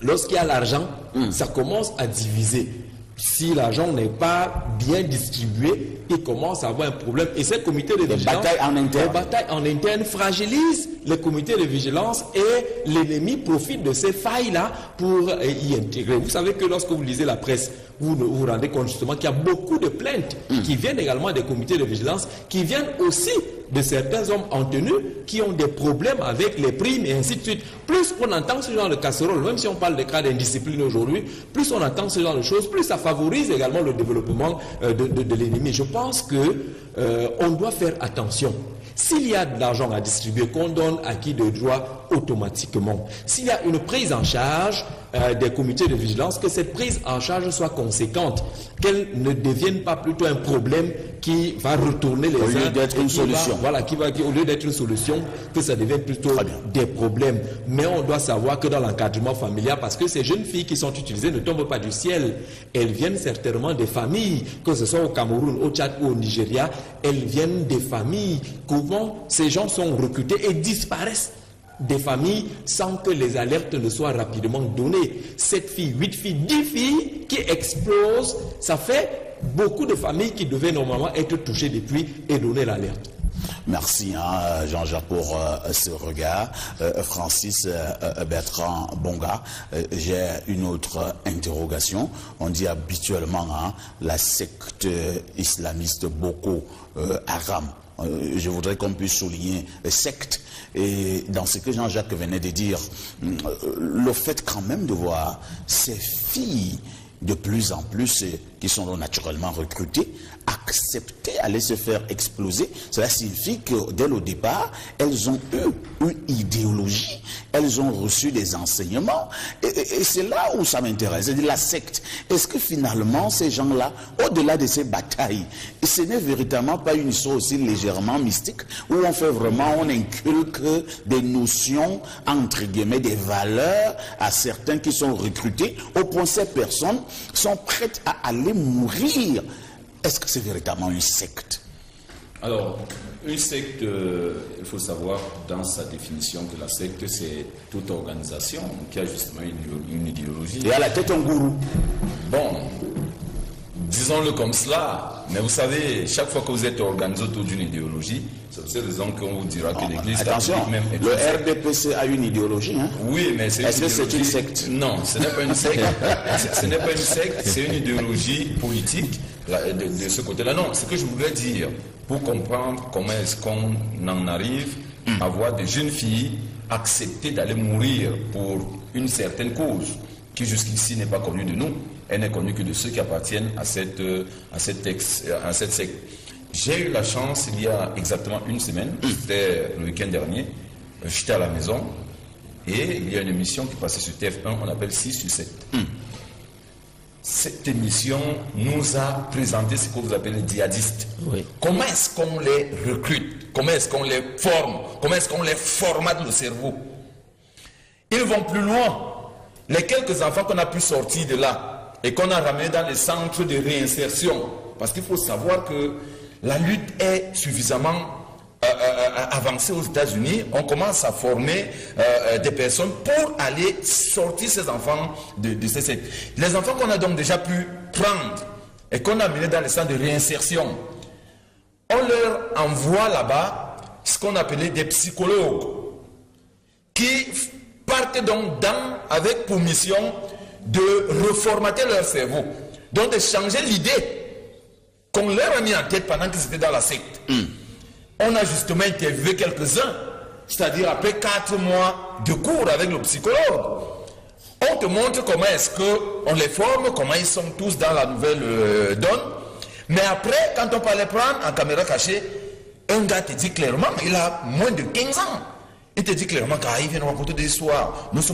lorsqu'il y a l'argent, ça commence à diviser. Si l'argent n'est pas bien distribué, il commence à avoir un problème. Et ces comités de vigilance, les batailles en interne fragilisent les comités de vigilance et l'ennemi profite de ces failles-là pour y intégrer. Vous savez que lorsque vous lisez la presse, vous vous rendez compte justement qu'il y a beaucoup de plaintes qui viennent également des comités de vigilance, qui viennent aussi de certains hommes en tenue qui ont des problèmes avec les primes et ainsi de suite. Plus on entend ce genre de casserole, même si on parle de cas d'indiscipline aujourd'hui, plus on entend ce genre de choses, plus ça favorise également le développement de l'ennemi. Je pense que on doit faire attention. S'il y a de l'argent à distribuer, qu'on donne à qui de droit automatiquement. S'il y a une prise en charge des comités de vigilance, que cette prise en charge soit conséquente, qu'elle ne devienne pas plutôt un problème qui va retourner les uns. Au lieu d'être une solution. Au lieu d'être une solution, que ça devienne plutôt des problèmes. Mais on doit savoir que dans l'encadrement familial, parce que ces jeunes filles qui sont utilisées ne tombent pas du ciel, elles viennent certainement des familles, que ce soit au Cameroun, au Tchad ou au Nigeria, elles viennent des familles. Comment ces gens sont recrutés et disparaissent des familles sans que les alertes ne soient rapidement données. 7 filles, 8 filles, 10 filles qui explosent, ça fait beaucoup de familles qui devaient normalement être touchées depuis et donner l'alerte. Merci Jean-Jacques pour ce regard. Francis Bertrand Bonga, j'ai une autre interrogation. On dit habituellement la secte islamiste Boko Haram. Je voudrais qu'on puisse souligner secte. Et dans ce que Jean-Jacques venait de dire, le fait quand même de voir ces filles de plus en plus qui sont naturellement recrutées, accepter aller se faire exploser, cela signifie que dès le départ, elles ont eu une idéologie, elles ont reçu des enseignements, et c'est là où ça m'intéresse, c'est la secte. Est-ce que finalement, ces gens-là, au-delà de ces batailles, ce n'est véritablement pas une histoire aussi légèrement mystique, où on fait vraiment, on inculque des notions, entre guillemets, des valeurs à certains qui sont recrutés, au point que ces personnes sont prêtes à aller mourir. Est-ce que c'est véritablement une secte? Alors, une secte, il faut savoir dans sa définition que la secte, c'est toute organisation qui a justement une idéologie. Et à la tête un gourou. Bon, disons-le comme cela, mais vous savez, chaque fois que vous êtes organisé autour d'une idéologie, c'est pour cette raison qu'on vous dira que l'Église catholique même est le RDPC a une idéologie, hein? Oui, mais est-ce que c'est une secte? Non, ce n'est pas une secte. Ce n'est pas une secte, c'est une idéologie politique de ce côté-là. Non, ce que je voulais dire, pour comprendre comment est-ce qu'on en arrive à voir des jeunes filles accepter d'aller mourir pour une certaine cause qui jusqu'ici n'est pas connue de nous. Elle n'est connue que de ceux qui appartiennent à cette secte. J'ai eu la chance, il y a exactement une semaine, c'était le week-end dernier, j'étais à la maison et il y a une émission qui passait sur TF1, on appelle 6 sur 7. Cette émission nous a présenté ce que vous appelez les djihadistes. Oui. Comment est-ce qu'on les recrute? Comment est-ce qu'on les forme? Comment est-ce qu'on les formate le cerveau? Ils vont plus loin. Les quelques enfants qu'on a pu sortir de là et qu'on a ramenés dans les centres de réinsertion, parce qu'il faut savoir que la lutte est suffisamment avancée aux États-Unis. On commence à former des personnes pour aller sortir ces enfants de ces sectes. Les enfants qu'on a donc déjà pu prendre et qu'on a menés dans les centres de réinsertion, on leur envoie là-bas ce qu'on appelait des psychologues qui partent donc avec pour mission de reformater leur cerveau, donc de changer l'idée qu'on leur a mis en tête pendant qu'ils étaient dans la secte. On a justement interviewé quelques-uns, c'est-à-dire après 4 mois de cours avec le psychologue. On te montre comment est-ce qu'on les forme, comment ils sont tous dans la nouvelle donne. Mais après, quand on peut les prendre en caméra cachée, un gars te dit clairement, il a moins de 15 ans. Il te dit clairement qu'il vient nous raconter des histoires. Nous sommes